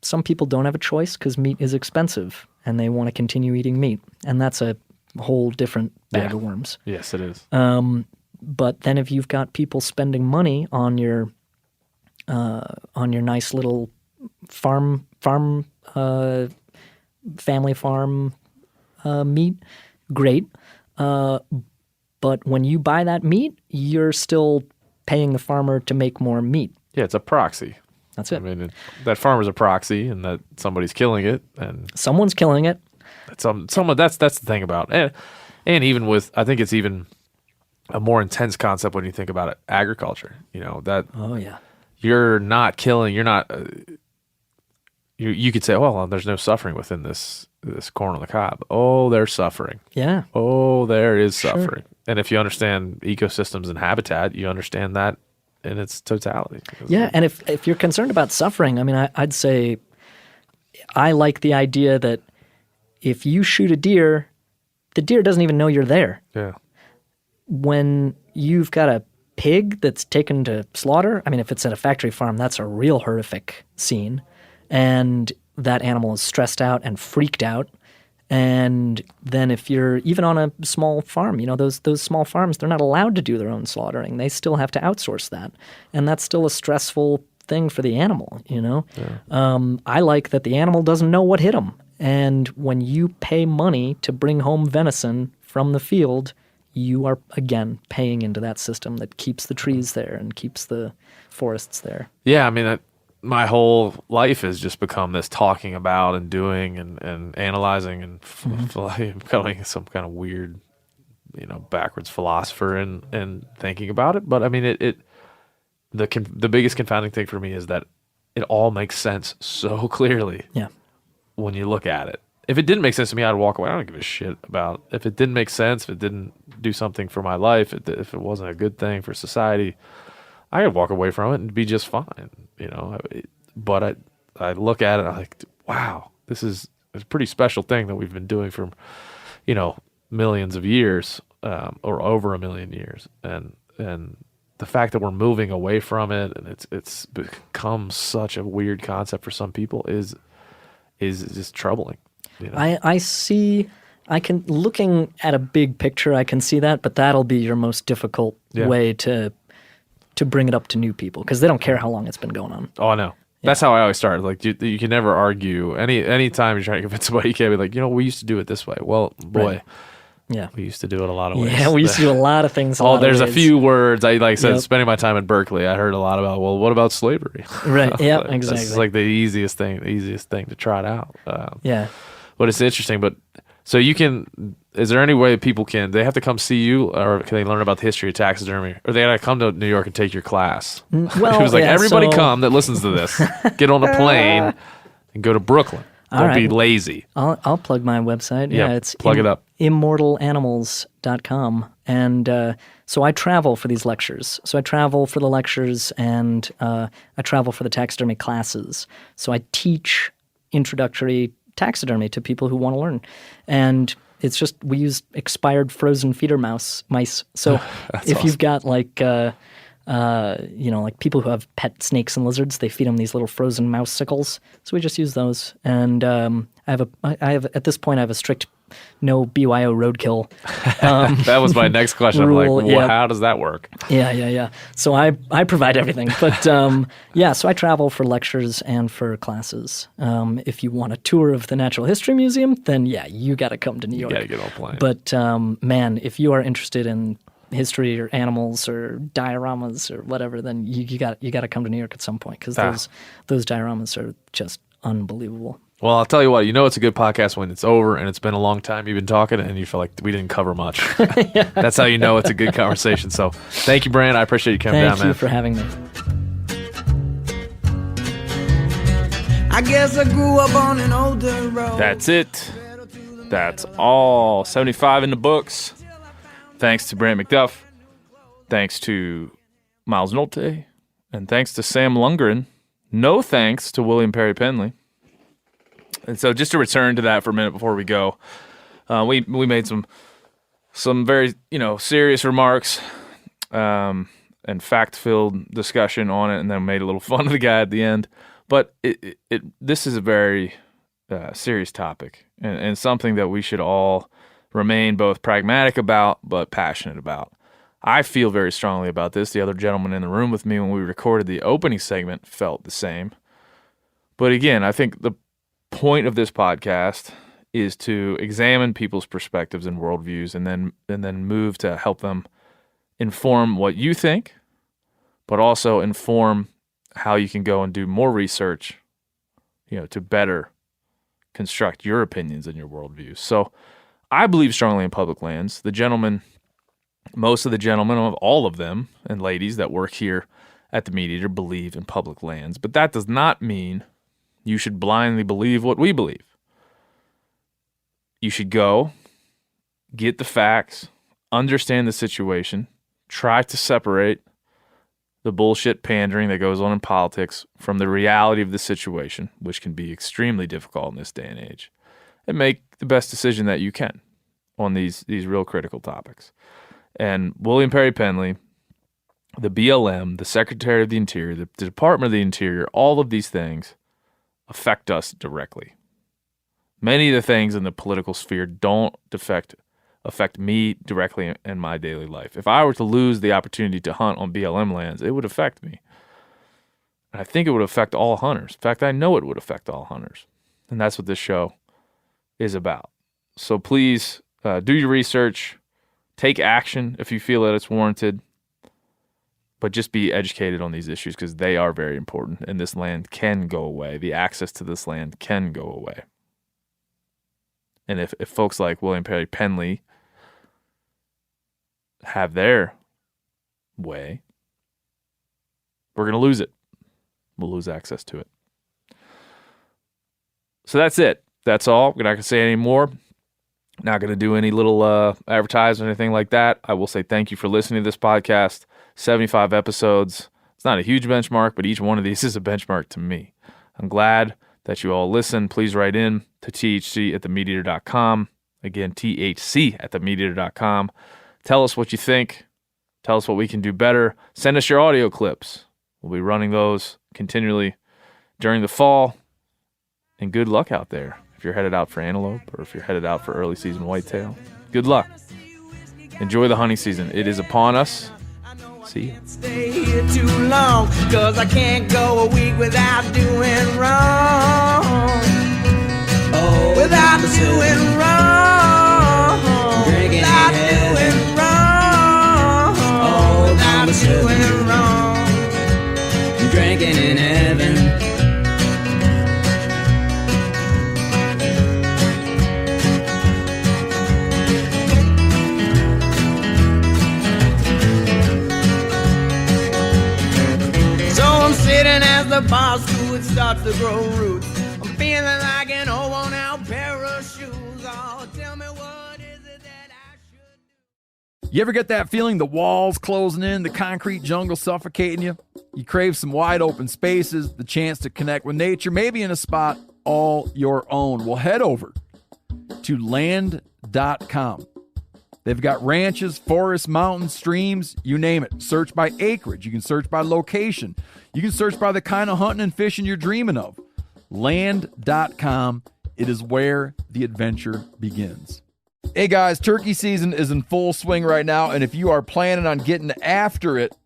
Some people don't have a choice because meat is expensive and they want to continue eating meat. And that's a whole different bag of worms. Yes, it is. But then if you've got people spending money on your nice little family farm meat, great. But when you buy that meat, you're still paying the farmer to make more meat. Yeah, it's a proxy. That's it. I mean, that farmer's a proxy, and that somebody's killing it, and someone's killing it. That's the thing about it. And even with, I think it's even a more intense concept when you think about it, agriculture. You know that. Oh yeah. You're not killing. You're not. You could say, oh, well, there's no suffering within this corn on the cob. Oh, there's suffering. Yeah. Oh, there is suffering. Sure. And if you understand ecosystems and habitat, you understand that in its totality. Yeah, and if you're concerned about suffering, I mean, I'd say I like the idea that if you shoot a deer, the deer doesn't even know you're there. Yeah. When you've got a pig that's taken to slaughter, I mean, if it's at a factory farm, that's a real horrific scene. And that animal is stressed out and freaked out. And then if you're even on a small farm, you know, those small farms, they're not allowed to do their own slaughtering. They still have to outsource that. And that's still a stressful thing for the animal, you know. Yeah. I like that the animal doesn't know what hit him. And when you pay money to bring home venison from the field, you are, again, paying into that system that keeps the trees there and keeps the forests there. Yeah, I mean, my whole life has just become this talking about and doing and analyzing and becoming some kind of weird, you know, backwards philosopher and thinking about it. But I mean, the biggest confounding thing for me is that it all makes sense so clearly. Yeah. When you look at it. If it didn't make sense to me, I'd walk away. I don't give a shit about if it didn't make sense, if it didn't do something for my life, if it wasn't a good thing for society, I could walk away from it and be just fine, you know. But I look at it, I'm like, wow, this is a pretty special thing that we've been doing for, millions of years, or over a million years. And the fact that we're moving away from it and it's become such a weird concept for some people is just troubling. Looking at a big picture, I can see that, but that'll be your most difficult way to bring it up to new people because they don't care how long it's been going on. Oh, I know. Yeah. That's how I always start. Like you can never argue. Any time you're trying to convince somebody, you can't be like, we used to do it this way. Well, boy. Right. Yeah, we used to do it a lot of ways. Yeah, we used to do a lot of things. There's a few words. I said, spending my time in Berkeley, I heard a lot about. Well, what about slavery? Right. Yeah. Exactly. That's like the easiest thing to trot out. But it's interesting. But so you can. Is there any way people can? They have to come see you, or can they learn about the history of taxidermy, or they got to come to New York and take your class? Well, it was like everybody come that listens to this, get on a plane, and go to Brooklyn. Don't be lazy. I'll plug my website. Yeah, it's plug it up. immortalanimals.com. And so I travel for these lectures. So I travel for the lectures and I travel for the taxidermy classes. So I teach introductory taxidermy to people who want to learn. And it's just we use expired frozen feeder mice. So if you've got like people who have pet snakes and lizards, they feed them these little frozen mouse sickles. So we just use those. And I have at this point I have a strict no BYO roadkill. That was my next question. Rule, I'm like, how does that work? Yeah. So I provide everything. But so I travel for lectures and for classes. If you want a tour of the Natural History Museum, then you got to come to New York. You got to get on a plane. But man, if you are interested in history or animals or dioramas or whatever, then you got to come to New York at some point because those dioramas are just unbelievable. Well, I'll tell you what, it's a good podcast when it's over and it's been a long time you've been talking and you feel like we didn't cover much. That's how you know it's a good conversation. So thank you, Brant. I appreciate you coming down, man. Thank you for having me. I guess I grew up on an older road. That's it. That's all. 75 in the books. Thanks to Brant MacDuff. Thanks to Miles Nolte. And thanks to Sam Lundgren. No thanks to William Perry Pendley. And so just to return to that for a minute before we go, we made some very, serious remarks and fact-filled discussion on it and then made a little fun of the guy at the end. But this is a very serious topic and something that we should all remain both pragmatic about but passionate about. I feel very strongly about this. The other gentleman in the room with me when we recorded the opening segment felt the same. But again, I think the point of this podcast is to examine people's perspectives and worldviews and then move to help them inform what you think, but also inform how you can go and do more research, to better construct your opinions and your worldviews. So I believe strongly in public lands. Most of the gentlemen, of all of them, and ladies that work here at the Meat Eater believe in public lands. But that does not mean you should blindly believe what we believe. You should go, get the facts, understand the situation, try to separate the bullshit pandering that goes on in politics from the reality of the situation, which can be extremely difficult in this day and age, and make the best decision that you can on these real critical topics. And William Perry Pendley, the BLM, the Secretary of the Interior, the Department of the Interior, all of these things affect us directly. Many of the things in the political sphere don't affect me directly in my daily life. If I were to lose the opportunity to hunt on BLM lands, it would affect me. And I think it would affect all hunters. In fact, I know it would affect all hunters. And that's what this show is about. So please do your research, take action if you feel that it's warranted, but just be educated on these issues because they are very important and this land can go away. The access to this land can go away. And if folks like William Perry Pendley have their way, we're going to lose it. We'll lose access to it. So that's it. That's all. We're not going to say any more. Not going to do any little advertisement or anything like that. I will say thank you for listening to this podcast. 75 episodes. It's not a huge benchmark, but each one of these is a benchmark to me. I'm glad that you all listen. Please write in to thc@themeateater.com. Again, thc@themeateater.com. Tell us what you think. Tell us what we can do better. Send us your audio clips. We'll be running those continually during the fall. And good luck out there. If you're headed out for antelope or if you're headed out for early season whitetail, good luck. Enjoy the hunting season. It is upon us. See you. Stay here too long, 'cause I can't go a week without doing wrong. Oh, without doing wrong. Drinking without doing wrong. Oh, without doing wrong. Drinking in heaven. Sitting as the bar stool starts to grow roots. I'm feeling like an old worn out pair of shoes. Oh, tell me what is it that I should do? You ever get that feeling the walls closing in, the concrete jungle suffocating you? You crave some wide open spaces, the chance to connect with nature, maybe in a spot all your own. Well, head over to land.com. They've got ranches, forests, mountains, streams, you name it. Search by acreage. You can search by location. You can search by the kind of hunting and fishing you're dreaming of. Land.com. It is where the adventure begins. Hey guys, turkey season is in full swing right now, and if you are planning on getting after it,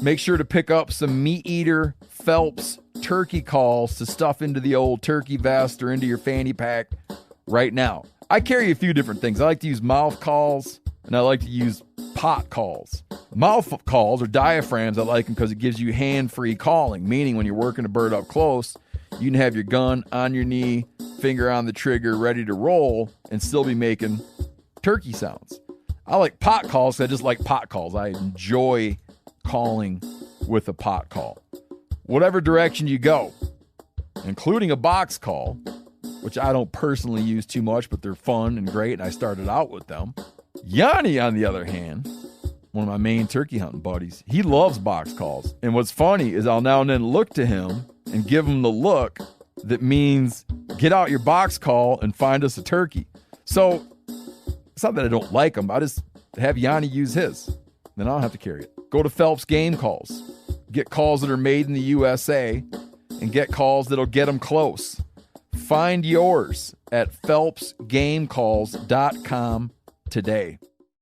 make sure to pick up some Meat Eater Phelps turkey calls to stuff into the old turkey vest or into your fanny pack right now. I carry a few different things. I like to use mouth calls, and I like to use pot calls. Mouth calls or diaphragms, I like them because it gives you hand-free calling, meaning when you're working a bird up close, you can have your gun on your knee, finger on the trigger, ready to roll, and still be making turkey sounds. I like pot calls because I just like pot calls. I enjoy calling with a pot call. Whatever direction you go, including a box call, which I don't personally use too much, but they're fun and great, and I started out with them. Yanni, on the other hand, one of my main turkey hunting buddies, he loves box calls. And what's funny is I'll now and then look to him and give him the look that means get out your box call and find us a turkey. So it's not that I don't like them. I just have Yanni use his. Then I don't have to carry it. Go to Phelps Game Calls. Get calls that are made in the USA and get calls that'll get them close. Find yours at phelpsgamecalls.com today.